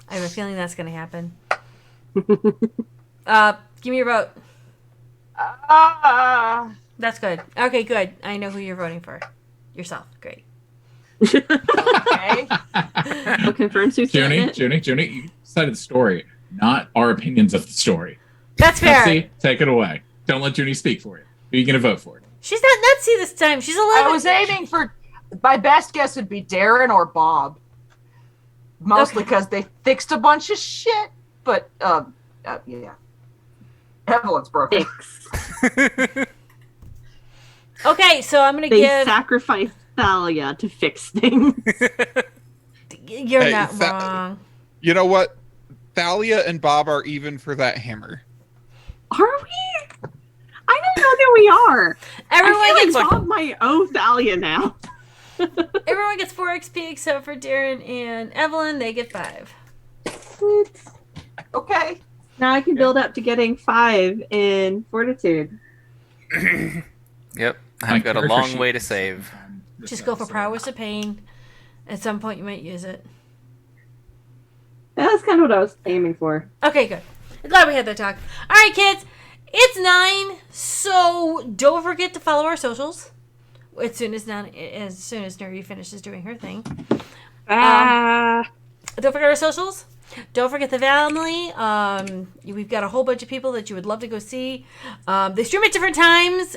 S2: I have a feeling that's going to happen. Give me your vote. That's good. Okay, good. I know who you're voting for. Yourself. Great.
S3: Okay.
S6: What confirms who's
S5: Junie, you decided the story, not our opinions of the story.
S2: That's fair.
S5: Nutsy, take it away. Don't let Junie speak for you. Who are you going to vote for?
S2: She's not Nutsy this time. She's 11.
S3: I was aiming for... My best guess would be Darren or Bob. Mostly because they fixed a bunch of shit. But, yeah. Evelyn's broken.
S2: Okay, so I'm going to
S6: They
S2: give...
S6: sacrificed Thalia to fix things.
S2: You're
S7: Hey,
S2: not wrong.
S7: You know what? Thalia and Bob are even for that hammer.
S6: Are we? I don't know that we are.
S2: Everyone
S6: I feel
S2: gets
S6: like Bob might owe Thalia now.
S2: Everyone gets 4 XP except for Darren and Evelyn. They get 5.
S3: Okay.
S6: Now I can build up to getting 5 in Fortitude.
S4: Yep,
S5: My
S4: I've got a
S5: character
S4: long
S5: sheet
S4: way to
S5: is,
S4: save.
S2: Just go for Prowess of Pain. At some point, you might use it.
S6: That's kind of what I was aiming for.
S2: Okay, good. I'm glad we had that talk. All right, kids. It's 9, so don't forget to follow our socials. As soon as Nerdy finishes doing her thing. Don't forget our socials. Don't forget the family. We've got a whole bunch of people that you would love to go see. They stream at different times,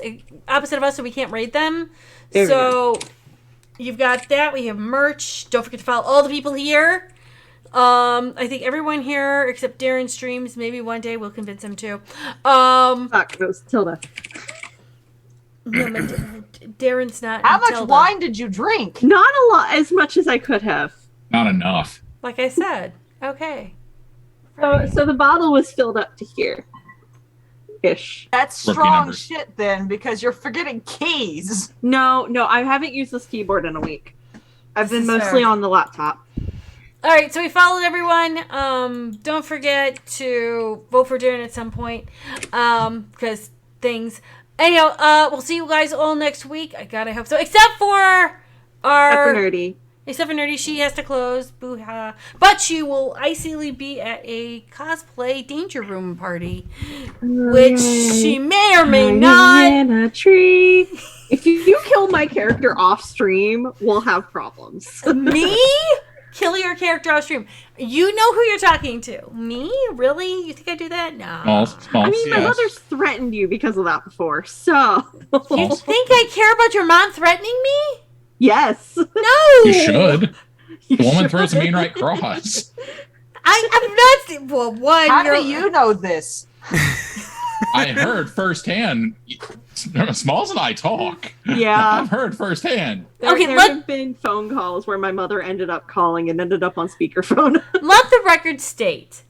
S2: opposite of us, so we can't rate them. So you've got that. We have merch. Don't forget to follow all the people here. I think everyone here except Darren streams. Maybe one day we'll convince him to.
S6: Fuck, it was Tilda.
S2: No, but Darren's not.
S3: How much
S2: Tilda.
S3: wine did you drink?
S6: Not a lot, as much as I could have.
S5: Not enough.
S2: Like I said. Okay.
S6: So the bottle was filled up to here. Ish.
S3: That's
S5: Rookie
S3: strong
S5: numbers.
S3: shit then, because you're forgetting keys.
S6: No, I haven't used this keyboard in a week. I've been
S2: This is
S6: mostly
S2: fair.
S6: on the laptop.
S2: All right, so we followed everyone. Don't forget to vote for Darren at some point, because things. Anyhow, we'll see you guys all next week. I hope so. Except for
S6: Nerdy.
S2: Except for Nerdy, she has to close. Boo-ha. But she will icily be at a cosplay Danger Room party, which she may or may not.
S6: In a tree. If you kill my character off stream, we'll have problems.
S2: Me? Kill your character off stream. You know who you're talking to. Me? Really? You think I do that? No.
S5: Small.
S6: I mean, my mother's threatened you because of that before, so.
S2: You think I care about your mom threatening me?
S6: Yes.
S2: No.
S5: You should. The woman throws a mean right cross.
S2: I'm not. Well, one.
S3: How do you know this?
S5: I heard firsthand. Smalls and I talk.
S6: Yeah.
S5: I've heard firsthand.
S6: There have been phone calls where my mother ended up calling and ended up on speakerphone.
S2: Let the record state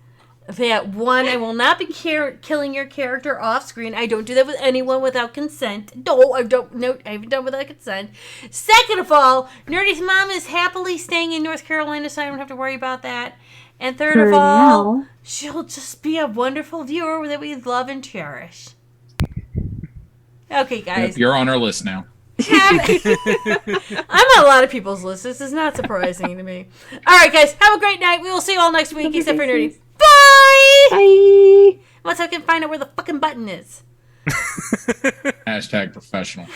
S2: that, one, I will not be killing your character off screen. I don't do that with anyone without consent. No, I don't. No, I haven't done without consent. Second of all, Nerdy's mom is happily staying in North Carolina, so I don't have to worry about that. And third of all, she'll just be a wonderful viewer that we love and cherish. Okay, guys.
S5: Yep, you're on our list now.
S2: I'm on a lot of people's lists. This is not surprising to me. All right, guys. Have a great night. We will see you all next week, except for Nerdy. Bye!
S6: Bye!
S2: Once I can find out where the fucking button is.
S5: Hashtag professional.